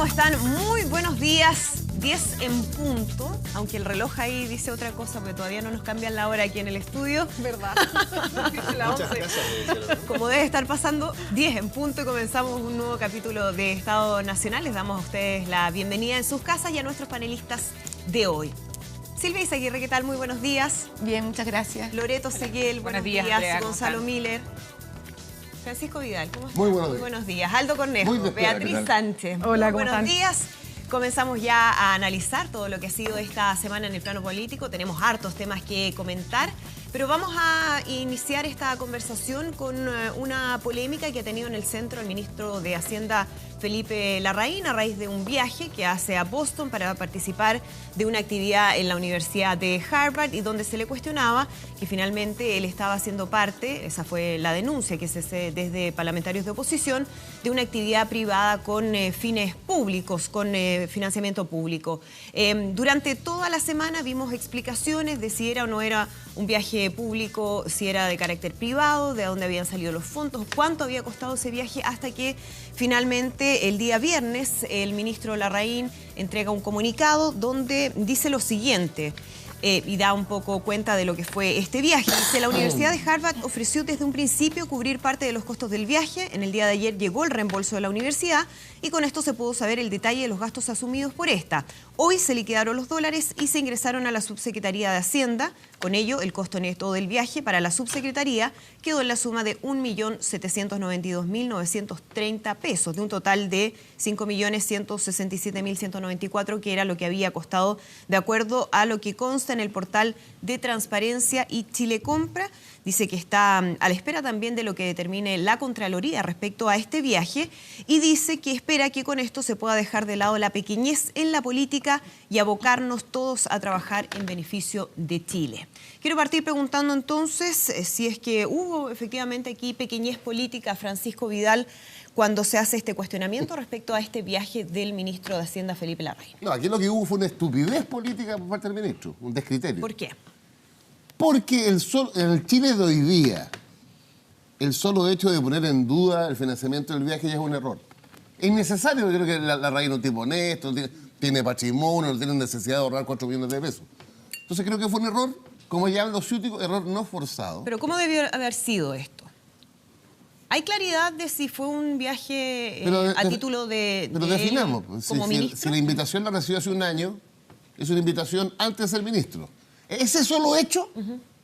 ¿Cómo están? Muy buenos días. 10 en punto, aunque el reloj ahí dice otra cosa, porque todavía no nos cambian la hora aquí en el estudio. ¿Verdad? La 11. Como debe estar pasando, 10 en punto y comenzamos un nuevo capítulo de Estado Nacional. Les damos a ustedes la bienvenida en sus casas y a nuestros panelistas de hoy. Silvia Izaguirre, ¿qué tal? Muy buenos días. Bien, muchas gracias. Loreto Seguel, buenos días. Andrea, Gonzalo Miller. Francisco Vidal, ¿cómo estás? Muy buenos días. Muy buenos días. Aldo Cornejo, Beatriz Sánchez. Hola, ¿cómo buenos están? días. Comenzamos ya a analizar todo lo que ha sido esta semana en el plano político. Tenemos hartos temas que comentar, pero vamos a iniciar esta conversación con una polémica que ha tenido en el centro el ministro de Hacienda, Felipe Larraín, a raíz de un viaje que hace a Boston para participar de una actividad en la Universidad de Harvard y donde se le cuestionaba que finalmente él estaba siendo parte, esa fue la denuncia que se hace desde parlamentarios de oposición, de una actividad privada con fines públicos, con financiamiento público. Durante toda la semana vimos explicaciones de si era o no era un viaje público, si era de carácter privado, de dónde habían salido los fondos, cuánto había costado ese viaje, hasta que finalmente el día viernes el ministro Larraín entrega un comunicado donde dice lo siguiente. Y da un poco cuenta de lo que fue este viaje. Dice, la Universidad de Harvard ofreció desde un principio cubrir parte de los costos del viaje. En el día de ayer llegó el reembolso de la universidad y con esto se pudo saber el detalle de los gastos asumidos por esta. Hoy se liquidaron los dólares y se ingresaron a la Subsecretaría de Hacienda. Con ello, el costo neto del viaje para la Subsecretaría quedó en la suma de 1.792.930 pesos, de un total de 5.167.194, que era lo que había costado de acuerdo a lo que consta en el portal de Transparencia y Chile Compra. Dice que está a la espera también de lo que determine la Contraloría respecto a este viaje y dice que espera que con esto se pueda dejar de lado la pequeñez en la política y abocarnos todos a trabajar en beneficio de Chile. Quiero partir preguntando entonces si es que hubo efectivamente aquí pequeñez política, Francisco Vidal, cuando se hace este cuestionamiento respecto a este viaje del ministro de Hacienda, Felipe Larraín. No, aquí lo que hubo fue una estupidez política por parte del ministro, un descriterio. ¿Por qué? Porque en el Chile de hoy día, el solo hecho de poner en duda el financiamiento del viaje ya es un error. Es innecesario, yo creo que Larraín es un tipo honesto, no tiene patrimonio, no tiene necesidad de ahorrar 4 millones de pesos. Entonces creo que fue un error, como llaman los ciúticos, error no forzado. Pero ¿cómo debió haber sido esto? ¿Hay claridad de si fue un viaje a título de Pero definamos, él como ministro? Si la invitación la recibió hace un año, es una invitación antes de ser ministro. Ese solo hecho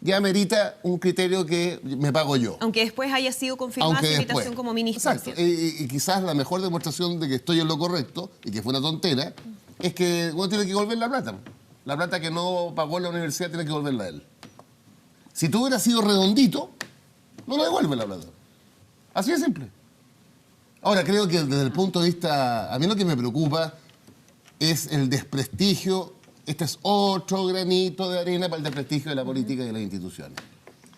ya merita un criterio que me pago yo. Aunque después haya sido confirmada su invitación como ministro. Exacto. Y quizás la mejor demostración de que estoy en lo correcto y que fue una tontera es que uno tiene que devolver la plata. La plata que no pagó la universidad tiene que devolverla a él. Si tú hubieras sido redondito, no le devuelve la plata. Así de simple. Ahora, creo que desde el punto de vista... A mí lo que me preocupa es el desprestigio. Este es otro granito de arena para el desprestigio de la política y de las instituciones.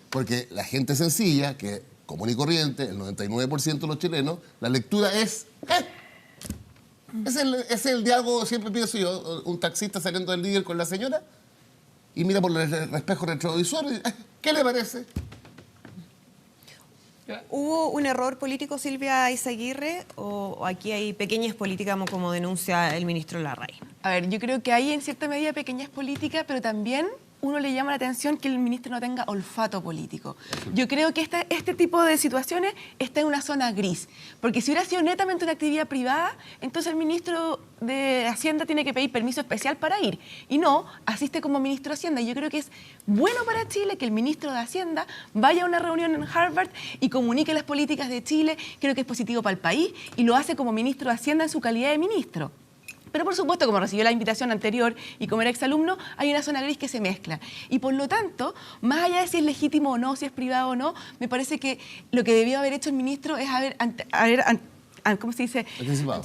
Porque la gente sencilla, que común y corriente, el 99% de los chilenos, la lectura es... Es el diálogo, siempre pienso yo, un taxista saliendo del líder con la señora y mira por el espejo retrovisor y ¿qué le parece? ¿Hubo un error político, Silvia Izaguirre, o aquí hay pequeñas políticas como denuncia el ministro Larraín? A ver, yo creo que hay en cierta medida pequeñas políticas, pero también uno le llama la atención que el ministro no tenga olfato político. Yo creo que este tipo de situaciones está en una zona gris, porque si hubiera sido netamente una actividad privada, entonces el ministro de Hacienda tiene que pedir permiso especial para ir, y no, asiste como ministro de Hacienda. Y yo creo que es bueno para Chile que el ministro de Hacienda vaya a una reunión en Harvard y comunique las políticas de Chile. Creo que es positivo para el país y lo hace como ministro de Hacienda en su calidad de ministro. Pero por supuesto, como recibió la invitación anterior y como era exalumno, hay una zona gris que se mezcla. Y por lo tanto, más allá de si es legítimo o no, si es privado o no, me parece que lo que debió haber hecho el ministro es haber ¿cómo se dice?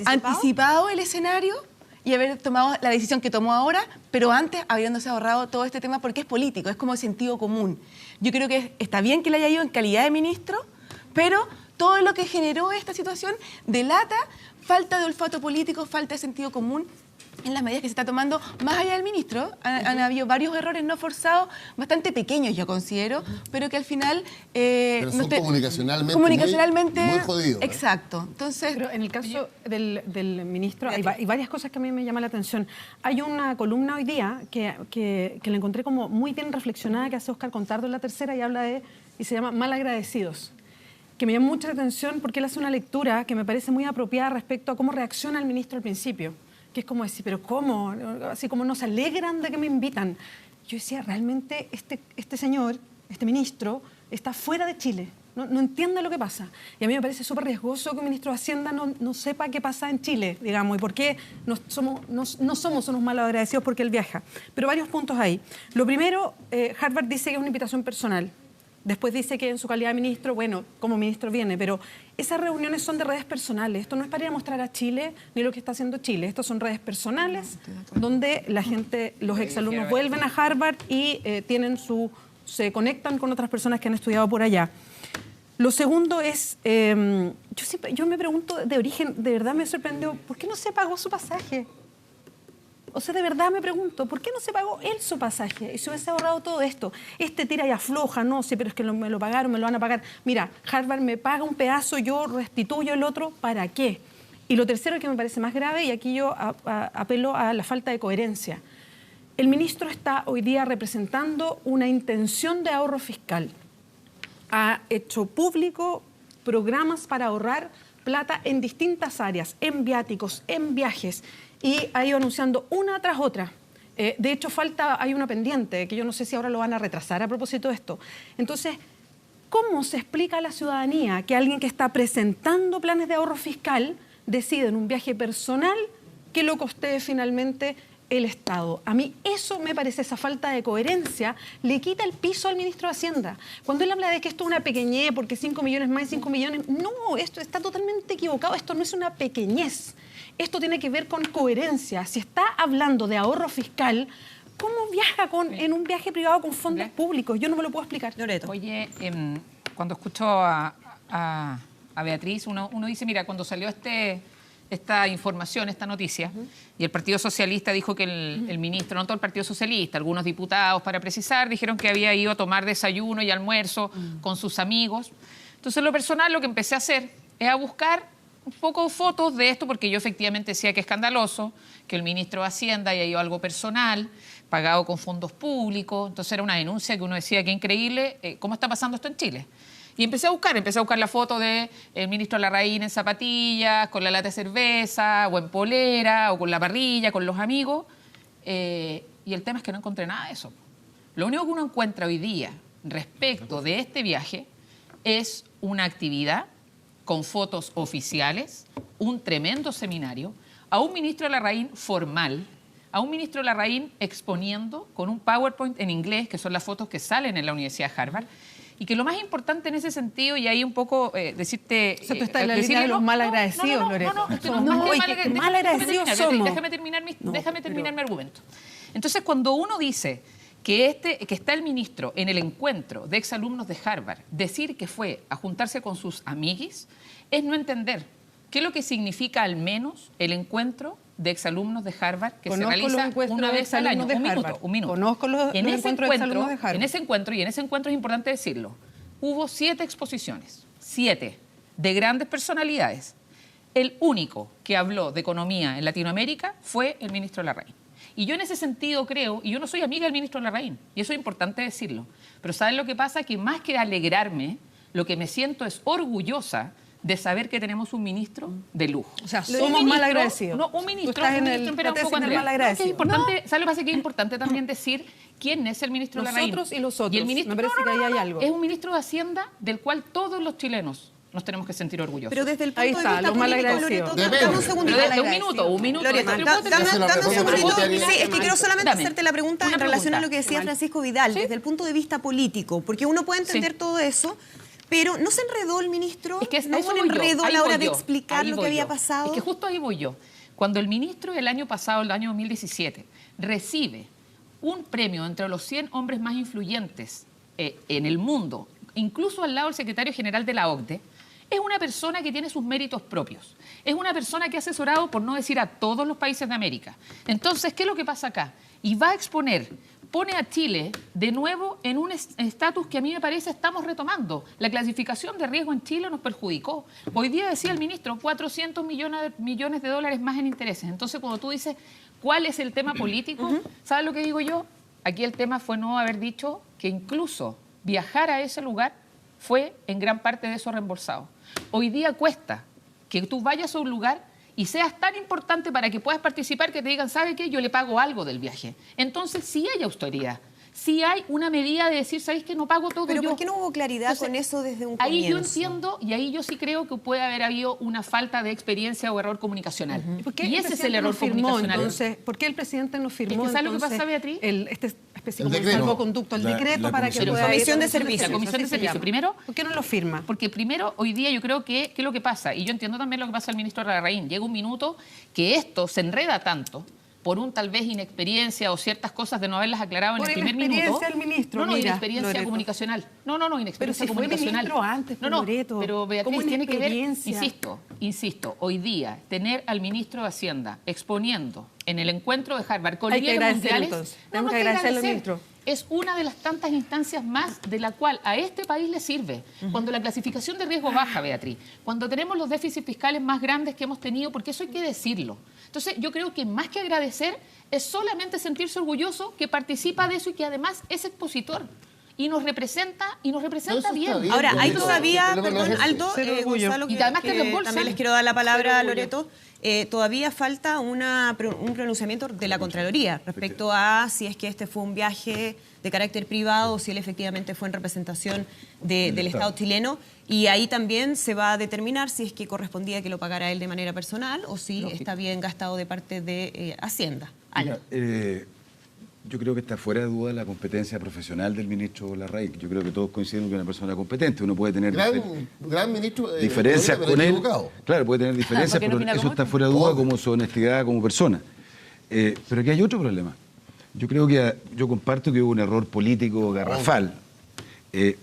Anticipado el escenario y haber tomado la decisión que tomó ahora, pero antes habiéndose ahorrado todo este tema porque es político, es como sentido común. Yo creo que está bien que le haya ido en calidad de ministro, pero todo lo que generó esta situación delata falta de olfato político, falta de sentido común en las medidas que se está tomando más allá del ministro. Han habido varios errores no forzados, bastante pequeños yo considero, pero que al final... pero son comunicacionalmente muy jodidos. Exacto. Entonces, pero en el caso del ministro hay varias cosas que a mí me llaman la atención. Hay una columna hoy día que la encontré como muy bien reflexionada que hace Óscar Contardo en La Tercera y se llama Malagradecidos, que me llama mucha atención porque él hace una lectura que me parece muy apropiada respecto a cómo reacciona el ministro al principio. Que es como decir, pero ¿cómo? Así como no se alegran de que me invitan. Yo decía, realmente este señor, este ministro, está fuera de Chile. No entiende lo que pasa. Y a mí me parece súper riesgoso que un ministro de Hacienda no sepa qué pasa en Chile, digamos, y por qué no somos unos mal agradecidos porque él viaja. Pero varios puntos ahí. Lo primero, Harvard dice que es una invitación personal. Después dice que en su calidad de ministro, bueno, como ministro viene, pero esas reuniones son de redes personales. Esto no es para ir a mostrar a Chile ni lo que está haciendo Chile. Estos son redes personales donde la gente, los exalumnos vuelven a Harvard y se conectan con otras personas que han estudiado por allá. Lo segundo es, yo me pregunto de origen, de verdad me sorprendió, ¿por qué no se pagó su pasaje? O sea, de verdad me pregunto, ¿por qué no se pagó él su pasaje? Y se hubiese ahorrado todo esto. Tira y afloja, no sé, pero es que me lo pagaron, me lo van a pagar. Mira, Harvard me paga un pedazo, yo restituyo el otro, ¿para qué? Y lo tercero que me parece más grave, y aquí yo apelo a la falta de coherencia. El ministro está hoy día representando una intención de ahorro fiscal. Ha hecho público programas para ahorrar plata en distintas áreas, en viáticos, en viajes, y ha ido anunciando una tras otra. De hecho, hay una pendiente, que yo no sé si ahora lo van a retrasar a propósito de esto. Entonces, ¿cómo se explica a la ciudadanía que alguien que está presentando planes de ahorro fiscal decide en un viaje personal que lo costee finalmente el Estado? A mí eso me parece, esa falta de coherencia, le quita el piso al ministro de Hacienda. Cuando él habla de que esto es una pequeñez, porque 5 millones más y 5 millones... No, esto está totalmente equivocado. Esto no es una pequeñez. Esto tiene que ver con coherencia. Si está hablando de ahorro fiscal, ¿cómo viaja en un viaje privado con fondos públicos? Yo no me lo puedo explicar. Loreto. Oye, cuando escucho a Beatriz, uno dice, mira, cuando salió esta información, esta noticia, y el Partido Socialista dijo que el ministro, no todo el Partido Socialista, algunos diputados, para precisar, dijeron que había ido a tomar desayuno y almuerzo con sus amigos. Entonces, lo personal, lo que empecé a hacer es a buscar un poco fotos de esto, porque yo efectivamente decía que es escandaloso que el ministro de Hacienda haya ido a algo personal, pagado con fondos públicos. Entonces era una denuncia que uno decía que increíble, ¿cómo está pasando esto en Chile? Y empecé a buscar la foto del ministro Larraín en zapatillas, con la lata de cerveza, o en polera, o con la parrilla, con los amigos. Y el tema es que no encontré nada de eso. Lo único que uno encuentra hoy día respecto de este viaje es una actividad con fotos oficiales, un tremendo seminario, a un ministro Larraín formal, a un ministro Larraín exponiendo con un PowerPoint en inglés, que son las fotos que salen en la Universidad de Harvard, y que lo más importante en ese sentido, y ahí un poco decirte... O sea, tú estás en la línea de los malagradecidos, Loreto. Malagradecidos somos. Déjame terminar mi argumento. Entonces, cuando uno dice que está el ministro en el encuentro de exalumnos de Harvard, decir que fue a juntarse con sus amiguis, es no entender qué es lo que significa al menos el encuentro de exalumnos de Harvard que se realiza una vez al año. Un minuto. Conozco los encuentros de exalumnos de Harvard. En ese encuentro es importante decirlo, hubo 7 exposiciones, 7, de grandes personalidades. El único que habló de economía en Latinoamérica fue el ministro Larraín. Y yo en ese sentido creo, y yo no soy amiga del ministro Larraín, y eso es importante decirlo, pero ¿saben lo que pasa? Que más que alegrarme, lo que me siento es orgullosa de saber que tenemos un ministro de lujo. O sea, somos mal agradecidos. No, un ministro, espera un poco, Andrea. Es importante, ¿sabes lo que pasa? Que es importante también decir quién es el ministro Larraín. Nosotros y los otros. Y el ministro, me parece que ahí hay algo. Es un ministro de Hacienda del cual todos los chilenos nos tenemos que sentir orgullosos. Pero desde el punto Ahí de está, vista los malagradecidos. Dame un segundito. Un minuto. Loreto, dame un segundito. Sí, es que quiero solamente hacerte la pregunta en relación a lo que decía Francisco Vidal, desde el punto de vista político, porque uno puede entender todo eso, pero ¿no se enredó el ministro? Es que ¿No hubo un enredo a la hora de explicar lo que había pasado? Es que justo ahí voy yo. Cuando el ministro el año pasado, el año 2017, recibe un premio entre los 100 hombres más influyentes en el mundo, incluso al lado del secretario general de la OCDE, Es una persona que tiene sus méritos propios. Es una persona que ha asesorado, por no decir a todos los países de América. Entonces, ¿qué es lo que pasa acá? Y va a exponer, pone a Chile de nuevo en un estatus que a mí me parece estamos retomando. La clasificación de riesgo en Chile nos perjudicó. Hoy día decía el ministro, 400 millones de dólares más en intereses. Entonces, cuando tú dices, ¿cuál es el tema político? ¿Sabes lo que digo yo? Aquí el tema fue no haber dicho que incluso viajar a ese lugar fue en gran parte de eso reembolsado. Hoy día cuesta que tú vayas a un lugar y seas tan importante para que puedas participar que te digan, ¿sabe qué? Yo le pago algo del viaje. Entonces sí hay austeridad, sí hay una medida de decir, ¿sabéis que no pago todo Pero yo? ¿por qué no hubo claridad con eso desde un Ahí comienzo? yo entiendo y ahí yo sí creo que puede haber habido una falta de experiencia o error comunicacional. ¿Por qué Y el ese es el presidente error no firmó, comunicacional. entonces? ¿Por qué el presidente no firmó? Es que, ¿sabes lo que pasa, entonces, Beatriz? Esta especie El como decreto. salvoconducto, el La- decreto la para que comisión pueda de ir servicio. a Comisión de La comisión de así se servicio. llama. Primero, ¿Por qué no lo firma? porque primero, hoy día yo creo que, ¿qué es lo que pasa? Y yo entiendo también lo que pasa al ministro Larraín. Llega un minuto que esto se enreda tanto por un tal vez inexperiencia o ciertas cosas de no haberlas aclarado en Por el primer inexperiencia minuto. del ministro, No, mira, inexperiencia Loreto. comunicacional. No, inexperiencia Pero si fue comunicacional. ministro antes, no, Loreto. pero Beatriz ¿Cómo tiene que ver, inexperiencia? insisto, hoy día tener al ministro de Hacienda exponiendo en el encuentro de Harvard con Hay que líderes agradecer, mundiales. entonces. No, Tenemos no que es agradecerle al agradecer. ministro. Es una de las tantas instancias más de la cual a este país le sirve. Cuando la clasificación de riesgo baja, Beatriz, cuando tenemos los déficits fiscales más grandes que hemos tenido, porque eso hay que decirlo. Entonces, yo creo que más que agradecer es solamente sentirse orgulloso que participa de eso y que además es expositor. Y nos representa No, eso está bien. bien. Ahora, hay Loreto, todavía, el problema no perdón, es ese. Aldo, Cero orgullo. Gonzalo, Y además te reembolsan. también les quiero dar la palabra a Cero orgullo. Loreto. Todavía falta un pronunciamiento de la Contraloría respecto a si es que este fue un viaje de carácter privado o si él efectivamente fue en representación del Estado chileno. Y ahí también se va a determinar si es que correspondía que lo pagara él de manera personal o si está bien gastado de parte de Hacienda. Mira, yo creo que está fuera de duda la competencia profesional del ministro Larraín. Yo creo que todos coinciden que es una persona competente. Uno puede tener Gran ministro. diferencias pero con él. equivocado. Claro, puede tener diferencias, ¿Por qué no pero opina eso como está otro? fuera de duda Obvio. como su honestidad como persona. Pero aquí hay otro problema. Yo creo que yo comparto que hubo un error político garrafal.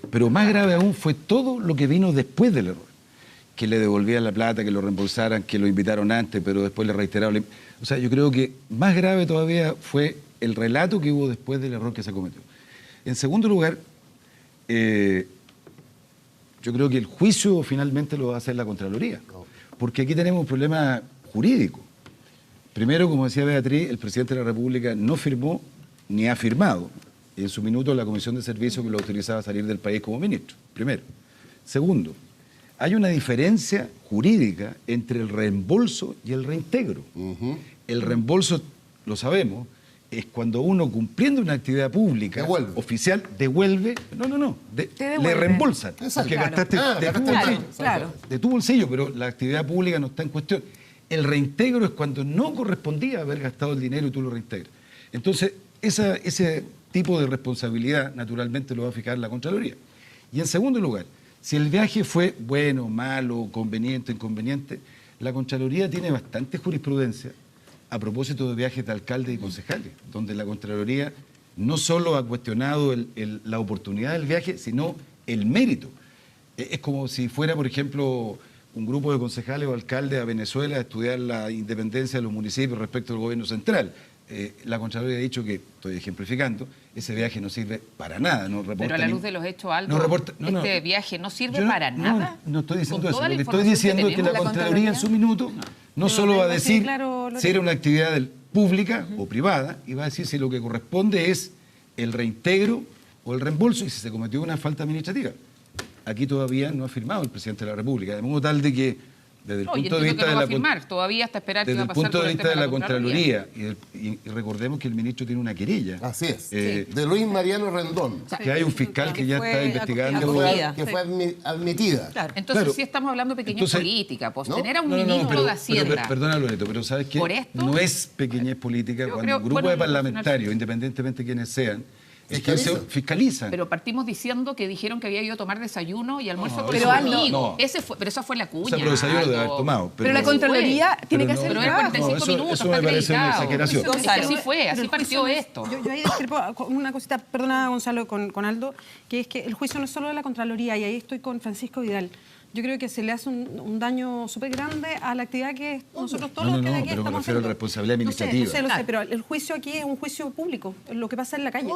Pero más grave aún fue todo lo que vino después del error. Que le devolvían la plata, que lo reembolsaran, que lo invitaron antes, pero después le reiteraron. O sea, yo creo que más grave todavía fue el relato que hubo después del error que se cometió. En segundo lugar, yo creo que el juicio finalmente lo va a hacer la Contraloría. Porque aquí tenemos un problema jurídico. Primero, como decía Beatriz, el presidente de la República no firmó ni ha firmado en su minuto la Comisión de Servicios que lo autorizaba a salir del país como ministro. Primero. Segundo, hay una diferencia jurídica entre el reembolso y el reintegro. El reembolso, lo sabemos, es cuando uno cumpliendo una actividad pública Devuelve. oficial devuelve, le devuelve. reembolsan, Exacto. porque gastaste Ah, de tu gastaste bolsillo. claro, claro. De tu bolsillo, pero la actividad pública no está en cuestión. El reintegro es cuando no correspondía haber gastado el dinero y tú lo reintegras. Entonces, ese tipo de responsabilidad naturalmente lo va a fijar la Contraloría. Y en segundo lugar, si el viaje fue bueno, malo, conveniente, inconveniente, la Contraloría tiene bastante jurisprudencia a propósito de viajes de alcaldes y concejales, donde la Contraloría no solo ha cuestionado la oportunidad del viaje, sino el mérito. Es como si fuera, por ejemplo, un grupo de concejales o alcaldes a Venezuela a estudiar la independencia de los municipios respecto al gobierno central. La Contraloría ha dicho que, estoy ejemplificando, ese viaje no sirve para nada. No reporta Pero a la luz de los hechos, Aldo, este viaje no sirve para nada. No estoy diciendo Con eso. toda Lo la que estoy información diciendo es que tenemos, la Contraloría en su minuto no solo va a decir claro, si era una actividad pública o privada, y va a decir si lo que corresponde es el reintegro o el reembolso y si se cometió una falta administrativa. Aquí todavía no ha firmado el presidente de la República, de modo tal de que desde el Oye, punto de entiendo vista que no va de a firmar, todavía hasta esperar qué desde va a el pasar punto con de el vista tema de la Contraloría, y recordemos que el ministro tiene una querella. Así es. Eh, De Luis Mariano Rendón. Que hay un fiscal que ya está investigando. acogida. Que fue admitida. Claro. Entonces Claro. sí estamos hablando de pequeñez Entonces, política, pues ¿no? tener a un No, ministro pero, de Hacienda. perdona, Loreto, pero ¿sabes qué? Por esto- No es pequeñez política Yo cuando creo- un grupo bueno, de en lo personal parlamentarios, sí. independientemente de quienes sean, Fiscalizan. fiscalizan. Pero partimos diciendo que dijeron que había ido a tomar desayuno y almuerzo No, con eso su no, amigo. no. Pero esa fue la cuña. O sea, pero desayuno debe haber Aldo. tomado. Pero la eso Contraloría fue. tiene que Pero hacer no- el Pero trabajo. 45 eso minutos, me está parece una acreditado. exageración. Es que Gonzalo. así fue, Pero así el partió juicio no es- esto. Yo ahí discrepo con una cosita, perdona Gonzalo, con Aldo, que es que el juicio no es solo de la Contraloría, y ahí estoy con Francisco Vidal. yo creo que se le hace un daño súper grande a la actividad que nosotros todos No, los que de aquí pero me estamos refiero a la haciendo. responsabilidad administrativa. Lo sé, pero el juicio aquí es un juicio público, lo que pasa en la calle.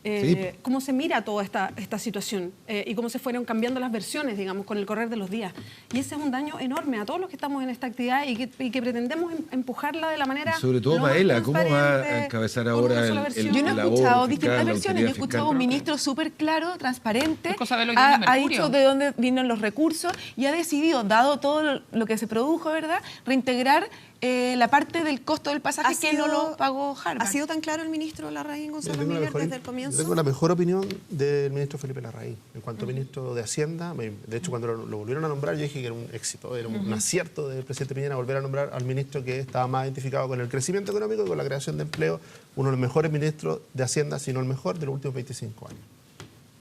Sí. Cómo se mira toda esta situación y cómo se fueron cambiando las versiones, digamos, con el correr de los días. Y ese es un daño enorme a todos los que estamos en esta actividad y que pretendemos empujarla de la manera... Y sobre todo lo para más ella, ¿cómo va a transparente, encabezar con ahora una sola el versión. Yo no he la escuchado ONU distintas fiscal, la versiones, yo he autoridad escuchado a un fiscal? ministro súper claro, transparente, Es cosa de lo que dice ha Mercurio. dicho de dónde vienen los recursos y ha decidido, dado todo lo que se produjo, ¿verdad?, reintegrar la parte del costo del pasaje que no lo pagó Harvard. ¿Ha sido tan claro el ministro Larraín, Gonzalo Yo tengo Miller, la desde el comienzo? Tengo la mejor opinión del ministro Felipe Larraín. En cuanto a ministro de Hacienda, de hecho cuando lo volvieron a nombrar yo dije que era un éxito, era un acierto del presidente Piñera volver a nombrar al ministro que estaba más identificado con el crecimiento económico y con la creación de empleo, uno de los mejores ministros de Hacienda, si no el mejor, de los últimos 25 años.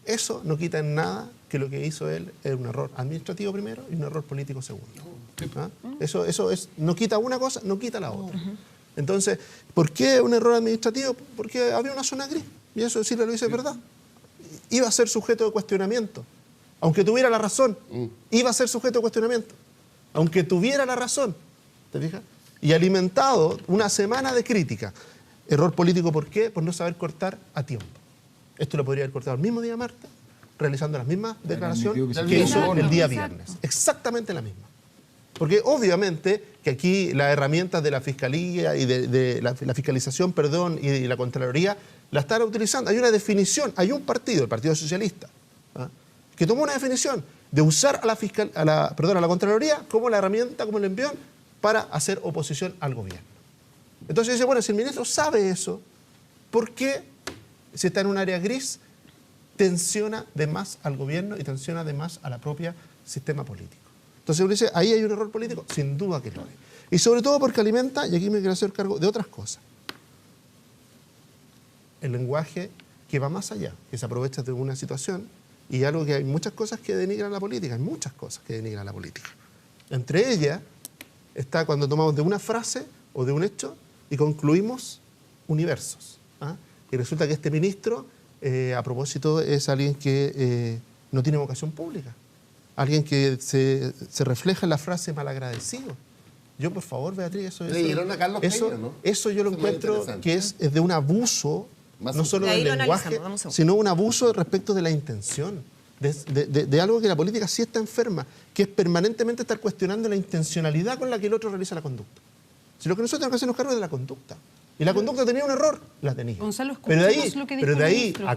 Eso no quita en nada que lo que hizo él es un error administrativo primero y un error político segundo. ¿Ah? Eso no quita una cosa, no quita la otra. Entonces, ¿por qué un error administrativo? Porque había una zona gris, y eso Silvia lo dice es verdad. Iba a ser sujeto de cuestionamiento, aunque tuviera la razón, iba a ser sujeto de cuestionamiento, aunque tuviera la razón, ¿te fijas? Y alimentado una semana de crítica. Error político, ¿por qué? Por no saber cortar a tiempo. Esto lo podría haber cortado el mismo día martes, realizando las mismas declaraciones que hizo el día viernes. Exactamente la misma. Porque obviamente que aquí las herramientas de la Fiscalía y de la fiscalización, perdón, y de la Contraloría la están utilizando. Hay una definición, hay un partido, el Partido Socialista, ¿ah?, que tomó una definición de usar a la Contraloría como la herramienta, como el envión, para hacer oposición al gobierno. Entonces dice, bueno, si el ministro sabe eso, ¿por qué, si está en un área gris, tensiona de más al gobierno y tensiona de más a la propia sistema político? Entonces uno dice, ahí hay un error político, sin duda que lo hay. Y sobre todo porque alimenta, y aquí me quiero hacer cargo de otras cosas, el lenguaje que va más allá, que se aprovecha de una situación y algo que hay muchas cosas que denigran la política, hay muchas cosas que denigran la política. Entre ellas está cuando tomamos de una frase o de un hecho y concluimos universos. ¿Ah? Y resulta que este ministro, a propósito, es alguien que no tiene vocación pública. Alguien que se refleja en la frase malagradecido. Yo, por favor, Beatriz, Leyeron a Carlos Peña, ¿no? eso yo lo Eso es muy encuentro interesante. que es de un abuso, no solo De ahí del lo lenguaje, analizamos, dame un segundo. sino un abuso respecto de la intención, de algo que la política sí está enferma, que es permanentemente estar cuestionando la intencionalidad con la que el otro realiza la conducta. Si lo que nosotros tenemos que hacernos cargo es de la conducta. Y la conducta tenía un error, la tenía. Gonzalo, pero de ahí, escuchemos lo que dijo pero de el ahí ministro. a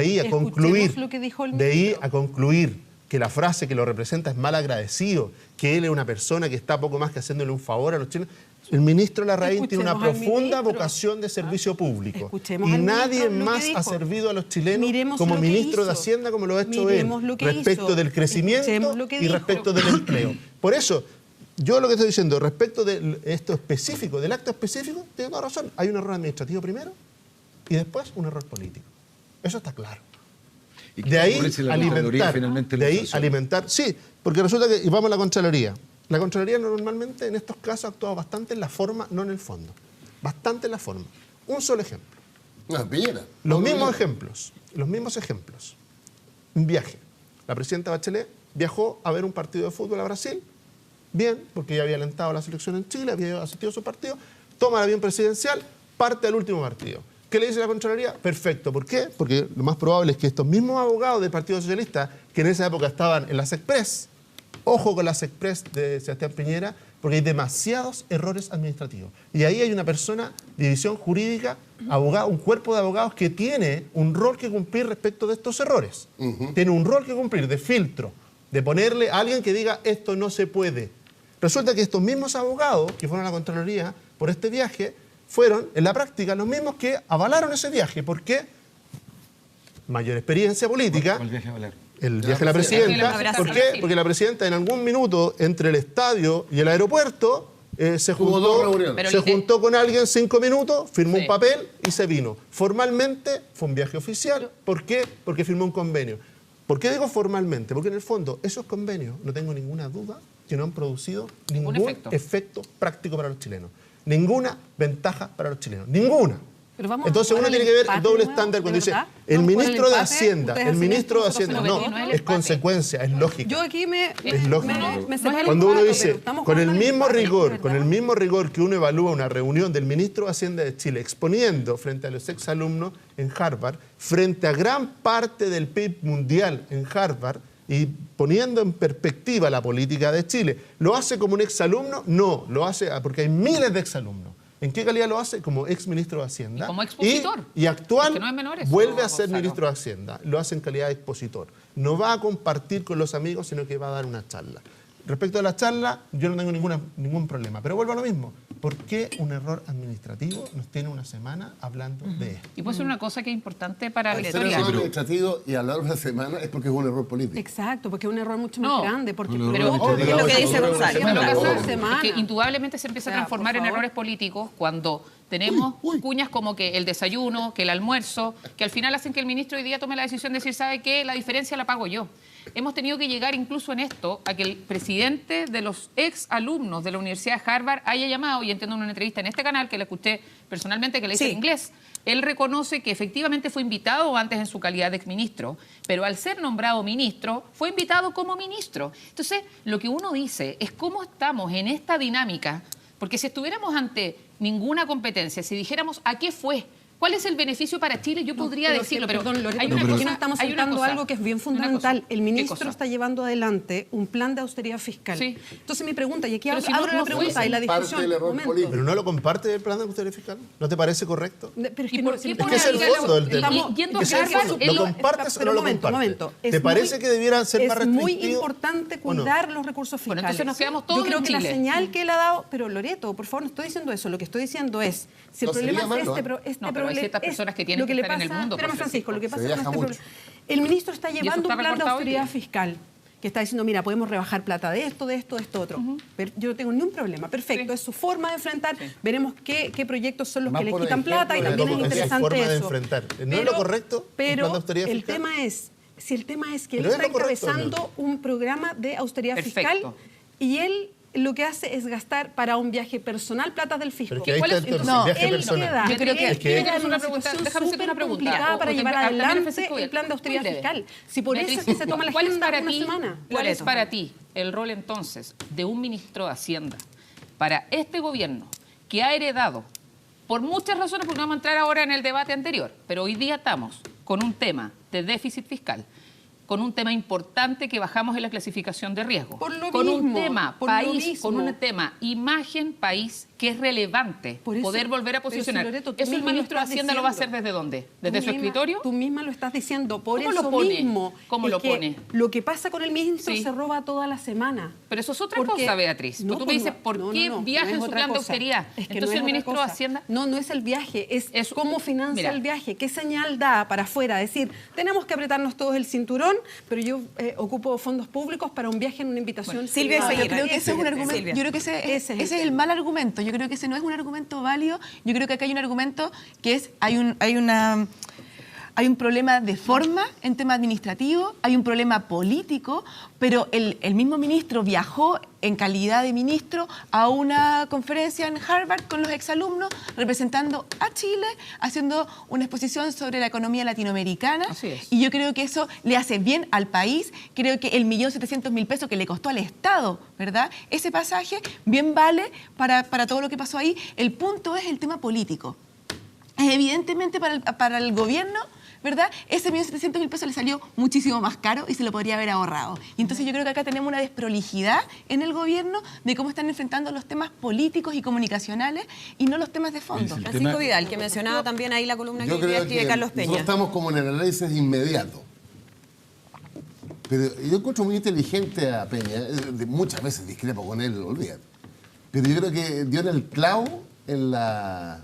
Escuchemos concluir, lo que dijo el de ahí ministro. a concluir que la frase que lo representa es mal agradecido, que él es una persona que está poco más que haciéndole un favor a los chilenos. El ministro Larraín tiene una Escuchemos al profunda ministro. vocación de servicio público. Escuchemos Y al nadie ministro lo que más dijo. ha servido a los chilenos Miremos como lo que ministro de hizo. Hacienda como lo ha hecho Miremos él, lo que respecto hizo. del crecimiento Escuchemos lo que y dijo. respecto del empleo. Por eso, yo lo que estoy diciendo respecto de esto específico, del acto específico, tengo toda razón. Hay un error administrativo primero y después un error político. Eso está claro. Y De ahí por eso la Contraloría alimentar, finalmente de lo ahí sancionó. alimentar, sí, porque resulta que, y vamos a la Contraloría. La Contraloría normalmente en estos casos ha actuado bastante en la forma, no en el fondo. Bastante en la forma. Un solo ejemplo. No, Piñera. Los No, mismos Piñera. ejemplos. Un viaje. La presidenta Bachelet viajó a ver un partido de fútbol a Brasil. Bien, porque ya había alentado la selección en Chile, había asistido a su partido. Toma el avión presidencial, parte al último partido. ¿Qué le dice la Contraloría? Perfecto. ¿Por qué? Porque lo más probable es que estos mismos abogados del Partido Socialista, que en esa época estaban en las Express, ojo con las Express de Sebastián Piñera, porque hay demasiados errores administrativos. Y ahí hay una persona, división jurídica, abogado, un cuerpo de abogados que tiene un rol que cumplir respecto de estos errores. Tiene un rol que cumplir de filtro, de ponerle a alguien que diga esto no se puede. Resulta que estos mismos abogados que fueron a la Contraloría por este viaje fueron, en la práctica, los mismos que avalaron ese viaje. ¿Por qué? Mayor experiencia política. ¿Cuál viaje a hablar? El viaje de la presidenta. presidenta. ¿Por qué? Porque la presidenta en algún minuto entre el estadio y el aeropuerto se Hubo dos reuniones. Pero se juntó con alguien 5 minutos, firmó Sí. un papel y se vino. Formalmente fue un viaje oficial. ¿Por qué? Porque firmó un convenio. ¿Por qué digo formalmente? Porque en el fondo esos convenios, no tengo ninguna duda, que no han producido ningún efecto. efecto práctico para los chilenos. Ninguna ventaja para los chilenos. Ninguna. Pero vamos Entonces a uno jugar tiene el que ver el empate doble nuevo, estándar cuando ¿de dice verdad? el ¿Vamos a jugar ministro de empate? Hacienda, Ustedes el hacen ministro de esto, nosotros Hacienda. hacemos No, el es empate. consecuencia, es lógica. Yo aquí Es lógico. me separo Cuando un uno rato, dice, pero estamos con el jugando al mismo empate, rigor, ¿verdad? con el mismo rigor que uno evalúa una reunión del ministro de Hacienda de Chile exponiendo frente a los exalumnos en Harvard, frente a gran parte del PIB mundial en Harvard y poniendo en perspectiva la política de Chile, ¿lo hace como un exalumno? No, lo hace porque hay miles de exalumnos. ¿En qué calidad lo hace? Como exministro de Hacienda. Y como expositor. Y actual, Es que no es menor eso, vuelve a ser Gonzalo. ministro de Hacienda. Lo hace en calidad de expositor. No va a compartir con los amigos, sino que va a dar una charla. Respecto a la charla, yo no tengo ningún problema. Pero vuelvo a lo mismo. ¿Por qué un error administrativo nos tiene una semana hablando de esto? Y puede ser una cosa que es importante para la Ser historia. error administrativo y hablar una semana es porque es un error político. Exacto, porque es un error mucho más No, grande. Porque, un Pero error es lo que dice Gonzalo. Pero lo que Claro. pasa es que indudablemente se empieza a O sea, transformar por en favor. errores políticos cuando tenemos cuñas como que el desayuno, que el almuerzo, que al final hacen que el ministro hoy día tome la decisión de decir, ¿sabe qué? La diferencia la pago yo. Hemos tenido que llegar incluso en esto a que el presidente de los ex alumnos de la Universidad de Harvard haya llamado, y entiendo en una entrevista en este canal que le escuché personalmente, que le hice Sí. en inglés, él reconoce que efectivamente fue invitado antes en su calidad de exministro, pero al ser nombrado ministro, fue invitado como ministro. Entonces, lo que uno dice es cómo estamos en esta dinámica, porque si estuviéramos ante ninguna competencia, si dijéramos a qué fue, ¿cuál es el beneficio para Chile? Yo podría decirlo, pero perdón, Loreto, hay una ¿por qué cosa- no estamos hay una saltando cosa- algo que es bien una fundamental? cosa. El ¿Qué ministro cosa? está llevando adelante un plan de austeridad fiscal. Sí. Entonces mi pregunta, y aquí Pero abro, si no- abro no la fue pregunta y la parte discusión. del error un momento. político. ¿Pero no lo comparte el plan de austeridad fiscal? ¿No te parece correcto? Pero es ¿Y que por no, qué si pone Es que es el ahí fondo del tema. Estamos yendo Es a el Harvard, fondo. él ¿Lo compartes o no lo compartes? momento. ¿Te Es parece muy- que debieran ser más Es muy restrictivos importante o no? cuidar los recursos Bueno, fiscales. entonces nos quedamos todos Yo creo en que la Chile. señal que él ha dado... Pero Loreto, por favor, no estoy diciendo eso. Lo que estoy diciendo es... Si el No sería problema es malo, este, ¿eh? este No, pero hay problema... ciertas personas que tienen lo que le estar en el pasa- mundo, Espérame, por Francisco, lo que pasa Se con viaja este mucho. problema... El ministro está eso llevando está un plan de reportado hoy austeridad día. fiscal que está diciendo, mira, podemos rebajar plata de esto, otro. Pero yo no tengo ni un problema. Perfecto, Sí. es su forma de enfrentar. Veremos qué proyectos son los Más que le por quitan ejemplo, plata y de también es cómo es su interesante forma de eso. enfrentar. ¿No es lo correcto, un Pero plan de austeridad el fiscal? tema es, si el tema es que él Pero es está lo correcto, encabezando un programa de austeridad Perfecto. fiscal y él lo que hace es gastar para un viaje personal plata del fisco. Pero es que ahí ¿Cuál está es el entonces? viaje él personal. queda, Yo creo que- él es que- queda en Déjame una hacerte una situación pregunta. súper complicada para O llevar también adelante Francisco, el plan de austeridad muy breve. fiscal. Si por eso es Beatriz, que se toma la ¿cuál es agenda para una ti- semana. ¿Cuál es Loreto. para ti el rol entonces de un ministro de Hacienda para este gobierno que ha heredado, por muchas razones, porque no vamos a entrar ahora en el debate anterior, pero hoy día estamos con un tema de déficit fiscal, con un tema importante que bajamos en la clasificación de riesgo, Por lo con un mismo, tema por lo país, mismo. con un tema imagen país que es relevante Por eso- poder volver a pero si, posicionar. Loreto, tú ¿Eso el misma lo ministro de estás Hacienda lo va a hacer diciendo. desde dónde? Tú ¿Desde su misma- escritorio? Tú misma lo estás diciendo. Por ¿Cómo eso lo pone? mismo. ¿Cómo es lo que pone? Lo que pasa con el ministro Sí. se roba toda la semana. Pero eso es otra Porque- cosa, Beatriz. No, Tú me pues dices, no, ¿por no, qué no, no, viaja no en es su otra plan de cosa. austeridad? Es que Entonces no es el otra ministro de cosa. Hacienda... No es el viaje, es cómo financia Mira. el viaje, qué señal da para afuera. Decir, tenemos que apretarnos todos el cinturón, pero yo ocupo fondos públicos para un viaje en una invitación. Bueno, Silvia privada. Seguir. Yo creo que ese es un argumento. Silvia. Yo creo que ese es el mal argumento. Yo creo que ese no es un argumento válido. Yo creo que acá hay un argumento que es hay un problema de forma en tema administrativo, hay un problema político, pero el mismo ministro viajó en calidad de ministro a una conferencia en Harvard con los exalumnos, representando a Chile, haciendo una exposición sobre la economía latinoamericana. Así es. Y yo creo que eso le hace bien al país. Creo que el 1.700.000 pesos que le costó al Estado, ¿verdad? Ese pasaje bien vale para todo lo que pasó ahí. El punto es el tema político. Evidentemente para el gobierno, ¿verdad? Ese 1.700.000 pesos le salió muchísimo más caro y se lo podría haber ahorrado. Y entonces yo creo que acá tenemos una desprolijidad en el gobierno de cómo están enfrentando los temas políticos y comunicacionales y no los temas de fondo. El Francisco tema- Vidal, que mencionaba también ahí la columna que Yo hoy día creo escribe que Carlos Peña. nosotros estamos como en el análisis inmediato. Pero yo encuentro muy inteligente a Peña, muchas veces discrepo con él, olvídate. Pero yo creo que dio en el clavo en la...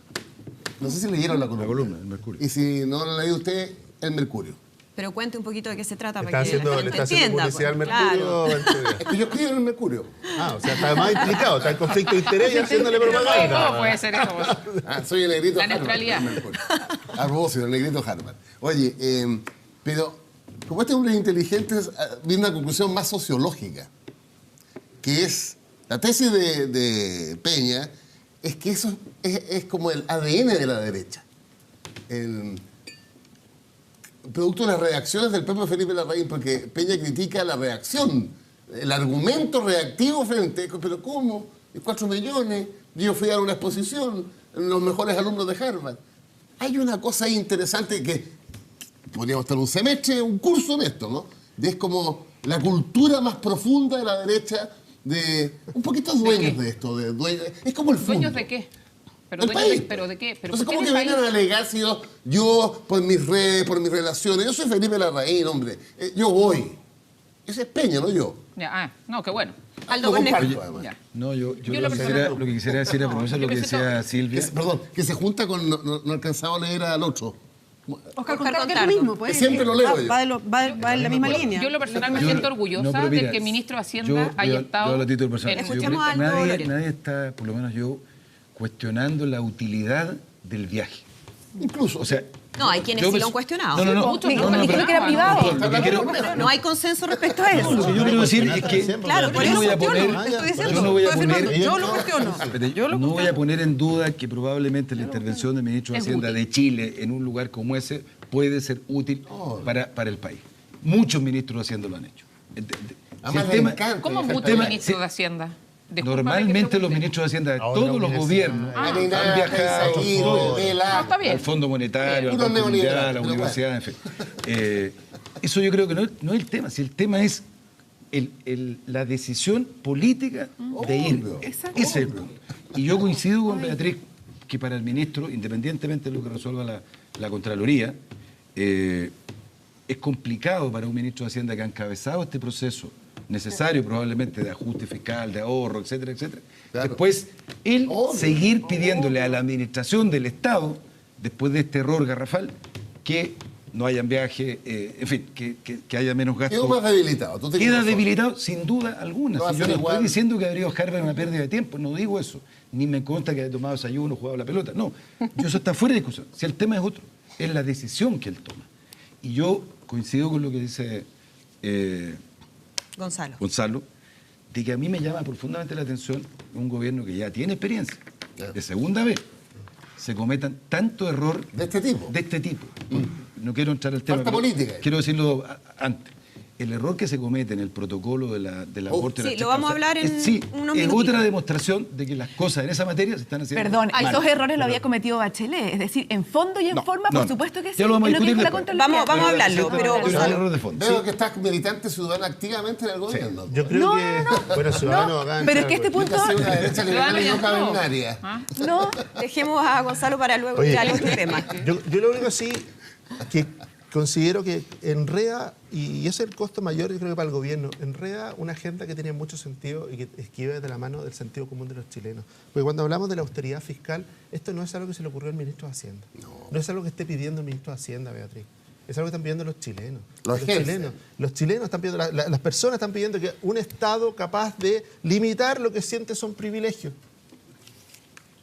No sé si leyeron la columna. La columna, el Mercurio. Y si no lo ha leído usted, el Mercurio. Pero cuente un poquito de qué se trata ¿Le para está que la haciendo, gente le está haciendo entienda. publicidad al pues, Mercurio? claro. Es que yo escribo en el Mercurio. Ah, o sea, está más implicado, está en conflicto de interés y haciéndole ¿Cómo propaganda. puede ser eso? Soy el negrito La Harvard, neutralidad. el Mercurio. A propósito, el negrito Harvard. Oye, pero como este hombre es inteligente, viene una conclusión más sociológica, que es, la tesis de Peña, es que eso es como el ADN de la derecha. producto de las reacciones del propio Felipe Larraín, porque Peña critica la reacción, el argumento reactivo frente, pero ¿cómo? 4 millones, yo fui a dar una exposición, los mejores alumnos de Harvard. Hay una cosa ahí interesante que podríamos estar un semestre, un curso en esto, ¿no? Es como la cultura más profunda de la derecha, de un poquito dueños de esto, es como el fondo. ¿Dueños de qué? ¿El país? ¿Pero de qué? Entonces, ¿cómo que vengan a alegar si yo por mis redes, por mis relaciones, yo soy Felipe Larraín, hombre, yo voy. Ese es Peña, no yo. Ya, no, qué bueno. Aldo Lo comparto, Cornejo. además. Ya. No, yo Yo lo lo que quisiera decir, a propósito de lo que decía Silvia. Perdón, que se junta con... No alcanzaba a leer al otro. Oscar Contardo, Contardo, que es lo mismo. Pues, Siempre lo leo yo. Va en la misma línea. Yo en lo personal me siento orgullosa pero de mira, que el ministro de Hacienda yo haya estado... Yo hablo a título personal. en- Yo Escuchemos creo que a Aldo nadie, Loreto. nadie está, por lo menos yo, cuestionando la utilidad del viaje. Incluso. O sea, No, hay quienes yo sí me- lo han cuestionado. No, no, no. Muchos no, no, dijeron pero- que era privado. Lo que quiero- No hay consenso respecto a eso. Lo que yo quiero decir es que Claro, por yo eso no voy a cuestiono, poner, te estoy diciendo, yo no voy a estoy poner, afirmando, yo lo cuestiono. Espérate, Yo lo no voy a cuestiono. poner en duda que probablemente la intervención del ministro de Es Hacienda útil. de Chile en un lugar como ese puede ser útil para el país. Muchos ministros de Hacienda lo han hecho. Además, le encanta ¿Cómo viajar mucho para allá. ministro de Hacienda? Discúlpame que Normalmente los pregunte. ministros de Hacienda de Ahora todos los universidad. gobiernos Ah, han nada, viajado Isaías, todos, Vela. No, está bien. al Fondo Monetario, al Puro Banco neoliberal, Mundial, a la pero universidad, en fin. Eso yo creo que no es el tema. Si el tema es la decisión política de ir. Ese es el punto. Y yo coincido con Beatriz que para el ministro, independientemente de lo que resuelva la Contraloría, es complicado para un ministro de Hacienda que ha encabezado este proceso necesario probablemente de ajuste fiscal, de ahorro, etcétera, etcétera. Claro. Después, él Obvio. seguir pidiéndole a la administración del Estado, después de este error garrafal, que no hayan viaje, en fin, que haya menos gasto. Quedó más debilitado. Tú tienes Queda razón. debilitado sin duda alguna. No va a Si yo ser no igual. estoy diciendo que habría Harvard una pérdida de tiempo, no digo eso. Ni me consta que haya tomado desayuno, jugado la pelota. No, eso está fuera de discusión. Si el tema es otro, es la decisión que él toma. Y yo coincido con lo que dice Gonzalo, de que a mí me llama profundamente la atención un gobierno que ya tiene experiencia, de segunda vez, se cometan tanto error De este tipo. No quiero entrar al tema. Falta pero política. Quiero decirlo antes. El error que se comete en el protocolo del aborto. Sí, de las lo vamos a tres hablar en sí, unos es minutitos. otra demostración de que las cosas en esa materia se están haciendo Perdón, mal. esos errores lo había cometido Bachelet. Es decir, en fondo y en forma, por supuesto que sí. Ya lo vamos a Es que discutir dijo la después. Contraloría. Vamos a hablarlo, pero Es un error de fondo. Veo que estás militante ciudadana activamente en el gobierno. Yo creo que, bueno, ciudadano acá en Pero es que este Carlos. punto... Yo una derecha liberal y no cavernaria. no, dejemos a Gonzalo para luego Oye, ir al otro tema. yo lo único sí que considero que enreda, y ese es el costo mayor, yo creo que para el gobierno, enreda una agenda que tiene mucho sentido y que esquiva de la mano del sentido común de los chilenos. Porque cuando hablamos de la austeridad fiscal, esto no es algo que se le ocurrió al ministro de Hacienda. No es algo que esté pidiendo el ministro de Hacienda, Beatriz. Es algo que están pidiendo los chilenos. Los chilenos están pidiendo, las personas están pidiendo que un Estado capaz de limitar lo que siente son privilegios.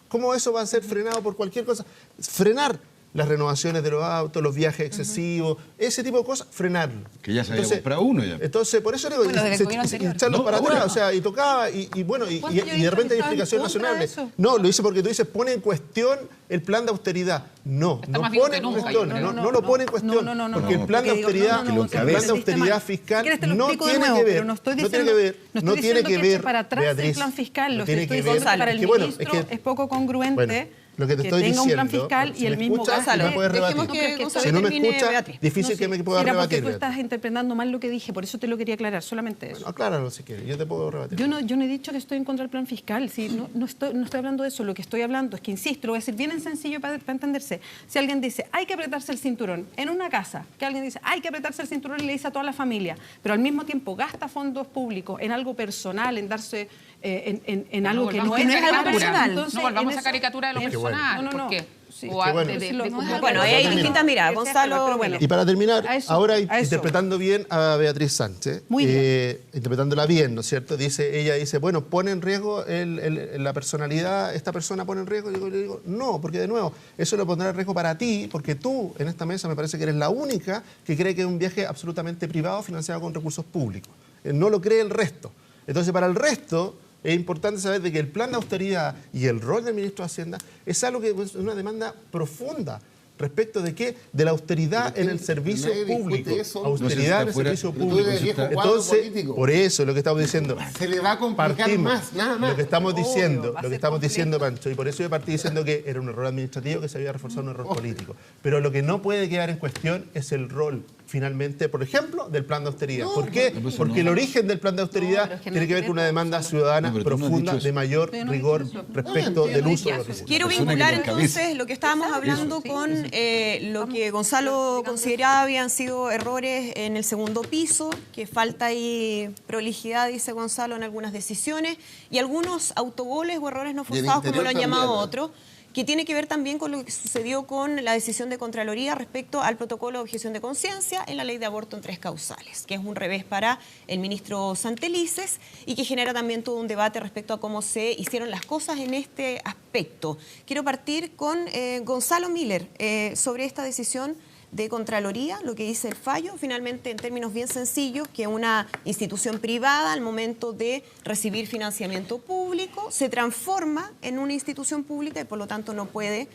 ¿Cómo eso va a ser frenado por cualquier cosa? Frenar las renovaciones de los autos, los viajes excesivos, ese tipo de cosas, frenarlo. Que ya se había comprado uno ya. Entonces, por eso digo, Bueno, del gobierno anterior. echarlo No, para ahora. atrás, o sea, y tocaba, y bueno, y ¿Cuánto yo de dije repente que hay estaba en explicación contra de nacional. eso? No, lo hice porque tú dices, pone en cuestión el plan de austeridad. No, Está no más vivo pone que en nunca. cuestión, No, no lo pone en cuestión. no, porque el plan de porque digo, austeridad, no, el plan de entendiste austeridad mal. fiscal Si quieres te lo no explico de tiene nuevo, que ver, pero no estoy no tiene diciendo- que ver, no no estoy tiene diciendo que que eche ver, para atrás el Beatriz, plan fiscal. no Lo que tiene estoy que ver. diciendo para el Que bueno, ministro es que- es poco congruente Bueno, lo que te estoy tenga un plan diciendo, fiscal si y el me mismo escuchas, gasto. me puedes Dejemos rebatir. que Gonzalo Si no me termine, escuchas, Beatriz. difícil que me pueda Era porque rebatir. tú Beatriz. estás interpretando mal lo que dije, por eso te lo quería aclarar, solamente eso. Bueno, acláralo si quieres, yo te puedo rebatir. Yo no he dicho que estoy en contra del plan fiscal, sí, no estoy hablando de eso, lo que estoy hablando es que, insisto, lo voy a decir bien en sencillo para entenderse. Si alguien dice, hay que apretarse el cinturón, en una casa, que alguien dice, hay que apretarse el cinturón y le dice a toda la familia, pero al mismo tiempo gasta fondos públicos en algo personal, en darse, en algo que no volvamos es a algo caricatura. personal. No volvamos en a eso- caricatura de lo en- personal, No, porque... Sí, o a- bueno, de- sí, lo- de- no es algo Bueno, ahí hay personal. distintas miradas. Gonzalo, Pero bueno, Y para terminar, A eso, ahora a eso. interpretando bien a Beatriz Sánchez, Muy bien. interpretándola bien, ¿no es cierto? Ella dice, bueno, pone en riesgo la personalidad, esta persona pone en riesgo, y yo le digo, no, porque de nuevo, eso lo pondrá en riesgo para ti, porque tú en esta mesa me parece que eres la única que cree que es un viaje absolutamente privado financiado con recursos públicos. No lo cree el resto. Entonces, para el resto, es importante saber de que el plan de austeridad y el rol del ministro de Hacienda es algo que es una demanda profunda ¿Respecto de qué? De la austeridad en el servicio público. Austeridad en el servicio público. Entonces, por eso lo que estamos diciendo. Se le va a complicar más, nada más. Lo que estamos diciendo, Pancho, y por eso yo partí diciendo que era un error administrativo que se había reforzado un error político. Pero lo que no puede quedar en cuestión es el rol, finalmente, por ejemplo, del plan de austeridad. ¿Por qué? Porque el origen del plan de austeridad tiene que ver con una demanda ciudadana profunda de mayor rigor respecto del uso de los recursos. Quiero vincular entonces lo que estábamos hablando con lo que Gonzalo consideraba habían sido errores en el segundo piso, que falta ahí prolijidad, dice Gonzalo, en algunas decisiones, y algunos autogoles o errores no forzados, como lo han llamado otros, que tiene que ver también con lo que sucedió con la decisión de Contraloría respecto al protocolo de objeción de conciencia en la ley de aborto en 3 causales, que es un revés para el ministro Santelices y que genera también todo un debate respecto a cómo se hicieron las cosas en este aspecto. Quiero partir con Gonzalo Miller sobre esta decisión de Contraloría, lo que dice el fallo, finalmente en términos bien sencillos, que una institución privada al momento de recibir financiamiento público se transforma en una institución pública y por lo tanto no puede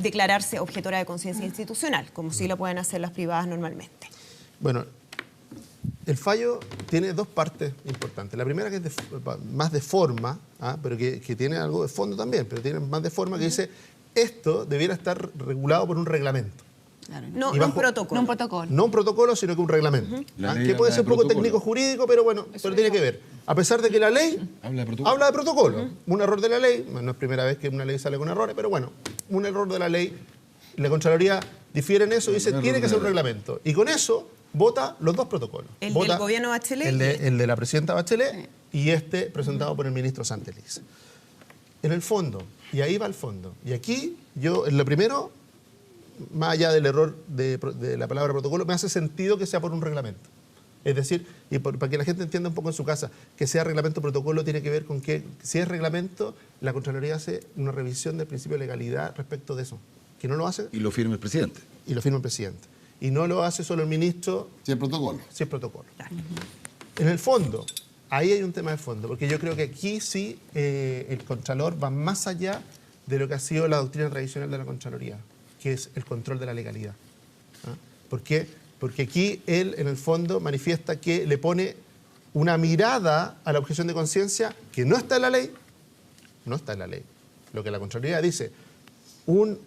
declararse objetora de conciencia institucional, como sí lo pueden hacer las privadas normalmente. Bueno, el fallo tiene 2 partes importantes. La primera que es más de forma, pero que tiene algo de fondo también, pero tiene más de forma, que dice esto debiera estar regulado por un reglamento. Claro, no un protocolo. No un protocolo. No un protocolo, sino que un reglamento. Que puede ser un poco técnico-jurídico, pero bueno, pero tiene que ver. A pesar de que la ley habla de protocolo. Un error de la ley, no es primera vez que una ley sale con errores, pero bueno, un error de la ley, la Contraloría difiere en eso y dice tiene que ser un reglamento. Y con eso vota los 2 protocolos. El del gobierno Bachelet. El de la presidenta Bachelet y presentado por el ministro Santelices. En el fondo, y ahí va el fondo. Y aquí yo, en lo primero, más allá del error de la palabra protocolo, me hace sentido que sea por un reglamento. Es decir, y para que la gente entienda un poco en su casa, que sea reglamento o protocolo tiene que ver con que, si es reglamento, la Contraloría hace una revisión del principio de legalidad respecto de eso. Que no lo hace. Y lo firma el presidente. Y lo firma el presidente. Y no lo hace solo el ministro. Si es protocolo. Si es protocolo. En el fondo, ahí hay un tema de fondo, porque yo creo que aquí sí el Contralor va más allá de lo que ha sido la doctrina tradicional de la Contraloría, que es el control de la legalidad. ¿Por qué? Porque aquí él, en el fondo, manifiesta que le pone una mirada a la objeción de conciencia que no está en la ley. No está en la ley. Lo que la Contraloría dice, una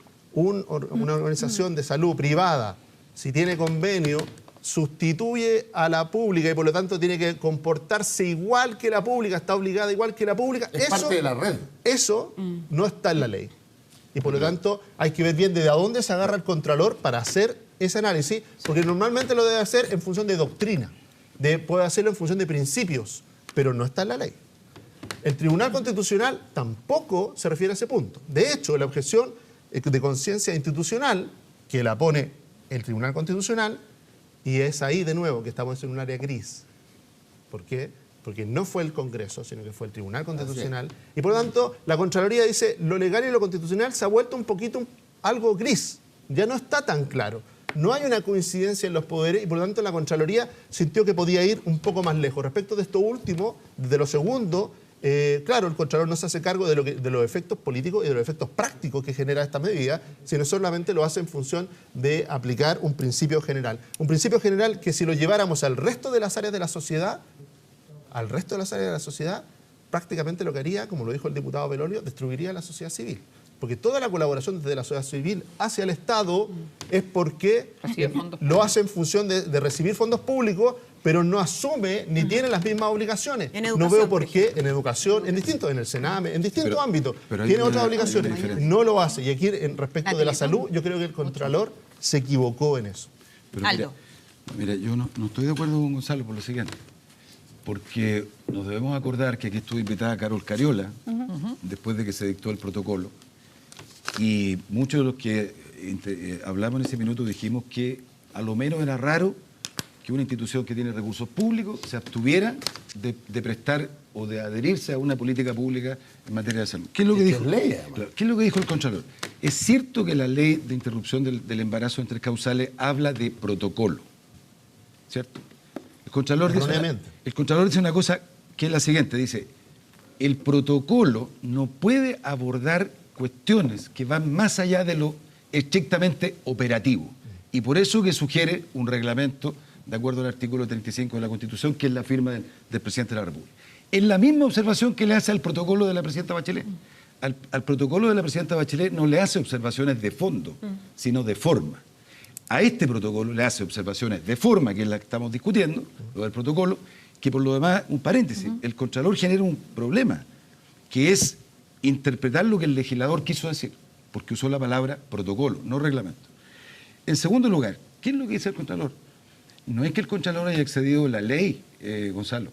organización de salud privada, si tiene convenio, sustituye a la pública y por lo tanto tiene que comportarse igual que la pública, está obligada igual que la pública. Es parte de la red. Eso no está en la ley. Y por lo tanto hay que ver bien desde dónde se agarra el Contralor para hacer ese análisis, porque normalmente lo debe hacer en función de doctrina, puede hacerlo en función de principios, pero no está en la ley. El Tribunal Constitucional tampoco se refiere a ese punto. De hecho, la objeción de conciencia institucional, que la pone el Tribunal Constitucional, y es ahí de nuevo que estamos en un área gris. ¿Por qué? Porque no fue el Congreso, sino que fue el Tribunal Constitucional. Y por lo tanto, la Contraloría dice, lo legal y lo constitucional se ha vuelto un poquito algo gris. Ya no está tan claro. No hay una coincidencia en los poderes y por lo tanto la Contraloría sintió que podía ir un poco más lejos. Respecto de esto último, de lo segundo, claro, el Contralor no se hace cargo de los efectos políticos y de los efectos prácticos que genera esta medida, sino solamente lo hace en función de aplicar un principio general. Un principio general que si lo lleváramos al resto de las áreas de la sociedad, prácticamente lo que haría, como lo dijo el diputado Belolio, destruiría la sociedad civil. Porque toda la colaboración desde la sociedad civil hacia el Estado es porque lo hace en función de recibir fondos públicos, pero no asume ni tiene las mismas obligaciones. No veo por qué en educación, en el Sename, en distintos ámbitos, tiene otras obligaciones. No lo hace. Y aquí, respecto de la salud, yo creo que el Contralor se equivocó en eso. Pero mira, yo no estoy de acuerdo con Gonzalo por lo siguiente. Porque nos debemos acordar que aquí estuvo invitada Carol Cariola, después de que se dictó el protocolo, y muchos de los que hablamos en ese minuto dijimos que a lo menos era raro que una institución que tiene recursos públicos se abstuviera de prestar o de adherirse a una política pública en materia de salud. ¿Qué es lo que dijo? ¿Qué es lo que dijo el Contralor? Es cierto que la ley de interrupción del embarazo en 3 causales habla de protocolo, ¿cierto? El Contralor dice una cosa que es la siguiente, dice, el protocolo no puede abordar cuestiones que van más allá de lo estrictamente operativo. Y por eso que sugiere un reglamento de acuerdo al artículo 35 de la Constitución, que es la firma del presidente de la República. Es la misma observación que le hace al protocolo de la presidenta Bachelet. Al protocolo de la presidenta Bachelet no le hace observaciones de fondo, sino de forma. A este protocolo le hace observaciones de forma, que es la que estamos discutiendo, lo del protocolo, que por lo demás, un paréntesis, el Contralor genera un problema, que es interpretar lo que el legislador quiso decir, porque usó la palabra protocolo, no reglamento. En segundo lugar, ¿qué es lo que dice el Contralor? No es que el Contralor haya excedido la ley, Gonzalo,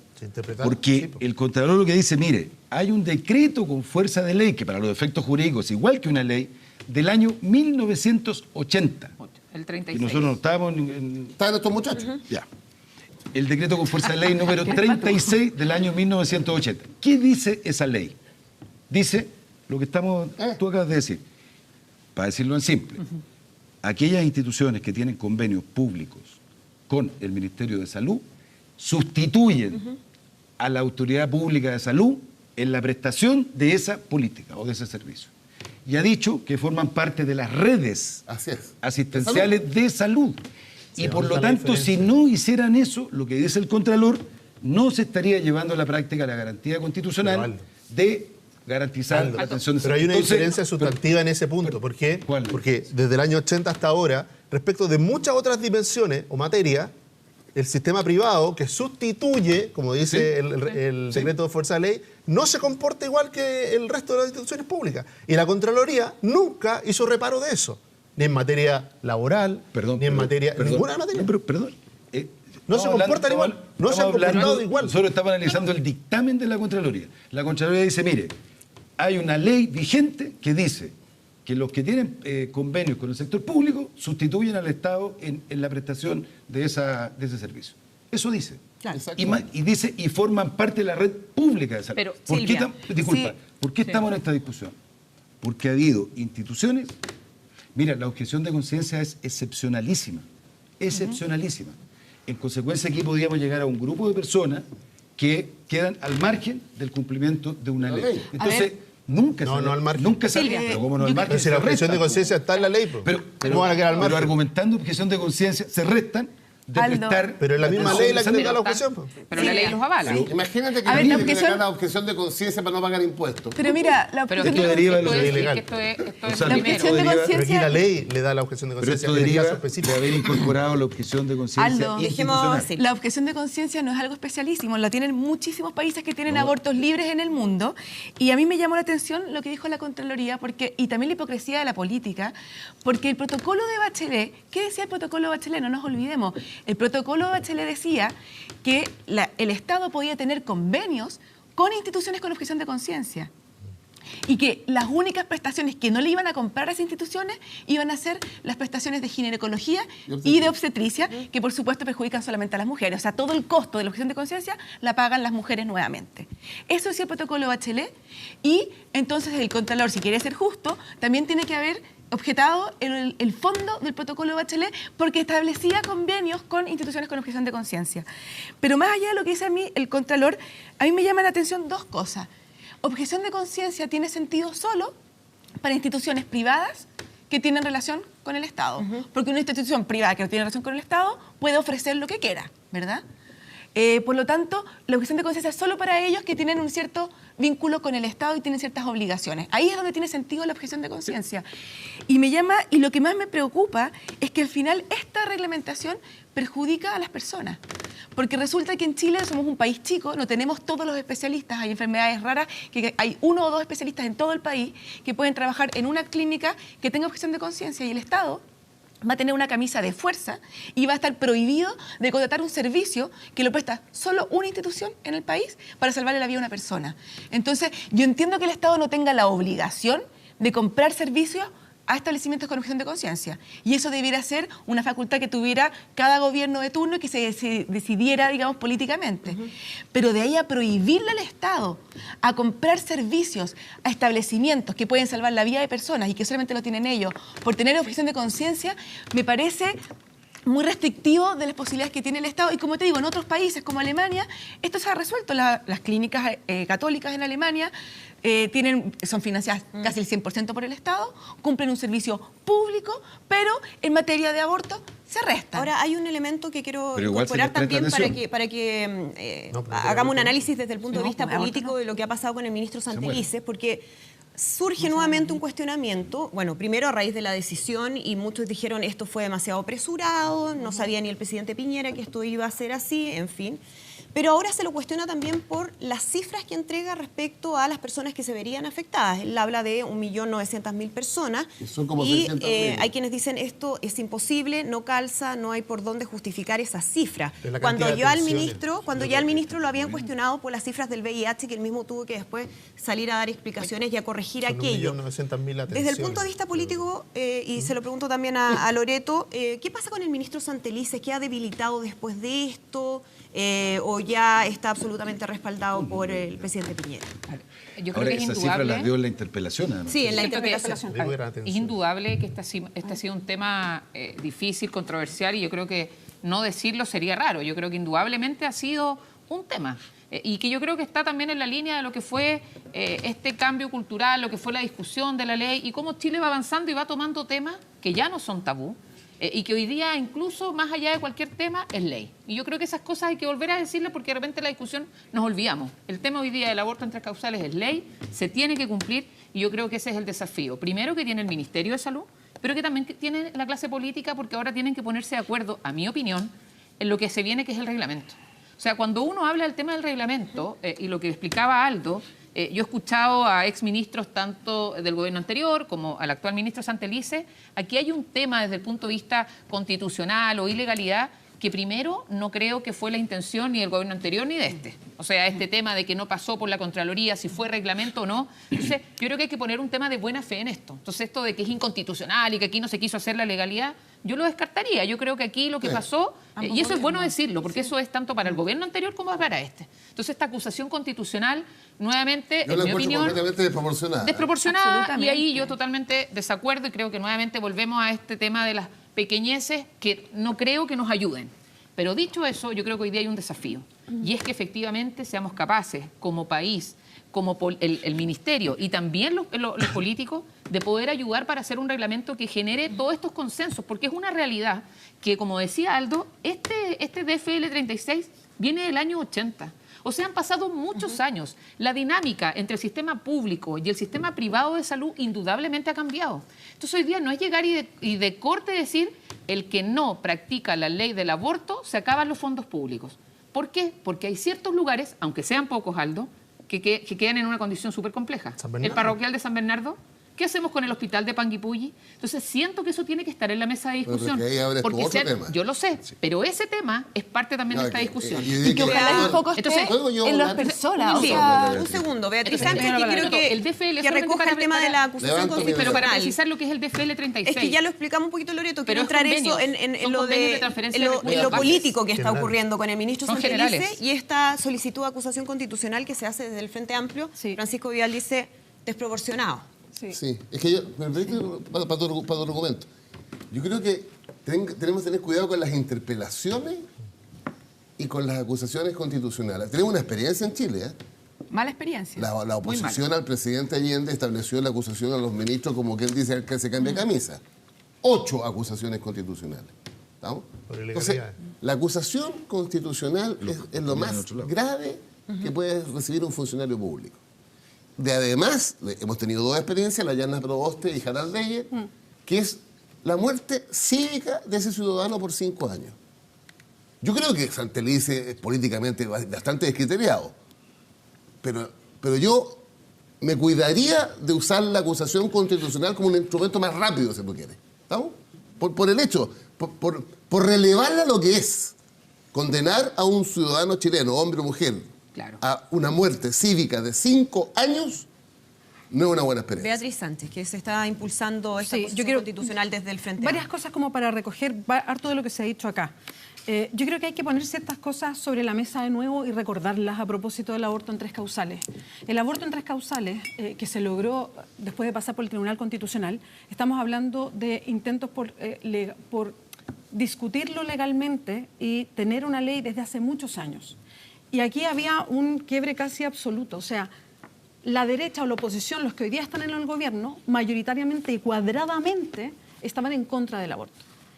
porque el Contralor lo que dice, mire, hay un decreto con fuerza de ley, que para los efectos jurídicos es igual que una ley, del año 1980. El 36. Y nosotros no estábamos ¿Estaban estos muchachos? Ya. El decreto con fuerza de ley número 36 del año 1980. ¿Qué dice esa ley? Dice lo que tú acabas de decir. Para decirlo en simple, aquellas instituciones que tienen convenios públicos con el Ministerio de Salud sustituyen a la autoridad pública de salud en la prestación de esa política o de ese servicio. Y ha dicho que forman parte de las redes asistenciales de salud. Y por lo tanto, si no hicieran eso, lo que dice el Contralor, no se estaría llevando a la práctica la garantía constitucional de garantizar la atención de salud. Pero hay una diferencia sustantiva en ese punto. ¿Por qué? ¿Cuál? Porque desde el año 80 hasta ahora, respecto de muchas otras dimensiones o materias, el sistema privado que sustituye, como dice el decreto de fuerza de ley, no se comporta igual que el resto de las instituciones públicas. Y la Contraloría nunca hizo reparo de eso. Ni en materia laboral, ni en materia... ninguna materia. No se comportan igual. No se han comportado igual. Nosotros estamos analizando el dictamen de la Contraloría. La Contraloría dice, mire, hay una ley vigente que dice que los que tienen convenios con el sector público sustituyen al Estado en la prestación de ese servicio. Eso dice. Claro. Y dice, y forman parte de la red pública de salud. Pero, ¿Por qué estamos en esta discusión? Porque ha habido instituciones... Mira, la objeción de conciencia es excepcionalísima, excepcionalísima. En consecuencia, aquí podríamos llegar a un grupo de personas que quedan al margen del cumplimiento de una ley. Entonces, nunca se... No al margen. Nunca se... Pero ¿cómo no al margen? Si la objeción de conciencia está en la ley, ¿cómo van a quedar al margen? Pero argumentando objeción de conciencia, se restan de prestar... Pero es la misma ley la que le da la objeción. Pero la ley los avala. Imagínate que A ver, tiene la que objeción- declarar la objeción de conciencia para no pagar impuestos. Pero mira, la Pero objeción esto deriva de lo esto que es es ilegal. esto es O sea, la primero. objeción de deriva- Pero aquí conciencia... la ley le da la objeción de Pero conciencia esto en el deriva caso de específico. haber incorporado la objeción de conciencia Aldo, institucional. dejemos... La objeción de conciencia no es algo especialísimo, la tienen muchísimos países que tienen abortos libres en el mundo, y a mí me llamó la atención lo que dijo la Contraloría, y también la hipocresía de la política, porque el protocolo de Bachelet, ¿qué decía el protocolo de Bachelet? No nos olvidemos, el protocolo de Bachelet decía que el Estado podía tener convenios con instituciones con objeción de conciencia. Y que las únicas prestaciones que no le iban a comprar a esas instituciones iban a ser las prestaciones de ginecología y de obstetricia, que por supuesto perjudican solamente a las mujeres. O sea, todo el costo de la objeción de conciencia la pagan las mujeres nuevamente. Eso decía el protocolo Bachelet. Y entonces el Contralor, si quiere ser justo, también tiene que haber objetado el fondo del protocolo de Bachelet porque establecía convenios con instituciones con objeción de conciencia. Pero más allá de lo que dice a mí el Contralor, a mí me llaman la atención dos cosas. Objeción de conciencia tiene sentido solo para instituciones privadas que tienen relación con el Estado. Porque una institución privada que no tiene relación con el Estado puede ofrecer lo que quiera, ¿verdad? Por lo tanto, la objeción de conciencia es solo para ellos que tienen un cierto vínculo con el Estado y tienen ciertas obligaciones. Ahí es donde tiene sentido la objeción de conciencia. Y lo que más me preocupa es que al final esta reglamentación perjudica a las personas. Porque resulta que en Chile somos un país chico, no tenemos todos los especialistas, hay enfermedades raras, que hay 1 o 2 especialistas en todo el país que pueden trabajar en una clínica que tenga objeción de conciencia, y el Estado va a tener una camisa de fuerza y va a estar prohibido de contratar un servicio que lo presta solo una institución en el país para salvarle la vida a una persona. Entonces, yo entiendo que el Estado no tenga la obligación de comprar servicios a establecimientos con objeción de conciencia. Y eso debiera ser una facultad que tuviera cada gobierno de turno y que se decidiera, digamos, políticamente. Pero de ahí a prohibirle al Estado a comprar servicios a establecimientos que pueden salvar la vida de personas y que solamente lo tienen ellos por tener objeción de conciencia, me parece muy restrictivo de las posibilidades que tiene el Estado. Y como te digo, en otros países como Alemania, esto se ha resuelto. Las clínicas católicas en Alemania son financiadas casi el 100% por el Estado, cumplen un servicio público, pero en materia de aborto se resta. Ahora, hay un elemento que quiero Pero igual incorporar se les presta también para que hagamos un análisis desde el punto de vista político de lo que ha pasado con el ministro Santelices, porque surge nuevamente un cuestionamiento, bueno, primero a raíz de la decisión, y muchos dijeron esto fue demasiado apresurado, no sabía ni el presidente Piñera que esto iba a ser así, en fin. Pero ahora se lo cuestiona también por las cifras que entrega respecto a las personas que se verían afectadas. Él habla de 1.900.000 personas. Y son como y 600.000. hay quienes dicen esto es imposible, no calza, no hay por dónde justificar esa cifra. Es la Cuando cantidad ya de al tensiones. ministro, cuando ya al ministro lo habían cuestionado por las cifras del VIH, que él mismo tuvo que después salir a dar explicaciones y a corregir Son aquello. 1.900.000 Desde el punto de vista político, y se lo pregunto también a Loreto, ¿qué pasa con el ministro Santelices? ¿Qué ha debilitado después de esto? ¿O ya está absolutamente respaldado por el presidente Piñera? Yo creo Ahora, que es esas cifras las indudable. dio en la interpelación, además. Sí, en la Siento que interpretación. Digo, gran es atención. indudable que este ha sido un tema difícil, controversial, y yo creo que no decirlo sería raro. Yo creo que indudablemente ha sido un tema. Y que yo creo que está también en la línea de lo que fue este cambio cultural, lo que fue la discusión de la ley, y cómo Chile va avanzando y va tomando temas que ya no son tabú, y que hoy día, incluso más allá de cualquier tema, es ley. Y yo creo que esas cosas hay que volver a decirlas, porque de repente en la discusión nos olvidamos. El tema hoy día del aborto en 3 causales es ley, se tiene que cumplir, y yo creo que ese es el desafío. Primero, que tiene el Ministerio de Salud, pero que también tiene la clase política, porque ahora tienen que ponerse de acuerdo, a mi opinión, en lo que se viene, que es el reglamento. O sea, cuando uno habla del tema del reglamento, y lo que explicaba Aldo, yo he escuchado a exministros tanto del gobierno anterior como al actual ministro Santelices. Aquí hay un tema desde el punto de vista constitucional o ilegalidad que primero no creo que fue la intención ni del gobierno anterior ni de este. O sea, este tema de que no pasó por la Contraloría, si fue reglamento o no. Entonces, yo creo que hay que poner un tema de buena fe en esto. Entonces, esto de que es inconstitucional y que aquí no se quiso hacer la legalidad, yo lo descartaría. Yo creo que aquí lo que pasó, y eso es bueno decirlo, porque eso es tanto para el gobierno anterior como para este. Entonces, esta acusación constitucional, nuevamente, Yo en la mi encuentro opinión, completamente desproporcionada. desproporcionada, y Absolutamente. ahí yo totalmente desacuerdo, y creo que nuevamente volvemos a este tema de las pequeñeces que no creo que nos ayuden. Pero dicho eso, yo creo que hoy día hay un desafío, y es que efectivamente seamos capaces como país, como el ministerio y también los políticos, de poder ayudar para hacer un reglamento que genere todos estos consensos, porque es una realidad que, como decía Aldo, este DFL 36 viene del año 80. O sea, han pasado muchos años. La dinámica entre el sistema público y el sistema privado de salud indudablemente ha cambiado. Entonces, hoy día no es llegar y de corte decir el que no practica la ley del aborto se acaban los fondos públicos. ¿Por qué? Porque hay ciertos lugares, aunque sean pocos, Aldo, que quedan en una condición súper compleja. San Bernardo. El parroquial de San Bernardo. ¿Qué hacemos con el hospital de Panguipulli? Entonces, siento que eso tiene que estar en la mesa de discusión. Pero es que ahí abres Porque otro tema. Yo lo sé, pero ese tema es parte también No, de esta que- discusión. Y que ojalá el foco esté Entonces, ¿puedo yo en las hablar? personas. O Sí, sea, un segundo, Beatriz Entonces, Sánchez, que pero quiero que, el DFL que solamente recoja el tema de la acusación Levanto mi Pero para constitucional. precisar lo que es el DFL 36. Es que ya lo explicamos un poquito, Loreto. Quiero Pero es entrar eso convenios, en son lo convenios de de transferencia en de lo, recursos. en lo Bases político que está generales. ocurriendo con el ministro Son Santelices generales. y esta solicitud de acusación constitucional que se hace desde el Frente Amplio. Sí. Francisco Vidal dice desproporcionado. Sí, es que yo, para tu argumento, yo creo que tenemos que tener cuidado con las interpelaciones y con las acusaciones constitucionales. Tenemos una experiencia en Chile, ¿eh? mala experiencia. La oposición al presidente Allende estableció la acusación a los ministros como que él dice que se cambia camisa. 8 acusaciones constitucionales. ¿Estamos? Por Entonces, ilegalidades. la acusación constitucional es lo más otro lado. grave que puede recibir un funcionario público. Además, hemos tenido 2 experiencias, la Yana Proboste y Harald Beyer, que es la muerte cívica de ese ciudadano por 5 años. Yo creo que Santelices es políticamente bastante descriteriado, pero yo me cuidaría de usar la acusación constitucional como un instrumento más rápido, si tú quieres. ¿Estamos? Por el hecho, por relevarla lo que es. Condenar a un ciudadano chileno, hombre o mujer, Claro. a una muerte cívica de 5 años, no es una buena experiencia. Beatriz Sánchez, que se está impulsando esta Sí, acusación yo quiero constitucional desde el Frente varias Amplio. cosas como para recoger harto de lo que se ha dicho acá. Yo creo que hay que poner ciertas cosas sobre la mesa de nuevo y recordarlas a propósito del aborto en 3 causales. El aborto en 3 causales, que se logró después de pasar por el Tribunal Constitucional, estamos hablando de intentos por discutirlo legalmente y tener una ley desde hace muchos años. Y aquí había un quiebre casi absoluto. O sea, la derecha o la oposición, los que hoy día están en el gobierno, mayoritariamente y cuadradamente estaban en contra del aborto.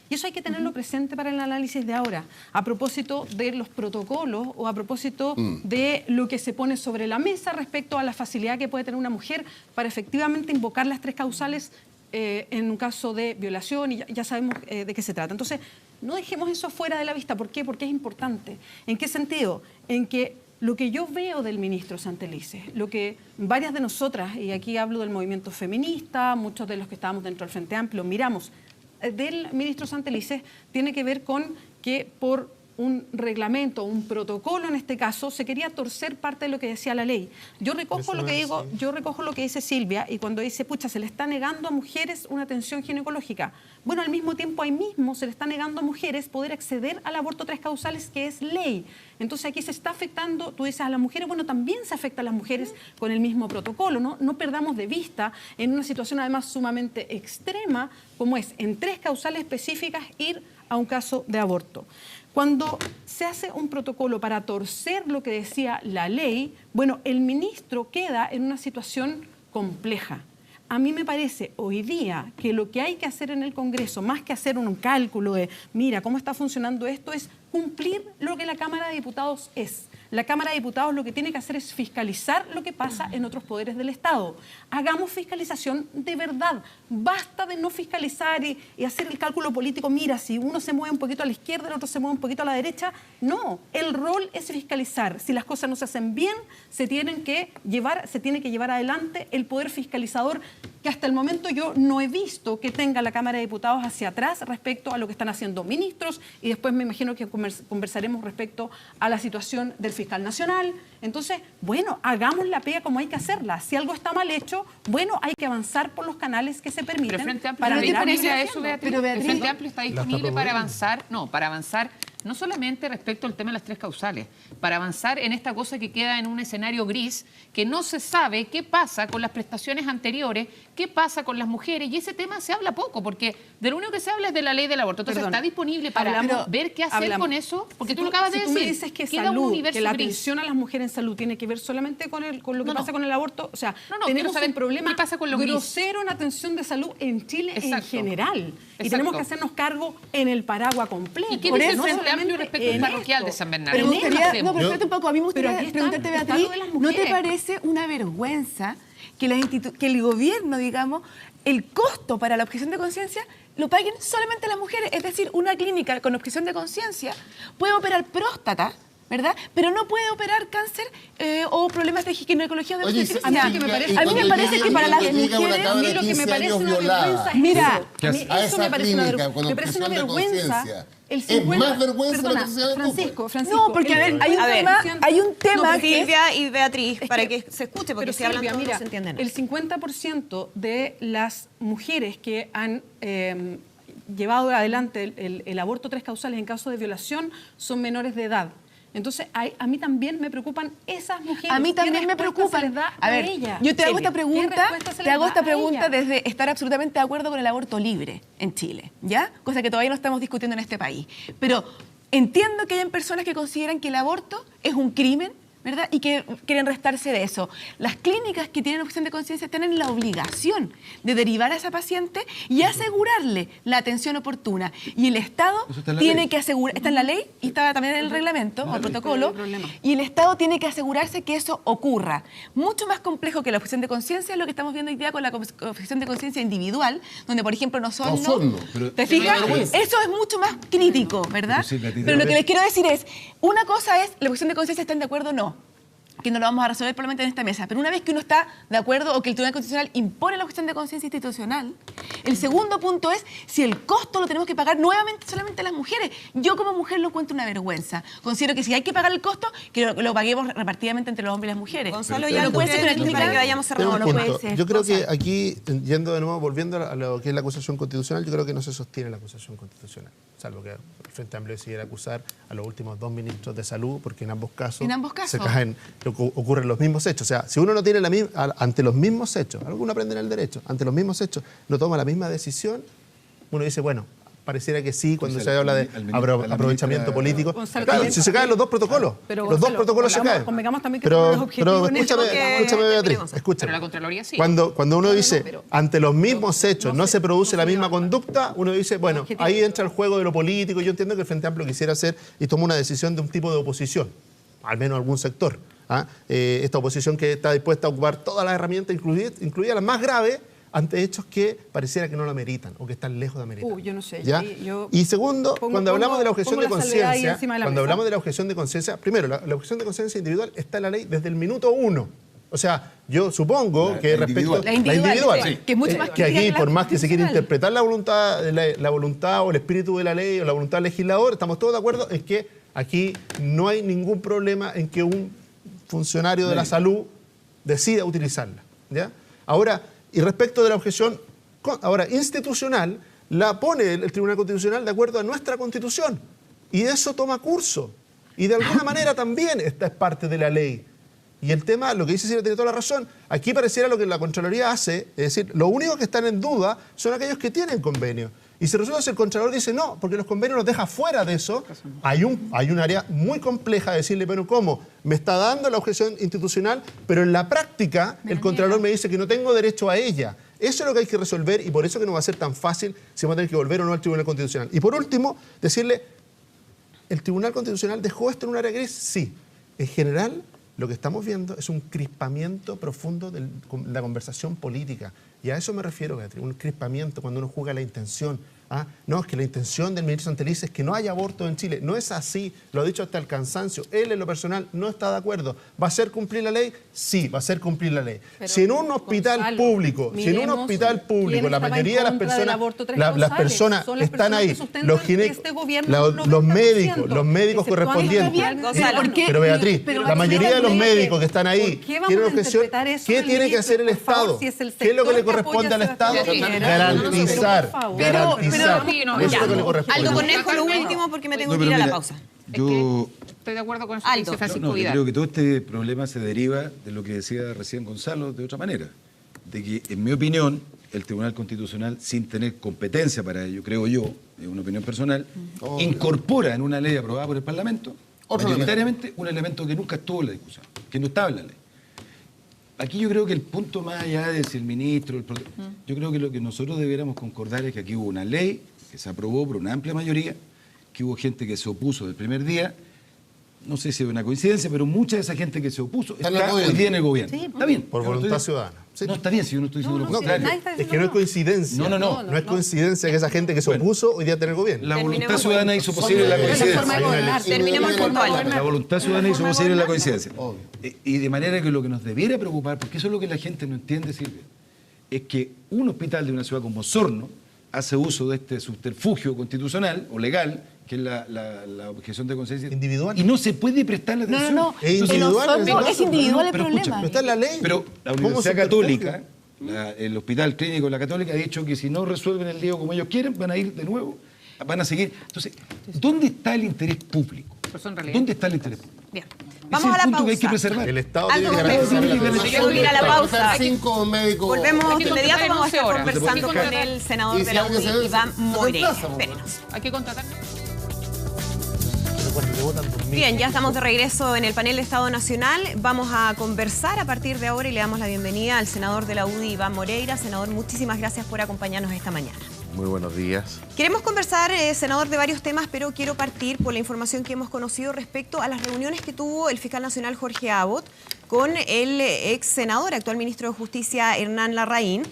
Y eso hay que tenerlo presente para el análisis de ahora, a propósito de los protocolos o a propósito de lo que se pone sobre la mesa respecto a la facilidad que puede tener una mujer para efectivamente invocar las 3 causales en un caso de violación, y ya sabemos de qué se trata. Entonces, no dejemos eso fuera de la vista. ¿Por qué? Porque es importante. ¿En qué sentido? En que lo que yo veo del ministro Santelices, lo que varias de nosotras, y aquí hablo del movimiento feminista, muchos de los que estábamos dentro del Frente Amplio, miramos del ministro Santelices, tiene que ver con que por un reglamento, un protocolo en este caso, se quería torcer parte de lo que decía la ley. Yo recojo lo que digo, yo recojo lo que dice Silvia, y cuando dice, pucha, se le está negando a mujeres una atención ginecológica. Bueno, al mismo tiempo ahí mismo se le está negando a mujeres poder acceder al aborto 3 causales, que es ley. Entonces aquí se está afectando, tú dices, a las mujeres, bueno, también se afecta a las mujeres con el mismo protocolo, ¿no? No perdamos de vista, en una situación además sumamente extrema, como es en 3 causales específicas ir a un caso de aborto. Cuando se hace un protocolo para torcer lo que decía la ley, bueno, el ministro queda en una situación compleja. A mí me parece hoy día que lo que hay que hacer en el Congreso, más que hacer un cálculo de, mira, cómo está funcionando esto, es cumplir lo que la Cámara de Diputados es. La Cámara de Diputados lo que tiene que hacer es fiscalizar lo que pasa en otros poderes del Estado. Hagamos fiscalización de verdad. Basta de no fiscalizar y hacer el cálculo político. Mira, si uno se mueve un poquito a la izquierda, el otro se mueve un poquito a la derecha. No, el rol es fiscalizar. Si las cosas no se hacen bien, se tiene que llevar adelante el poder fiscalizador, que hasta el momento yo no he visto que tenga la Cámara de Diputados hacia atrás respecto a lo que están haciendo ministros, y después me imagino que conversaremos respecto a la situación del fiscal nacional. Entonces, bueno, hagamos la pega como hay que hacerla. Si algo está mal hecho, bueno, hay que avanzar por los canales que se permiten. Pero el Frente Amplio para está mirar disponible a eso, eso, Beatriz. pero Beatriz, el Frente Amplio está disponible para promoviendo. avanzar no solamente respecto al tema de las 3 causales, para avanzar en esta cosa que queda en un escenario gris, que no se sabe qué pasa con las prestaciones anteriores, qué pasa con las mujeres, y ese tema se habla poco, porque de lo único que se habla es de la ley del aborto. Entonces, Perdón. ¿está disponible para ver qué hacer con eso? Porque tú lo acabas de decir. Si tú me dices que queda salud, un universo que la gris. atención a las mujeres en salud tiene que ver solamente con lo que pasa con el aborto, o sea, quiero tenemos saber un problema qué pasa con lo gris. grosero en atención de salud en Chile en Exacto. general. Y Exacto. tenemos que hacernos cargo en el paraguas completo. ¿Y qué Por dice el eso, Frente Amplio solamente respecto al en parroquial esto. de San Bernardo? Pero me ¿Qué gustaría, hacemos? no, pero espérate un poco, a mí me Pero gustaría aquí está, preguntarte, está Beatriz, lo de las ¿no te mujeres. parece una vergüenza que el gobierno, digamos, el costo para la objeción de conciencia lo paguen solamente las mujeres? Es decir, una clínica con objeción de conciencia puede operar próstata, ¿verdad? Pero no puede operar cáncer o problemas de ginecología de Oye, obstetricia. y- A y- mí y me parece cuando que para las llega una mujeres, cabra a mí de lo que 15 me parece años una violada, vergüenza es Mira, eso. ¿qué hace? a Eso esa me parece una clínica con me parece una objeción de vergüenza. conciencia, El es 50 más vergüenza perdona, lo que se llama Francisco, No, porque a ver, hay A ver. un tema que es- Silvia y Beatriz, Es para que se escuche, porque pero si hablan Silvia, todos mira, no se entiende nada. el 50% de las mujeres que han llevado adelante el aborto 3 causales en caso de violación son menores de edad. Entonces, a mí también me preocupan esas mujeres. A mí ¿Qué también me respuesta preocupa. se les da A ver, ellas? yo te hago Silvia, esta pregunta, ¿qué respuesta se te les hago da esta a pregunta ellas? desde estar absolutamente de acuerdo con el aborto libre en Chile, ¿ya? Cosa que todavía no estamos discutiendo en este país. Pero entiendo que hayan personas que consideran que el aborto es un crimen, ¿verdad? Y que quieren restarse de eso. Las clínicas que tienen objeción de conciencia tienen la obligación de derivar a esa paciente y asegurarle la atención oportuna. Y el Estado Eso está en la tiene ley. que asegurar, está en la ley y está también en el reglamento o el protocolo, y el Estado tiene que asegurarse que eso ocurra. Mucho más complejo que la objeción de conciencia es lo que estamos viendo hoy día con la objeción de conciencia individual, donde, por ejemplo, Osorno. ¿te fijas? Eso es mucho más crítico, ¿verdad? Pero sí, Beatriz, Pero lo que pero- les quiero decir es, una cosa es la objeción de conciencia, ¿están de acuerdo o no? Que no lo vamos a resolver probablemente en esta mesa, pero una vez que uno está de acuerdo o que el Tribunal Constitucional impone la objeción de conciencia institucional, el segundo punto es si el costo lo tenemos que pagar nuevamente solamente las mujeres. Yo como mujer lo encuentro una vergüenza. Considero que si hay que pagar el costo, que lo paguemos repartidamente entre los hombres y las mujeres. Gonzalo, Pero ya no algo puede que ser una decir clínica para que vayamos Tengo cerrando. un no puede punto. ser. Yo creo que Gonzalo. aquí, yendo de nuevo, volviendo a lo que es la acusación constitucional, yo creo que no se sostiene la acusación constitucional, salvo que el Frente Amplio decidiera acusar a los últimos 2 ministros de salud, porque en ambos casos, se caen, ocurren los mismos hechos. O sea, si uno no tiene ante los mismos hechos, algunos aprenden el derecho, ante los mismos hechos, no toma la misma decisión, uno dice, bueno, pareciera que sí, cuando Entonces, se habla de aprovechamiento político. Gonzalo, Claro, también- si se caen los dos protocolos, Pero, los dos Gonzalo, protocolos se caen. convengamos también que Pero tenemos objetivos en esto escúchame, Beatriz, escúchame. Pero la Contraloría sí. Cuando uno dice, pero- ante los mismos hechos no se produce la misma levanta. conducta, uno dice, bueno, Objetivo. ahí entra el juego de lo político. Yo entiendo que el Frente Amplio quisiera hacer y toma una decisión de un tipo de oposición, al menos algún sector. Esta oposición que está dispuesta a ocupar todas las herramientas, incluidas las más graves, ante hechos que pareciera que no lo ameritan o que están lejos de ameritar. Yo no sé. ¿Ya? Yo Y segundo, cuando hablamos de la objeción pongo de la salvedad ahí conciencia, encima de la cuando mesa. hablamos de la objeción de conciencia, primero, la objeción de conciencia individual está en la ley desde el minuto 1. O sea, yo supongo que la respecto individual. La individual, sí. que es mucho más que aquí, crítica que por la más que se quiera constitucional. interpretar la voluntad o el espíritu de la ley o la voluntad del legislador, estamos todos de acuerdo en que aquí no hay ningún problema en que un funcionario de la salud decida utilizarla. ¿Ya? Ahora, y respecto de la objeción institucional, la pone el Tribunal Constitucional de acuerdo a nuestra Constitución. Y eso toma curso. Y de alguna manera también esta es parte de la ley. Y el tema, lo que dice Silvia tiene toda la razón, aquí pareciera lo que la Contraloría hace, es decir, lo único que están en duda son aquellos que tienen convenio. Y si resulta que el Contralor dice no, porque los convenios los deja fuera de eso, hay un área muy compleja de decirle, pero ¿cómo? Me está dando la objeción institucional, pero en la práctica el Contralor me dice que no tengo derecho a ella. Eso es lo que hay que resolver y por eso que no va a ser tan fácil si vamos a tener que volver o no al Tribunal Constitucional. Y por último, decirle, ¿el Tribunal Constitucional dejó esto en un área gris? Sí. En general, lo que estamos viendo es un crispamiento profundo de la conversación política. Y a eso me refiero, Beatriz, un crispamiento cuando uno juega la intención. No, es que la intención del ministro Santelices es que no haya aborto en Chile. No es así, lo ha dicho hasta el cansancio. Él, en lo personal, no está de acuerdo. ¿Va a ser cumplir la ley? Sí, va a ser cumplir la ley. Pero, si en un hospital Gonzalo, público, miremos quién la estaba mayoría de en las contra del aborto, Tres las González. personas Son las están personas ahí, que sustentan los que este gobierno los 90%, médicos correspondientes. Gonzalo, ¿por qué? Pero Beatriz, Pero la mayoría de los médicos que están ahí ¿por qué vamos tienen a objeción. interpretar eso ¿Qué del tiene que ministro? hacer el Por favor, Estado? si es el ¿Qué es lo que sector le que corresponde apoya al a Estado? Sebastián Piñera. Garantizar. Por favor. Garantizar. Pero, Eso es ya. lo que le corresponde. Aldo Cornejo, lo último, porque me tengo No, que ir pero a la mira, pausa. Yo Estoy de acuerdo con eso que Aldo. dice Francisco yo Vidal. creo que todo este problema se deriva de lo que decía recién Gonzalo de otra manera. De que, en mi opinión, el Tribunal Constitucional, sin tener competencia para ello, creo yo, es una opinión personal, incorpora en una ley aprobada por el Parlamento, mayoritariamente, un elemento que nunca estuvo en la discusión, que no estaba en la ley. Aquí yo creo que el punto más allá de si el ministro, yo creo que lo que nosotros debiéramos concordar es que aquí hubo una ley que se aprobó por una amplia mayoría, que hubo gente que se opuso del primer día, no sé si es una coincidencia, pero mucha de esa gente que se opuso Está en el está hoy gobierno. día en el gobierno. Está bien. Por Yo no voluntad estoy- ciudadana. Sí. No, está bien, si yo no estoy diciendo lo No, contrario. nadie está es que no es coincidencia. No. No es coincidencia que esa gente que se opuso hoy día tiene el gobierno. La voluntad Terminemos ciudadana hizo posible la Es la coincidencia. forma de gobernar. Terminemos con Pablo. La voluntad ciudadana hizo posible la coincidencia. Obvio. Y de manera que lo que nos debiera preocupar, porque eso es lo que la gente no entiende, Silvia, es que un hospital de una ciudad como Osorno hace uso de este subterfugio constitucional o legal, que es la objeción de conciencia. Individual. Y no se puede prestar la atención. No. Es En individual, Osorno es es individual el pero problema. escucha, Pero está en la ley. Pero la ¿Cómo Universidad subterfugio? Católica, el Hospital Clínico de la Católica ha dicho que si no resuelven el lío como ellos quieren, van a ir de nuevo, van a seguir. Entonces, ¿dónde está el interés público? Pues en realidad- ¿Dónde está el interés público? Bien. Ese Vamos es a la el punto que hay que pausa. preservar. El Estado Aldo tiene que Cornejo, garantizar la me atención. tengo que ir a la pausa. 5 médicos. Volvemos Hay de que inmediato, contratar en vamos a 11 estar horas. conversando Hay que con el senador Y de si la alguien se UDI, Iván se Moreira. reemplaza, pues, Espérenos. Hay que contratar. Pero cuando te votan 2000. Bien, ya estamos de regreso en el panel de Estado Nacional. Vamos a conversar a partir de ahora y le damos la bienvenida al senador de la UDI, Iván Moreira. Senador, muchísimas gracias por acompañarnos esta mañana. Muy buenos días. Queremos conversar, senador, de varios temas, pero quiero partir por la información que hemos conocido respecto a las reuniones que tuvo el fiscal nacional Jorge Abbott con el ex senador, actual ministro de Justicia, Hernán Larraín.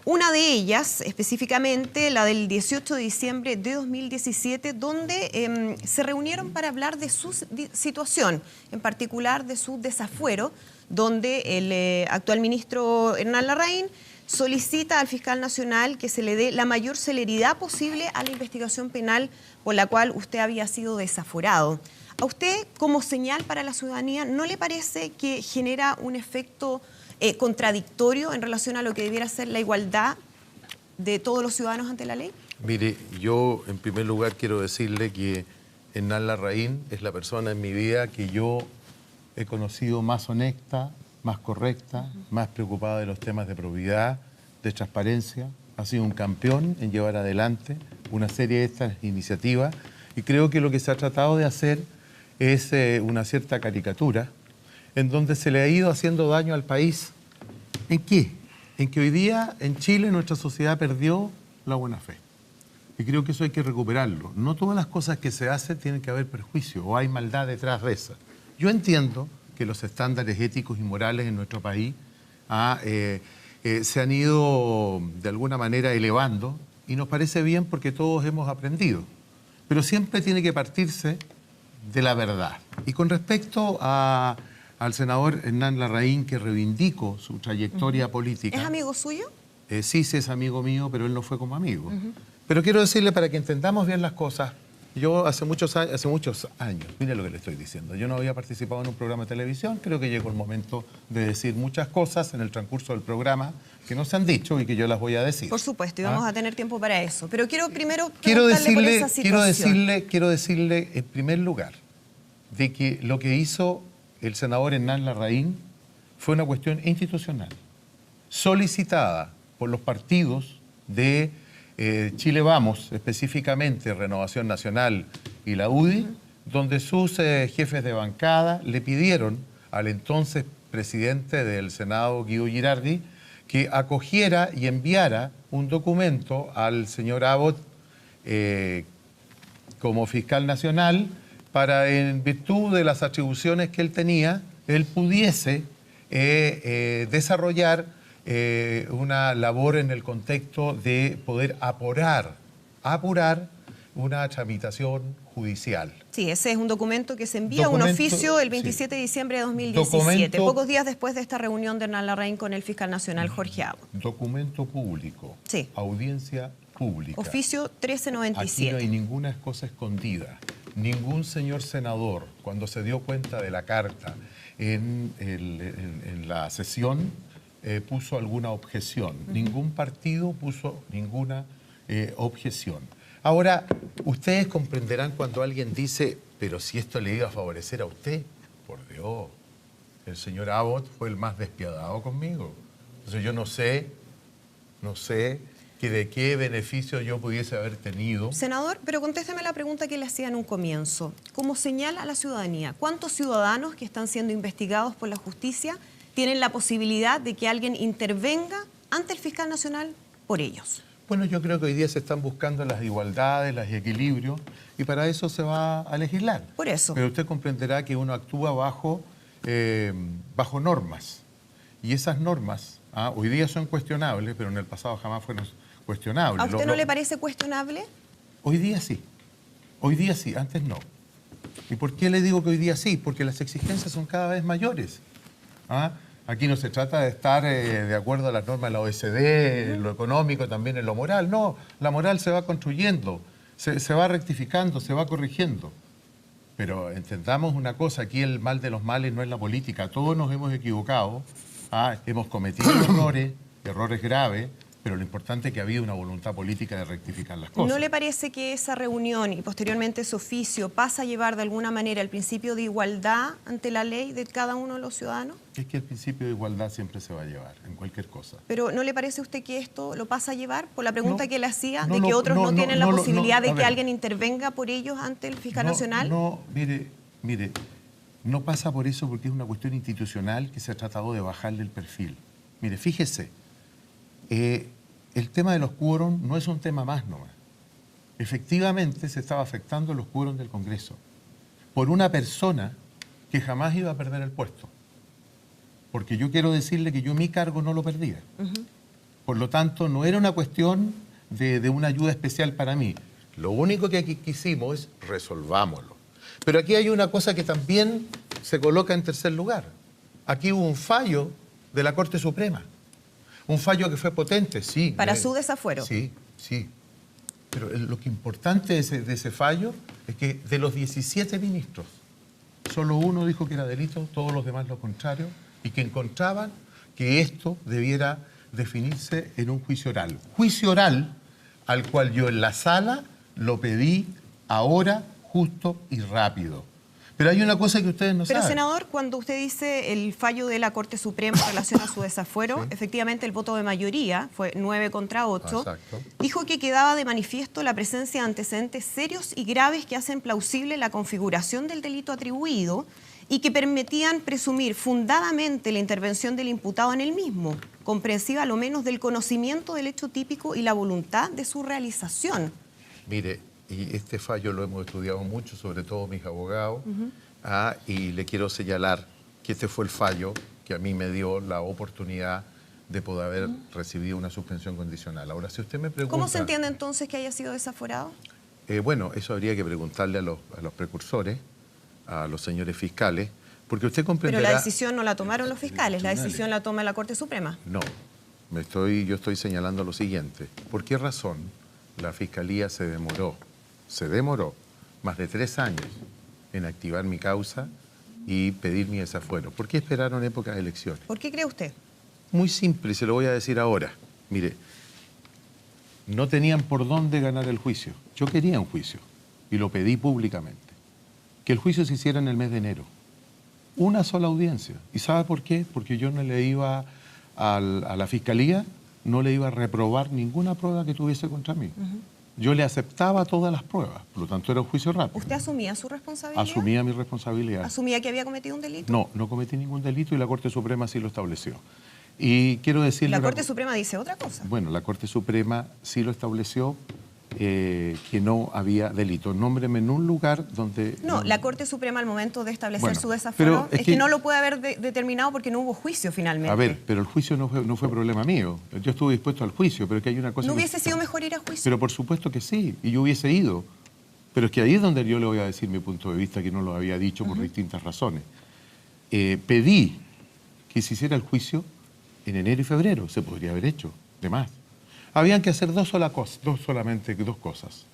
Una de ellas, específicamente la del 18 de diciembre de 2017, donde se reunieron para hablar de su situación, en particular de su desafuero, donde el actual ministro Hernán Larraín solicita al fiscal nacional que se le dé la mayor celeridad posible a la investigación penal por la cual usted había sido desaforado. ¿A usted, como señal para la ciudadanía, no le parece que genera un efecto contradictorio en relación a lo que debiera ser la igualdad de todos los ciudadanos ante la ley? Mire, yo en primer lugar quiero decirle que Hernán Larraín es la persona en mi vida que yo he conocido más honesta, más correcta, más preocupada de los temas de probidad, de transparencia. Ha sido un campeón en llevar adelante una serie de estas iniciativas y creo que lo que se ha tratado de hacer es una cierta caricatura en donde se le ha ido haciendo daño al país. ¿En qué? En que hoy día en Chile nuestra sociedad perdió la buena fe. Y creo que eso hay que recuperarlo. No todas las cosas que se hacen tienen que haber perjuicio o hay maldad detrás de esas. Yo entiendo que los estándares éticos y morales en nuestro país se han ido de alguna manera elevando y nos parece bien porque todos hemos aprendido. Pero siempre tiene que partirse de la verdad. Y con respecto al senador Hernán Larraín, que reivindico su trayectoria política. ¿Es amigo suyo? Sí, es amigo mío, pero él no fue como amigo. Pero quiero decirle, para que entendamos bien las cosas, yo hace muchos años, mire lo que le estoy diciendo, yo no había participado en un programa de televisión, creo que llegó el momento de decir muchas cosas en el transcurso del programa que no se han dicho y que yo las voy a decir. Por supuesto, y vamos a tener tiempo para eso. Pero quiero primero quiero preguntarle por esa situación. Quiero decirle en primer lugar de que lo que hizo el senador Hernán Larraín fue una cuestión institucional, solicitada por los partidos de Chile Vamos, específicamente Renovación Nacional y la UDI, donde sus jefes de bancada le pidieron al entonces presidente del Senado, Guido Girardi, que acogiera y enviara un documento al señor Abbott como fiscal nacional para, en virtud de las atribuciones que él tenía, él pudiese desarrollar una labor en el contexto de poder apurar una tramitación judicial. Sí, ese es un documento que se envía, un oficio el 27 de diciembre de 2017, pocos días después de esta reunión de Hernán Larraín con el fiscal nacional Jorge Abbott. Documento público, sí. Audiencia pública. Oficio 1397. Aquí no hay ninguna cosa escondida. Ningún señor senador, cuando se dio cuenta de la carta en la sesión, puso alguna objeción. Ningún partido puso ninguna objeción. Ahora, ustedes comprenderán cuando alguien dice, pero si esto le iba a favorecer a usted, por Dios, el señor Abbott fue el más despiadado conmigo. Entonces yo no sé que de qué beneficio yo pudiese haber tenido. Senador, pero contésteme la pregunta que le hacía en un comienzo. Como señala a la ciudadanía, ¿cuántos ciudadanos que están siendo investigados por la justicia tienen la posibilidad de que alguien intervenga ante el fiscal nacional por ellos? Bueno, yo creo que hoy día se están buscando las igualdades, los equilibrios, y para eso se va a legislar. Por eso. Pero usted comprenderá que uno actúa bajo normas. Y esas normas hoy día son cuestionables, pero en el pasado jamás fueron cuestionables. ¿A usted no le parece cuestionable? Hoy día sí. Hoy día sí, antes no. ¿Y por qué le digo que hoy día sí? Porque las exigencias son cada vez mayores. Aquí no se trata de estar de acuerdo a las normas de la OECD, en lo económico, también en lo moral. No, la moral se va construyendo, se va rectificando, se va corrigiendo. Pero entendamos una cosa, aquí el mal de los males no es la política. Todos nos hemos equivocado, hemos cometido errores graves, pero lo importante es que ha habido una voluntad política de rectificar las cosas. ¿No le parece que esa reunión y posteriormente ese oficio pasa a llevar de alguna manera el principio de igualdad ante la ley de cada uno de los ciudadanos? Es que el principio de igualdad siempre se va a llevar, en cualquier cosa. ¿Pero no le parece a usted que esto lo pasa a llevar? Por la pregunta que le hacía, de que otros no tienen la posibilidad de que alguien intervenga por ellos ante el fiscal nacional. No, mire, no pasa por eso porque es una cuestión institucional que se ha tratado de bajarle el perfil. Mire, fíjese, el tema de los quórum no es un tema más nomás. Efectivamente se estaba afectando los quórum del Congreso por una persona que jamás iba a perder el puesto. Porque yo quiero decirle que yo mi cargo no lo perdía. Por lo tanto, no era una cuestión de una ayuda especial para mí. Lo único que aquí quisimos es resolvámoslo. Pero aquí hay una cosa que también se coloca en tercer lugar. Aquí hubo un fallo de la Corte Suprema. Un fallo que fue potente, sí. ¿Para su desafuero? Sí. Pero lo que importante de ese fallo es que de los 17 ministros, solo uno dijo que era delito, todos los demás lo contrario, y que encontraban que esto debiera definirse en un juicio oral. Juicio oral al cual yo en la sala lo pedí ahora, justo y rápido. Pero hay una cosa que ustedes no Pero, saben. senador, cuando usted dice el fallo de la Corte Suprema en relación a su desafuero, Sí. efectivamente el voto de mayoría fue 9 contra 8. Exacto. Dijo que quedaba de manifiesto la presencia de antecedentes serios y graves que hacen plausible la configuración del delito atribuido y que permitían presumir fundadamente la intervención del imputado en el mismo, comprensiva a lo menos del conocimiento del hecho típico y la voluntad de su realización. Mire, y este fallo lo hemos estudiado mucho, sobre todo mis abogados, y le quiero señalar que este fue el fallo que a mí me dio la oportunidad de poder haber recibido una suspensión condicional. Ahora, si usted me pregunta... ¿Cómo se entiende entonces que haya sido desaforado? Bueno, eso habría que preguntarle a los precursores, a los señores fiscales, porque usted comprenderá... Pero la decisión no la tomaron los fiscales, la decisión la toma la Corte Suprema. No, yo estoy señalando lo siguiente. ¿Por qué razón la Fiscalía se demoró más de 3 años en activar mi causa y pedir mi desafuero? ¿Por qué esperaron épocas de elecciones? ¿Por qué cree usted? Muy simple, se lo voy a decir ahora. Mire, no tenían por dónde ganar el juicio. Yo quería un juicio y lo pedí públicamente. Que el juicio se hiciera en el mes de enero. Una sola audiencia. ¿Y sabe por qué? Porque yo no le iba a la Fiscalía, no le iba a reprobar ninguna prueba que tuviese contra mí. Yo le aceptaba todas las pruebas, por lo tanto era un juicio rápido. ¿Usted asumía su responsabilidad? Asumía mi responsabilidad. ¿Asumía que había cometido un delito? No, no cometí ningún delito y la Corte Suprema sí lo estableció. Y quiero decirle... La Corte Suprema dice otra cosa. Bueno, la Corte Suprema sí lo estableció, que no había delito. Nómbreme en un lugar donde... No, la Corte Suprema al momento de establecer Bueno, su desafuero pero es que no lo puede haber determinado porque no hubo juicio finalmente. A ver, pero el juicio no fue problema mío. Yo estuve dispuesto al juicio, pero es que hay una cosa... ¿No que- hubiese sido mejor ir a juicio? Pero por supuesto que sí, y yo hubiese ido. Pero es que ahí es donde yo le voy a decir mi punto de vista, que no lo había dicho por distintas razones. Pedí que se hiciera el juicio en enero y febrero, se podría haber hecho, de más. Habían que hacer dos cosas.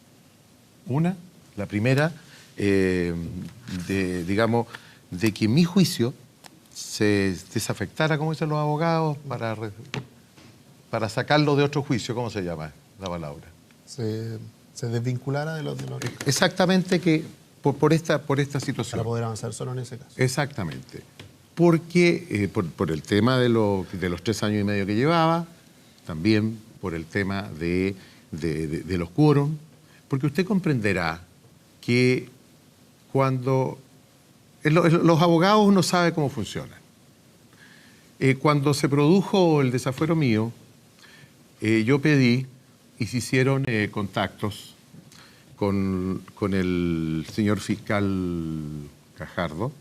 Una, la primera, de que mi juicio se desafectara, como dicen los abogados, para sacarlo de otro juicio. ¿Cómo se llama la palabra? Se desvinculara de los Exactamente, que por esta situación. para poder avanzar solo en ese caso. Exactamente. Porque por el tema de los 3 años y medio que llevaba, también por el tema de los quórum, porque usted comprenderá que cuando... los abogados uno sabe cómo funcionan. Cuando se produjo el desafuero mío, yo pedí y se hicieron contactos con el señor fiscal Gajardo,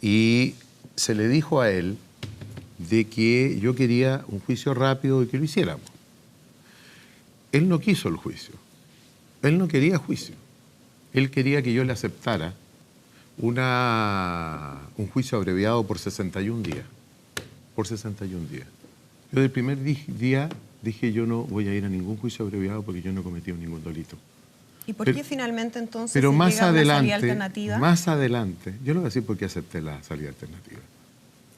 y se le dijo a él de que yo quería un juicio rápido y que lo hiciéramos. Él no quiso el juicio. Él no quería juicio. Él quería que yo le aceptara un juicio abreviado por 61 días. Por 61 días. Yo del primer día dije, yo no voy a ir a ningún juicio abreviado porque yo no he cometido ningún delito. ¿Y por Pero- qué finalmente entonces Pero se más llega a una salida adelante, alternativa? yo le voy a decir por qué acepté la salida alternativa.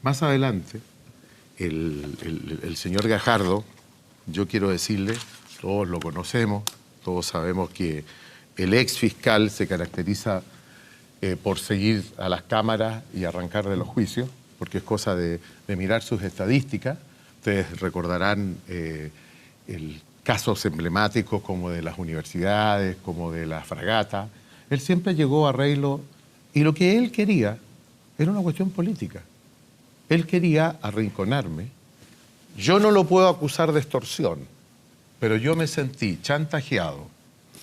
Más adelante, el señor Gajardo, yo quiero decirle, todos lo conocemos, todos sabemos que el ex fiscal se caracteriza por seguir a las cámaras y arrancar de los juicios, porque es cosa de mirar sus estadísticas. Ustedes recordarán casos emblemáticos como de las universidades, como de la fragata. Él siempre llegó a arreglo, y lo que él quería era una cuestión política. Él quería arrinconarme. Yo no lo puedo acusar de extorsión, pero yo me sentí chantajeado,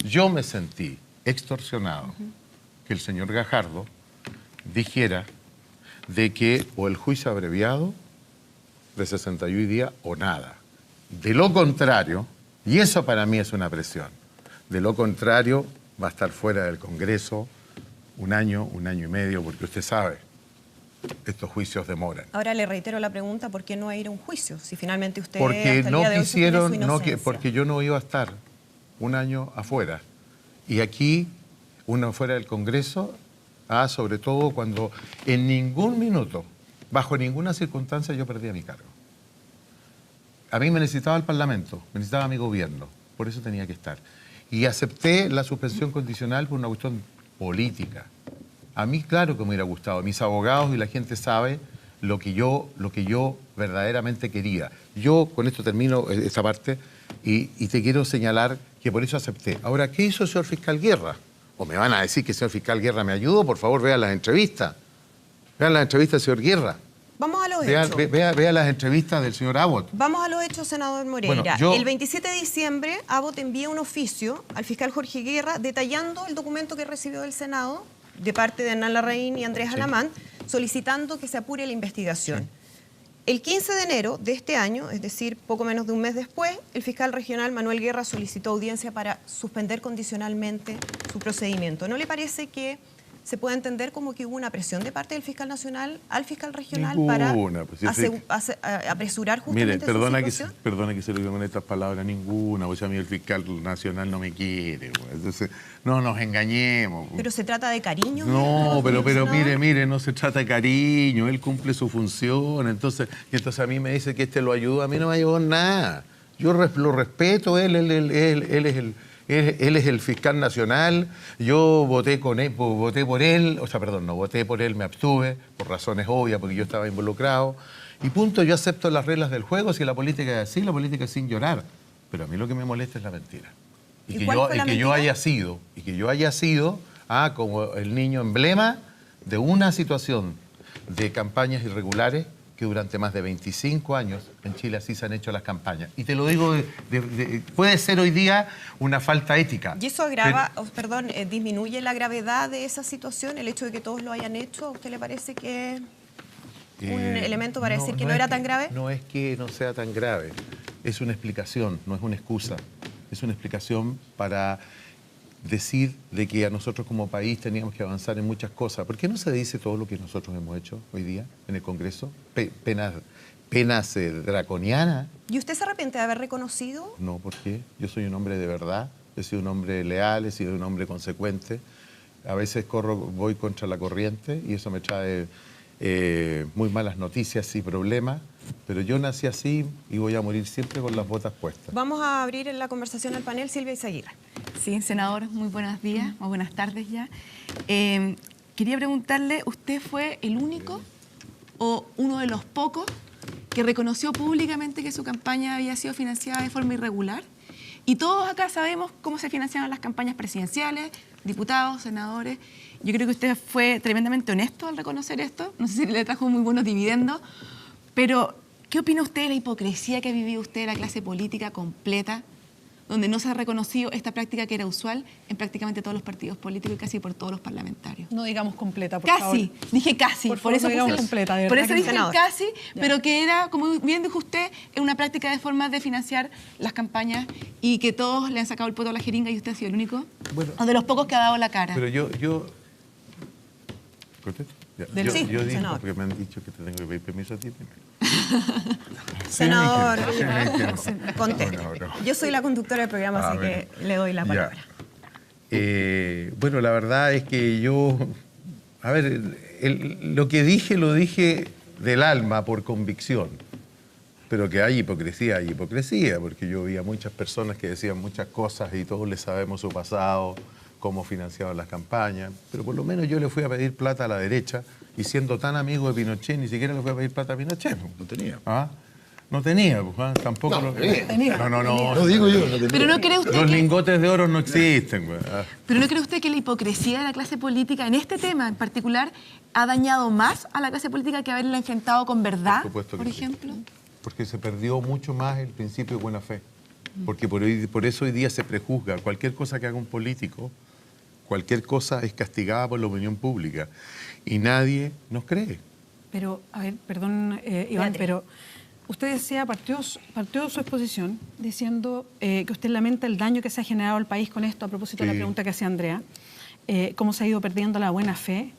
yo me sentí extorsionado, que el señor Gajardo dijera de que o el juicio abreviado de 61 días o nada. De lo contrario, y eso para mí es una presión, de lo contrario va a estar fuera del Congreso un año y medio, porque usted sabe, estos juicios demoran. Ahora le reitero la pregunta, ¿por qué no ir a un juicio? Si finalmente usted Porque hasta el no día de hoy sostiene su quisieron, inocencia. porque yo no iba a estar un año afuera. Y aquí, uno fuera del Congreso, sobre todo cuando en ningún minuto, bajo ninguna circunstancia, yo perdía mi cargo. A mí me necesitaba el Parlamento, me necesitaba mi gobierno, por eso tenía que estar. Y acepté la suspensión condicional por una cuestión política. A mí, claro que me hubiera gustado. Mis abogados y la gente sabe lo que yo verdaderamente quería. Yo, con esto termino esta parte, y te quiero señalar que por eso acepté. Ahora, ¿qué hizo el señor fiscal Guerra? O me van a decir que el señor fiscal Guerra me ayudó. Por favor, vean las entrevistas. Vean las entrevistas del señor Guerra. Vamos a los hechos. Vea las entrevistas del señor Abbott. Vamos a los hechos, senador Moreira. Bueno, el 27 de diciembre, Abbott envía un oficio al fiscal Jorge Guerra detallando el documento que recibió del Senado de parte de Hernán Larraín y Andrés Alamán, solicitando que se apure la investigación. Sí. El 15 de enero de este año, es decir, poco menos de un mes después, el fiscal regional Manuel Guerra solicitó audiencia para suspender condicionalmente su procedimiento. ¿No le parece que se puede entender como que hubo una presión de parte del fiscal nacional al fiscal regional para apresurar justamente su situación? Perdona que se lo diga con estas palabras, ninguna. O sea, a mí el fiscal nacional no me quiere. Entonces, no nos engañemos. ¿Pero se trata de cariño? No, pero mire, no se trata de cariño. Él cumple su función. Entonces a mí me dice que lo ayuda. A mí no me ayudó nada. Yo lo respeto. Él es el fiscal nacional, yo voté por él, voté por él, me abstuve, por razones obvias, porque yo estaba involucrado, y punto, yo acepto las reglas del juego, si la política es así, la política es sin llorar, pero a mí lo que me molesta es la mentira. Y que yo haya sido como el niño emblema de una situación de campañas irregulares, que durante más de 25 años en Chile así se han hecho las campañas. Y te lo digo, puede ser hoy día una falta ética. ¿Y eso disminuye la gravedad de esa situación? ¿El hecho de que todos lo hayan hecho, a usted le parece que es un elemento para decir que no era tan grave? No es que no sea tan grave, es una explicación, no es una excusa. Es una explicación para decir de que a nosotros como país teníamos que avanzar en muchas cosas. ¿Por qué no se dice todo lo que nosotros hemos hecho hoy día en el Congreso? Penas draconianas. ¿Y usted se arrepiente de haber reconocido? No, ¿por qué? Yo soy un hombre de verdad, he sido un hombre leal, he sido un hombre consecuente. A veces voy contra la corriente y eso me trae muy malas noticias y problemas, pero yo nací así y voy a morir siempre con las botas puestas. Vamos a abrir la conversación al panel. Silvia Izaguirre. Sí, senador, muy buenos días, o buenas tardes ya. Quería preguntarle, ¿usted fue el único o uno de los pocos que reconoció públicamente que su campaña había sido financiada de forma irregular? Y todos acá sabemos cómo se financiaban las campañas presidenciales, diputados, senadores. Yo creo que usted fue tremendamente honesto al reconocer esto. No sé si le trajo muy buenos dividendos, pero ¿qué opina usted de la hipocresía que ha vivido usted de la clase política completa, donde no se ha reconocido esta práctica que era usual en prácticamente todos los partidos políticos y casi por todos los parlamentarios? No digamos completa, por favor. Casi, dije casi. Por eso digamos completa, de por verdad. eso dije casi, pero que era, como bien dijo usted, una práctica de formas de financiar las campañas y que todos le han sacado el poto a la jeringa y usted ha sido el único, o de los pocos que ha dado la cara. Pero yo ¿contesto? Yo digo, senador. porque me han dicho que te tengo que pedir permiso a ti. Senador, conteste. Yo soy la conductora del programa, así que le doy la palabra. Bueno, la verdad es que yo... A ver, lo que dije, lo dije del alma, por convicción. Pero que hay hipocresía, porque yo vi a muchas personas que decían muchas cosas y todos les sabemos su pasado, cómo financiaban las campañas, pero por lo menos yo le fui a pedir plata a la derecha y siendo tan amigo de Pinochet, ni siquiera le fui a pedir plata a Pinochet. No tenía. ¿Ah? No tenía, pues, tampoco no, lo tenía. No digo yo. No tenía. Pero no cree usted los lingotes de oro no existen. Pues. Pero no cree usted que la hipocresía de la clase política en este tema en particular ha dañado más a la clase política que haberla enfrentado con verdad, por ejemplo. Sí. Porque se perdió mucho más el principio de buena fe. Porque por eso hoy día se prejuzga cualquier cosa que haga un político. Cualquier cosa es castigada por la opinión pública y nadie nos cree. Pero, a ver, perdón, Iván, pero usted decía, partió su exposición diciendo que usted lamenta el daño que se ha generado al país con esto, a propósito de la pregunta que hacía Andrea, cómo se ha ido perdiendo la buena fe,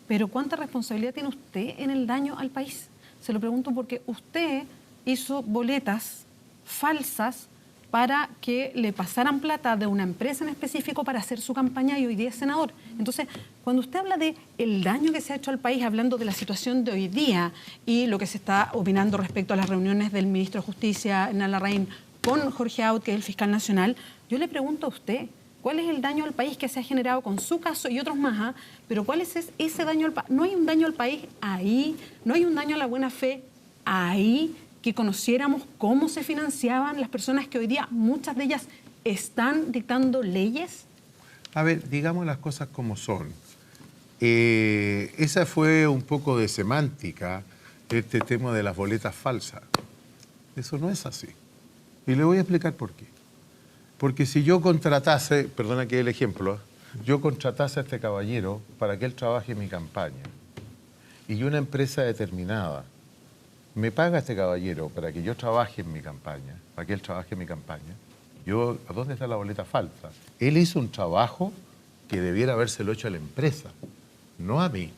pero ¿cuánta responsabilidad tiene usted en el daño al país? Se lo pregunto porque usted hizo boletas falsas para que le pasaran plata de una empresa en específico para hacer su campaña y hoy día es senador. Entonces, cuando usted habla de el daño que se ha hecho al país, hablando de la situación de hoy día y lo que se está opinando respecto a las reuniones del ministro de Justicia, Hernán Larraín, con Jorge Abbott, que es el fiscal nacional, yo le pregunto a usted, ¿Cuál es el daño al país que se ha generado con su caso y otros más? Pero ¿cuál es ese daño al país? No hay un daño al país ahí, no hay un daño a la buena fe ahí, que conociéramos cómo se financiaban las personas que hoy día, muchas de ellas, están dictando leyes. A ver, digamos las cosas como son. Esa fue un poco de semántica, este tema de las boletas falsas. Eso no es así. Y le voy a explicar por qué. Porque si yo contratase, perdona que dé el ejemplo, yo contratase a este caballero para que él trabaje en mi campaña y una empresa determinada me paga a este caballero para que yo trabaje en mi campaña, para que él trabaje en mi campaña, ¿a dónde está la boleta falsa? Él hizo un trabajo que debiera habérselo hecho a la empresa, no a mí.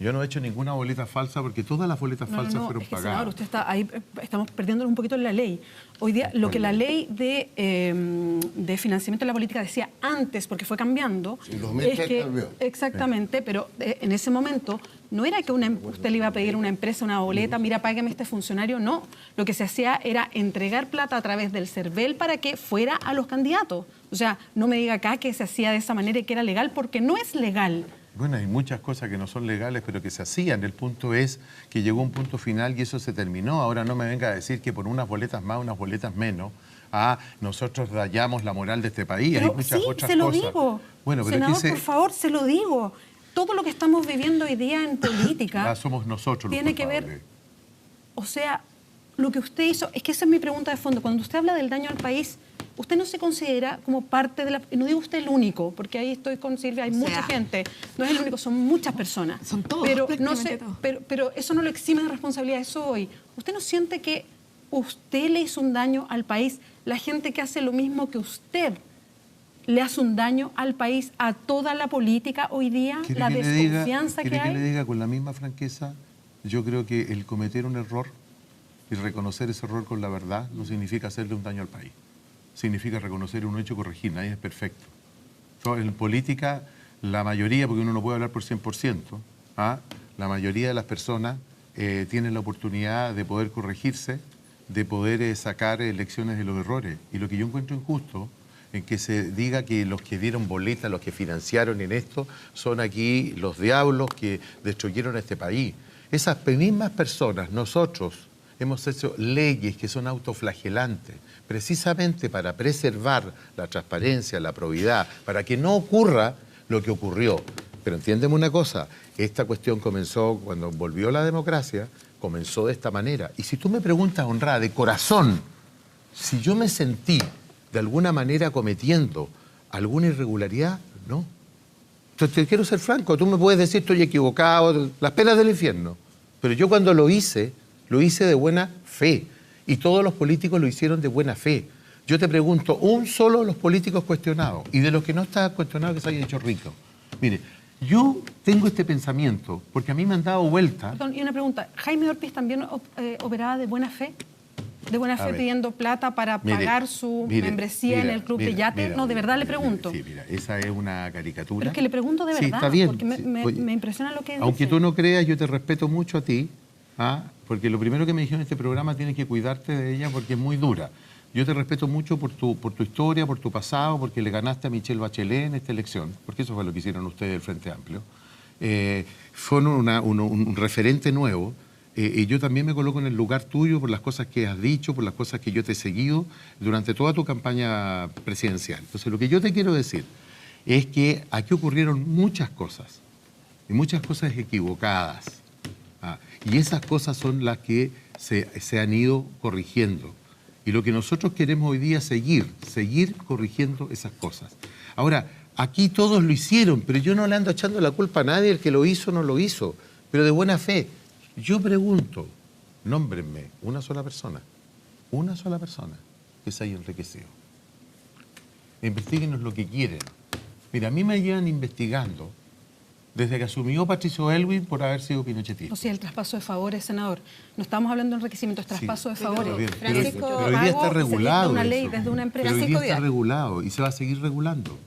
Yo no he hecho ninguna boleta falsa porque todas las boletas falsas fueron pagadas. Senador, usted está ahí, estamos perdiendo un poquito en la ley. Hoy día, lo que la ley de financiamiento de la política decía antes, porque fue cambiando, en 2003 es que, cambió. Exactamente, pero en ese momento no era que usted le iba a pedir a una empresa una boleta, mira, págame este funcionario, no. Lo que se hacía era entregar plata a través del CERVEL para que fuera a los candidatos. O sea, no me diga acá que se hacía de esa manera y que era legal, porque no es legal. Bueno, hay muchas cosas que no son legales, pero que se hacían. El punto es que llegó un punto final y eso se terminó. Ahora no me venga a decir que por unas boletas más, unas boletas menos, nosotros rayamos la moral de este país. Pero hay muchas otras se lo cosas. Digo. Bueno, pero Senador, es que por favor, se lo digo. Todo lo que estamos viviendo hoy día en política somos nosotros tiene los que ver, culpables. o sea, lo que usted hizo, es que esa es mi pregunta de fondo. Cuando usted habla del daño al país, usted no se considera como parte de la... No digo usted el único, porque ahí estoy con Silvia, hay mucha gente. No es el único, son muchas personas. Son todos, pero no prácticamente sé, todos. pero eso no lo exime de responsabilidad, eso hoy. ¿Usted no siente que usted le hizo un daño al país? La gente que hace lo mismo que usted le hace un daño al país, a toda la política hoy día, ¿Quiere la que le desconfianza diga, que hay. ¿Quiere que le diga con la misma franqueza? Yo creo que el cometer un error y reconocer ese error con la verdad no significa hacerle un daño al país. Significa reconocer un hecho y corregir, nadie es perfecto. En política, la mayoría, porque uno no puede hablar por 100%, la mayoría de las personas tienen la oportunidad de poder corregirse, de poder sacar lecciones de los errores. Y lo que yo encuentro injusto en que se diga que los que dieron boletas, los que financiaron en esto, son aquí los diablos que destruyeron este país. Esas mismas personas, nosotros, hemos hecho leyes que son autoflagelantes, precisamente para preservar la transparencia, la probidad, para que no ocurra lo que ocurrió. Pero entiéndeme una cosa, esta cuestión comenzó cuando volvió la democracia, comenzó de esta manera. Y si tú me preguntas, honrada, de corazón, si yo me sentí de alguna manera cometiendo alguna irregularidad, no. Entonces, te quiero ser franco, tú me puedes decir estoy equivocado, las penas del infierno. Pero yo cuando lo hice de buena fe. Y todos los políticos lo hicieron de buena fe. Yo te pregunto, un solo de los políticos cuestionados, y de los que no está cuestionado que se haya hecho rico. Mire, yo tengo este pensamiento, porque a mí me han dado vuelta. Perdón, y una pregunta, ¿Jaime Orpiz también operaba de buena fe? ¿De buena fe pidiendo plata para pagar su membresía en el club de yate? No, de verdad le pregunto. Sí, mira, esa es una caricatura. Pero es que le pregunto de verdad, sí, está bien, porque me impresiona lo que dice. Aunque tú no creas, yo te respeto mucho a ti, porque lo primero que me dijeron en este programa, tienes que cuidarte de ella porque es muy dura. Yo te respeto mucho por tu historia, por tu pasado, porque le ganaste a Michelle Bachelet en esta elección, porque eso fue lo que hicieron ustedes del Frente Amplio. Fue un referente nuevo. Y yo también me coloco en el lugar tuyo por las cosas que has dicho, por las cosas que yo te he seguido durante toda tu campaña presidencial. Entonces, lo que yo te quiero decir es que aquí ocurrieron muchas cosas, y muchas cosas equivocadas. Y esas cosas son las que se han ido corrigiendo. Y lo que nosotros queremos hoy día es seguir corrigiendo esas cosas. Ahora, aquí todos lo hicieron, pero yo no le ando echando la culpa a nadie, el que lo hizo no lo hizo, pero de buena fe. Yo pregunto, nómbrenme una sola persona que se haya enriquecido. Investíguenos lo que quieren. Mira, a mí me llevan investigando desde que asumió Patricio Aylwin por haber sido pinochetista. O sea, el traspaso de favores, senador. No estamos hablando de enriquecimiento, es traspaso de favores. Pero hoy día está regulado una ley eso. desde una empresa. Pero hoy día está regulado y se va a seguir regulando.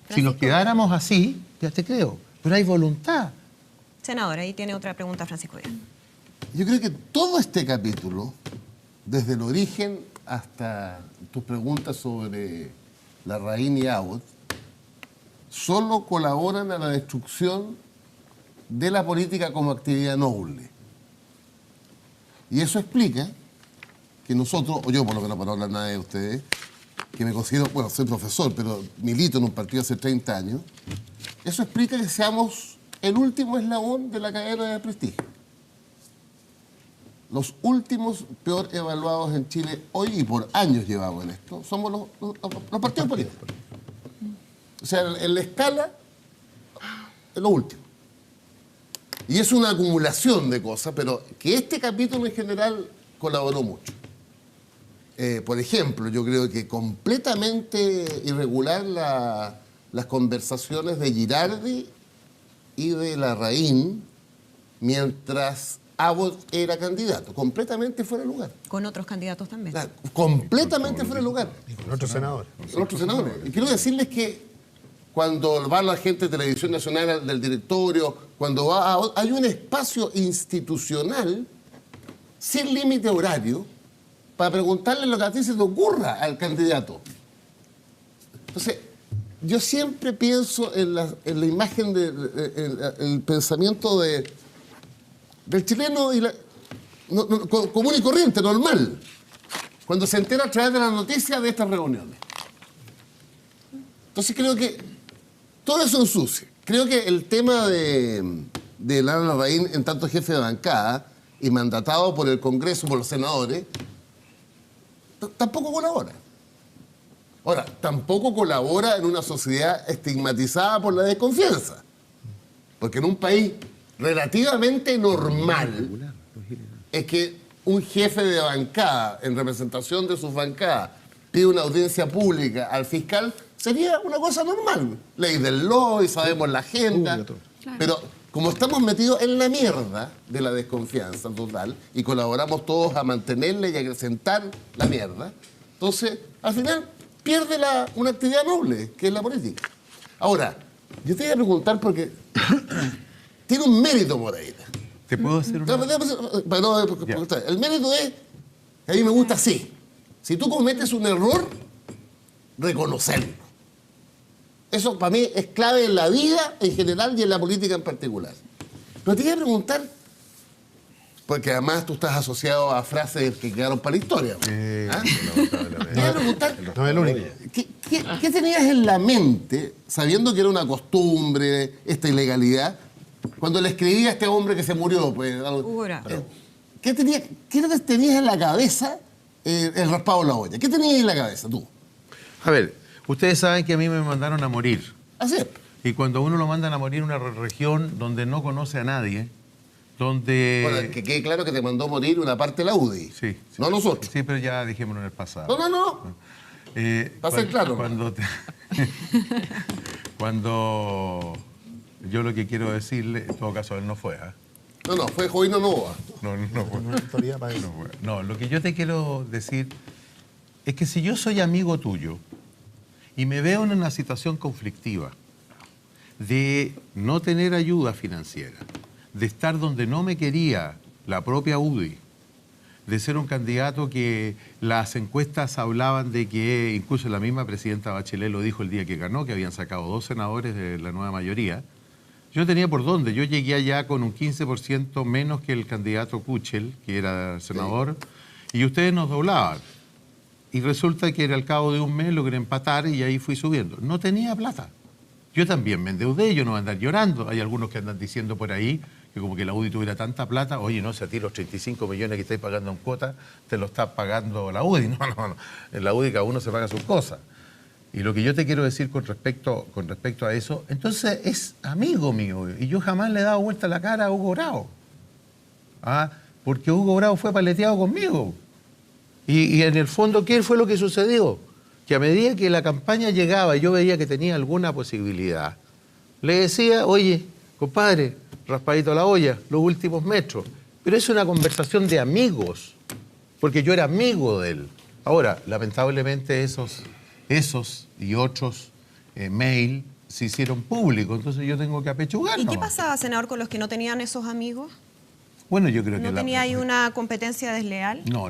Si nos quedáramos así, ya te creo, pero hay voluntad. Senador, ahí tiene otra pregunta Francisco Díaz. Yo creo que todo este capítulo, desde el origen hasta tus preguntas sobre la Larraín y Abbott, solo colaboran a la destrucción de la política como actividad noble. Y eso explica que nosotros, o yo por lo menos para no hablar nada de ustedes, que me considero, bueno, soy profesor, pero milito en un partido hace 30 años, eso explica que seamos el último eslabón de la cadena de prestigio. Los últimos peor evaluados en Chile hoy, y por años llevamos en esto, somos los partidos políticos. O sea, en la escala, es lo último. Y es una acumulación de cosas, pero que este capítulo en general colaboró mucho. Por ejemplo, yo creo que completamente irregular las conversaciones de Girardi y de Larraín mientras Abbott era candidato, completamente fuera de lugar. Con otros candidatos también. Completamente fuera de lugar. Y con otros senadores. Con otros senadores. Y quiero decirles que cuando va la gente de Televisión Nacional del directorio, cuando va hay un espacio institucional sin límite horario para preguntarle lo que a ti se te ocurra al candidato. Entonces, yo siempre pienso en la imagen, el pensamiento del chileno común y corriente, normal, cuando se entera a través de las noticias de estas reuniones. Entonces creo que todo eso ensucia. Creo que el tema de Lara Larraín, en tanto jefe de bancada y mandatado por el Congreso, por los senadores, tampoco colabora. Ahora, tampoco colabora en una sociedad estigmatizada por la desconfianza. Porque en un país relativamente normal es que un jefe de bancada, en representación de sus bancadas, pide una audiencia pública al fiscal, sería una cosa normal. Ley del LOI, sabemos la agenda. Claro. Pero como estamos metidos en la mierda de la desconfianza total y colaboramos todos a mantenerla y acrecentar la mierda, entonces, al final, pierde una actividad noble, que es la política. Ahora, yo te voy a preguntar porque tiene un mérito, Moreira. ¿Te puedo hacer una...? El mérito es, que a mí me gusta así. Si tú cometes un error, reconocerlo. Eso para mí es clave en la vida en general y en la política en particular. Pero te voy a preguntar, porque además tú estás asociado a frases que quedaron para la historia. Te voy a preguntar, No es el único. ¿qué tenías en la mente, sabiendo que era una costumbre, esta ilegalidad, cuando le escribía a este hombre que se murió? Pues, Hugo Bravo. ¿qué tenías en la cabeza el raspado de la olla? ¿Qué tenías en la cabeza tú? A ver, ustedes saben que a mí me mandaron a morir. Así es. Y cuando uno lo mandan a morir en una región donde no conoce a nadie, donde... Bueno, que quede claro que te mandó morir una parte de la UDI. Sí. No nosotros. Sí, pero ya dijémoslo en el pasado. No. Va a ser claro. Cuando yo lo que quiero decirle, en todo caso él no fue, ¿ah? No, fue Jovino Novoa. No fue. Una autoridad para eso. No, lo que yo te quiero decir es que si yo soy amigo tuyo y me veo en una situación conflictiva de no tener ayuda financiera, de estar donde no me quería la propia UDI, de ser un candidato que las encuestas hablaban de que, incluso la misma presidenta Bachelet lo dijo el día que ganó, que habían sacado 2 senadores de la nueva mayoría, yo tenía por dónde. Yo llegué allá con un 15% menos que el candidato Kuchel, que era senador, y ustedes nos doblaban. Y resulta que al cabo de un mes logré empatar y ahí fui subiendo. No tenía plata. Yo también me endeudé, yo no voy a andar llorando. Hay algunos que andan diciendo por ahí que como que la UDI tuviera tanta plata, oye, no, si a ti los 35 millones que estáis pagando en cuota, te lo está pagando la UDI. No. En la UDI cada uno se paga sus cosas. Y lo que yo te quiero decir con respecto a eso, entonces es amigo mío. Y yo jamás le he dado vuelta la cara a Hugo Bravo. Porque Hugo Bravo fue paleteado conmigo. Y en el fondo, ¿qué fue lo que sucedió? Que a medida que la campaña llegaba y yo veía que tenía alguna posibilidad, le decía, oye, compadre, raspadito a la olla, los últimos metros. Pero es una conversación de amigos, porque yo era amigo de él. Ahora, lamentablemente esos y otros mail se hicieron públicos, entonces yo tengo que apechugar. ¿Y qué nomás. pasaba, senador, con los que no tenían esos amigos? Bueno, yo creo que... ¿No tenía ahí una competencia desleal? No.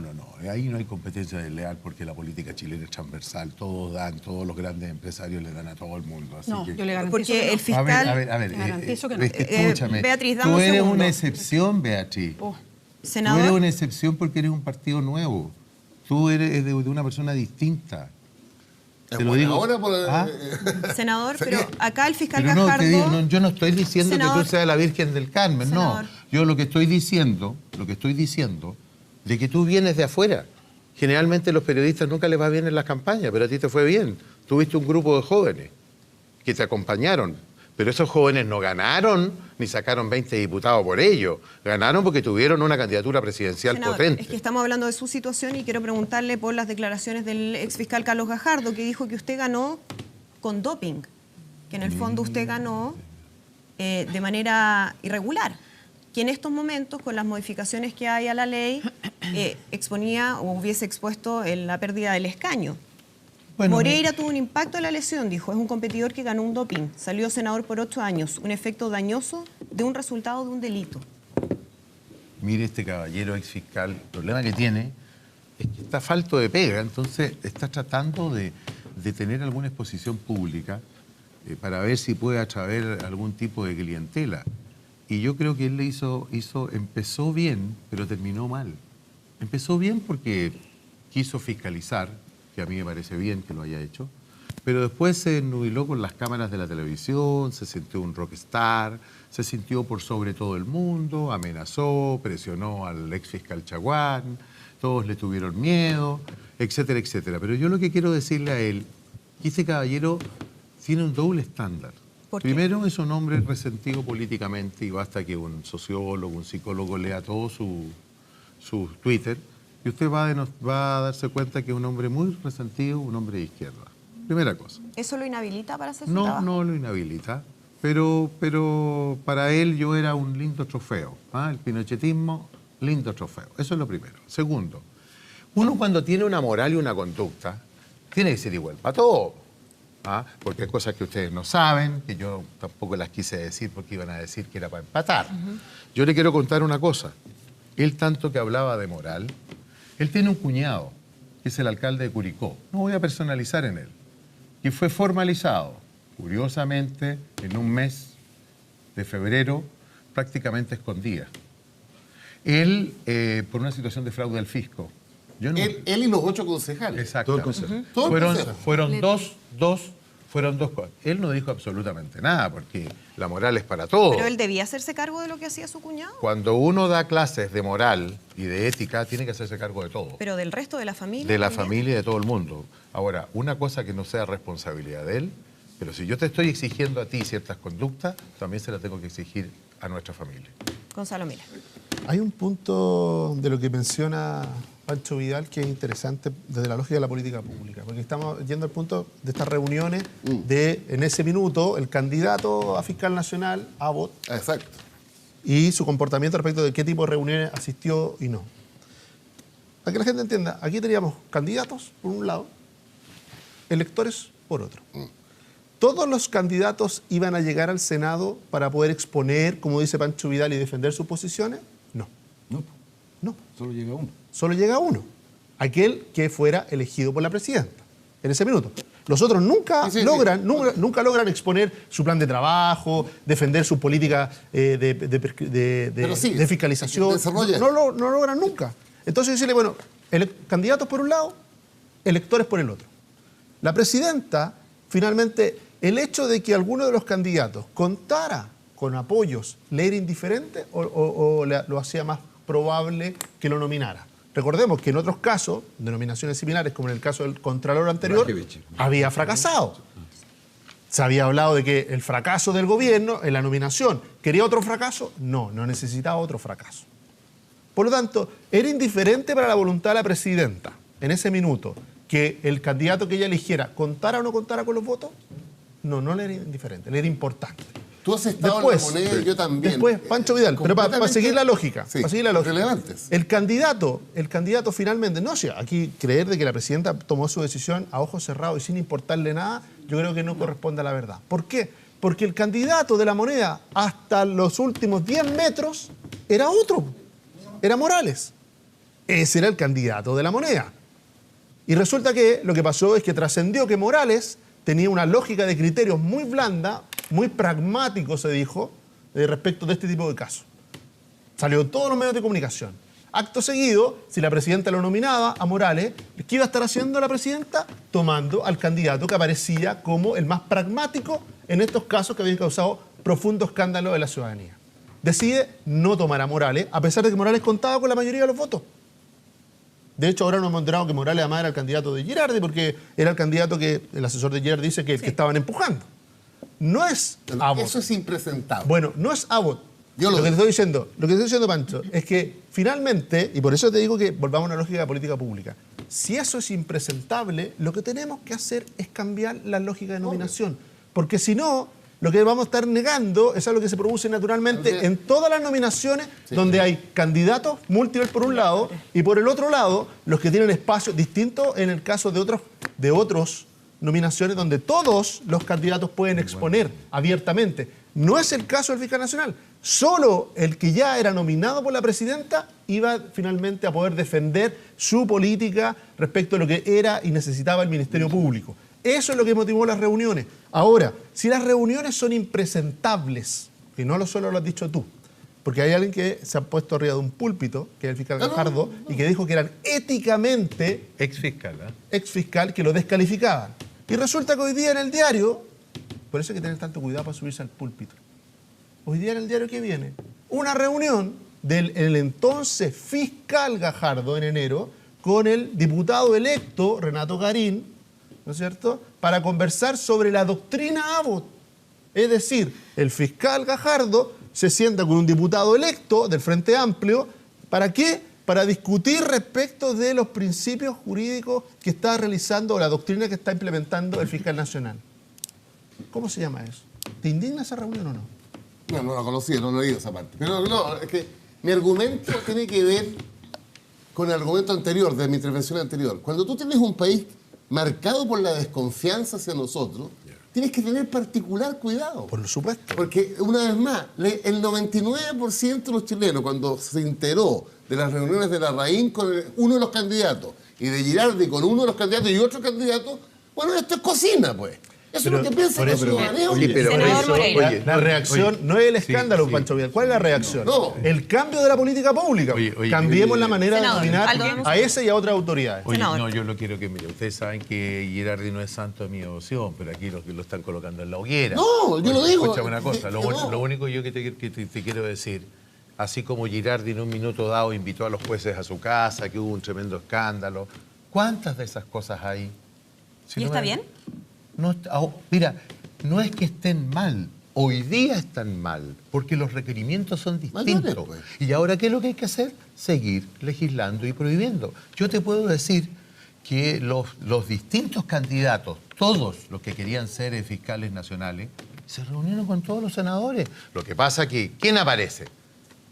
Ahí no hay competencia desleal porque la política chilena es transversal. Todos dan, todos los grandes empresarios le dan a todo el mundo. Así No, que... yo le garantizo Porque que no. el fiscal... A ver. Garantizo que no. Es que escúchame. Beatriz, dame tú un eres segundo. una excepción, Beatriz. Tú Senador, eres una excepción porque eres un partido nuevo. Tú eres de una persona distinta. Te lo digo. Ahora por, ¿Ah? senador, pero acá el fiscal Pero no, Gajardo... te digo, no, yo no estoy diciendo Senador. que tú seas la Virgen del Carmen, Senador. no. Yo lo que estoy diciendo, de que tú vienes de afuera. Generalmente a los periodistas nunca les va bien en las campañas, pero a ti te fue bien. Tuviste un grupo de jóvenes que te acompañaron, pero esos jóvenes no ganaron ni sacaron 20 diputados por ello. Ganaron porque tuvieron una candidatura presidencial Senador, potente. es que estamos hablando de su situación y quiero preguntarle por las declaraciones del exfiscal Carlos Gajardo, que dijo que usted ganó con doping, que en el fondo usted ganó de manera irregular, que en estos momentos, con las modificaciones que hay a la ley, exponía o hubiese expuesto en la pérdida del escaño. Bueno, Moreira tuvo un impacto en la lesión, dijo. Es un competidor que ganó un doping. Salió senador por 8 años. Un efecto dañoso de un resultado de un delito. Mire, este caballero exfiscal, el problema que tiene es que está falto de pega, entonces está tratando de tener alguna exposición pública para ver si puede atraer algún tipo de clientela. Y yo creo que él empezó bien, pero terminó mal. Empezó bien porque quiso fiscalizar, que a mí me parece bien que lo haya hecho, pero después se ennubiló con las cámaras de la televisión, se sintió un rockstar, se sintió por sobre todo el mundo, amenazó, presionó al exfiscal Chaguán, todos le tuvieron miedo, etcétera, etcétera. Pero yo lo que quiero decirle a él, que este caballero tiene un doble estándar. ¿Por qué? Primero, es un hombre resentido políticamente y basta que un sociólogo, un psicólogo lea todo su Twitter y usted va a darse cuenta que es un hombre muy resentido, un hombre de izquierda. Primera cosa. ¿Eso lo inhabilita para hacer su No, trabajo? no lo inhabilita, pero para él yo era un lindo trofeo. ¿Ah? El pinochetismo, lindo trofeo. Eso es lo primero. Segundo, uno cuando tiene una moral y una conducta, tiene que ser igual para todo. ¿Ah? Porque hay cosas que ustedes no saben, que yo tampoco las quise decir porque iban a decir que era para empatar. Yo le quiero contar una cosa. Él tanto que hablaba de moral, él tiene un cuñado, que es el alcalde de Curicó. No voy a personalizar en él. Que fue formalizado, curiosamente, en un mes de febrero, prácticamente escondida. Él, por una situación de fraude al fisco. Yo no, Él y los 8 concejales. exacto. Todo el consejo. Todo el consejo. Fueron dos cosas. Él no dijo absolutamente nada, porque la moral es para todos. Pero él debía hacerse cargo de lo que hacía su cuñado. Cuando uno da clases de moral y de ética, tiene que hacerse cargo de todo. Pero del resto de la familia. De la también. familia y de todo el mundo. Ahora, una cosa que no sea responsabilidad de él, pero si yo te estoy exigiendo a ti ciertas conductas, también se las tengo que exigir a nuestra familia. Gonzalo Mila. Hay un punto de lo que menciona Pancho Vidal que es interesante desde la lógica de la política pública, porque estamos yendo al punto de estas reuniones de, en ese minuto, el candidato a fiscal nacional, Abbott, Exacto. y su comportamiento respecto de qué tipo de reuniones asistió y no. Para que la gente entienda, aquí teníamos candidatos por un lado, electores por otro. ¿Todos los candidatos iban a llegar al Senado para poder exponer, como dice Pancho Vidal, y defender sus posiciones? No. No. Solo llega uno. Solo llega uno. Aquel que fuera elegido por la presidenta en ese minuto. Los otros nunca logran exponer su plan de trabajo, defender su política de fiscalización. desarrolla. No logran nunca. Entonces decirle, bueno, candidatos por un lado, electores por el otro. La presidenta, finalmente, el hecho de que alguno de los candidatos contara con apoyos, ¿le era indiferente o lo hacía más probable que lo nominara? Recordemos que en otros casos, denominaciones similares, como en el caso del Contralor anterior, había fracasado. Se había hablado de que el fracaso del gobierno en la nominación, ¿quería otro fracaso? No necesitaba otro fracaso. Por lo tanto, era indiferente para la voluntad de la presidenta, en ese minuto, que el candidato que ella eligiera contara o no contara con los votos. No le era indiferente, le era importante. Tú has estado en la moneda y yo también. Después, Pancho Vidal, pero para seguir la lógica, Sí, relevantes. el candidato finalmente, no sé, aquí creer de que la presidenta tomó su decisión a ojos cerrados y sin importarle nada, yo creo que no corresponde a la verdad. ¿Por qué? Porque el candidato de la moneda hasta los últimos 10 metros era otro. era Morales. Ese era el candidato de La Moneda. Y resulta que lo que pasó es que trascendió que Morales tenía una lógica de criterios muy blanda, muy pragmático, se dijo, respecto de este tipo de casos. Salió en todos los medios de comunicación. Acto seguido, si la presidenta lo nominaba a Morales, ¿qué iba a estar haciendo la presidenta? Tomando al candidato que aparecía como el más pragmático en estos casos que habían causado profundo escándalo en la ciudadanía. Decide no tomar a Morales, a pesar de que Morales contaba con la mayoría de los votos. De hecho, ahora nos hemos enterado que Morales además era el candidato de Girardi, porque era el candidato que el asesor de Girardi dice que el que estaban empujando. No es Abbott. Eso es impresentable. Bueno, no es Abbott. Yo lo que te estoy diciendo, Pancho, es que finalmente, y por eso te digo que volvamos a una lógica de política pública, si eso es impresentable, lo que tenemos que hacer es cambiar la lógica de nominación. Porque si no, lo que vamos a estar negando es algo que se produce naturalmente en todas las nominaciones donde hay candidatos múltiples por un lado y por el otro lado los que tienen espacios distintos en el caso de otros nominaciones donde todos los candidatos pueden exponer abiertamente. No es el caso del fiscal nacional. Solo el que ya era nominado por la presidenta iba finalmente a poder defender su política respecto a lo que era y necesitaba el Ministerio Público. Eso es lo que motivó las reuniones. Ahora, si las reuniones son impresentables, y no solo lo has dicho tú, porque hay alguien que se ha puesto arriba de un púlpito, que es el fiscal Gajardo, y que dijo que eran éticamente exfiscal que lo descalificaban. Y resulta que hoy día en el diario, por eso hay que tener tanto cuidado para subirse al púlpito, hoy día en el diario que viene, una reunión del entonces fiscal Gajardo en enero con el diputado electo Renato Garín, ¿no es cierto?, para conversar sobre la doctrina Abbott. Es decir, el fiscal Gajardo se sienta con un diputado electo del Frente Amplio, ¿para qué? Para discutir respecto de los principios jurídicos que está realizando o la doctrina que está implementando el fiscal nacional. ¿Cómo se llama eso? ¿Te indigna esa reunión o no? No, no la conocía, no he leído esa parte. Pero no, es que mi argumento tiene que ver con el argumento anterior, de mi intervención anterior. Cuando tú tienes un país marcado por la desconfianza hacia nosotros, tienes que tener particular cuidado. Por supuesto. Porque, una vez más, el 99% de los chilenos, cuando se enteró de las reuniones de Larraín con uno de los candidatos y de Girardi con uno de los candidatos y otro candidato, bueno, esto es cocina, pues. Eso es lo que piensa la ciudadanía. La reacción no es el escándalo, Pancho Vidal. ¿Cuál es la reacción? No. El cambio de la política pública. Cambiemos la manera de nominar a esa y a otras autoridades. Oye, no, yo lo quiero que mire. Ustedes saben que Girardi no es santo de mi devoción, pero aquí lo están colocando en la hoguera. No, yo lo digo. Escúchame una cosa. Lo único yo que te quiero decir, así como Girardi en un minuto dado invitó a los jueces a su casa, que hubo un tremendo escándalo, ¿cuántas de esas cosas hay? ¿Y está bien? No, mira, no es que estén mal, hoy día están mal, porque los requerimientos son distintos. Pues. Y ahora, ¿qué es lo que hay que hacer? Seguir legislando y prohibiendo. Yo te puedo decir que los distintos candidatos, todos los que querían ser fiscales nacionales, se reunieron con todos los senadores. Lo que pasa que, ¿quién aparece?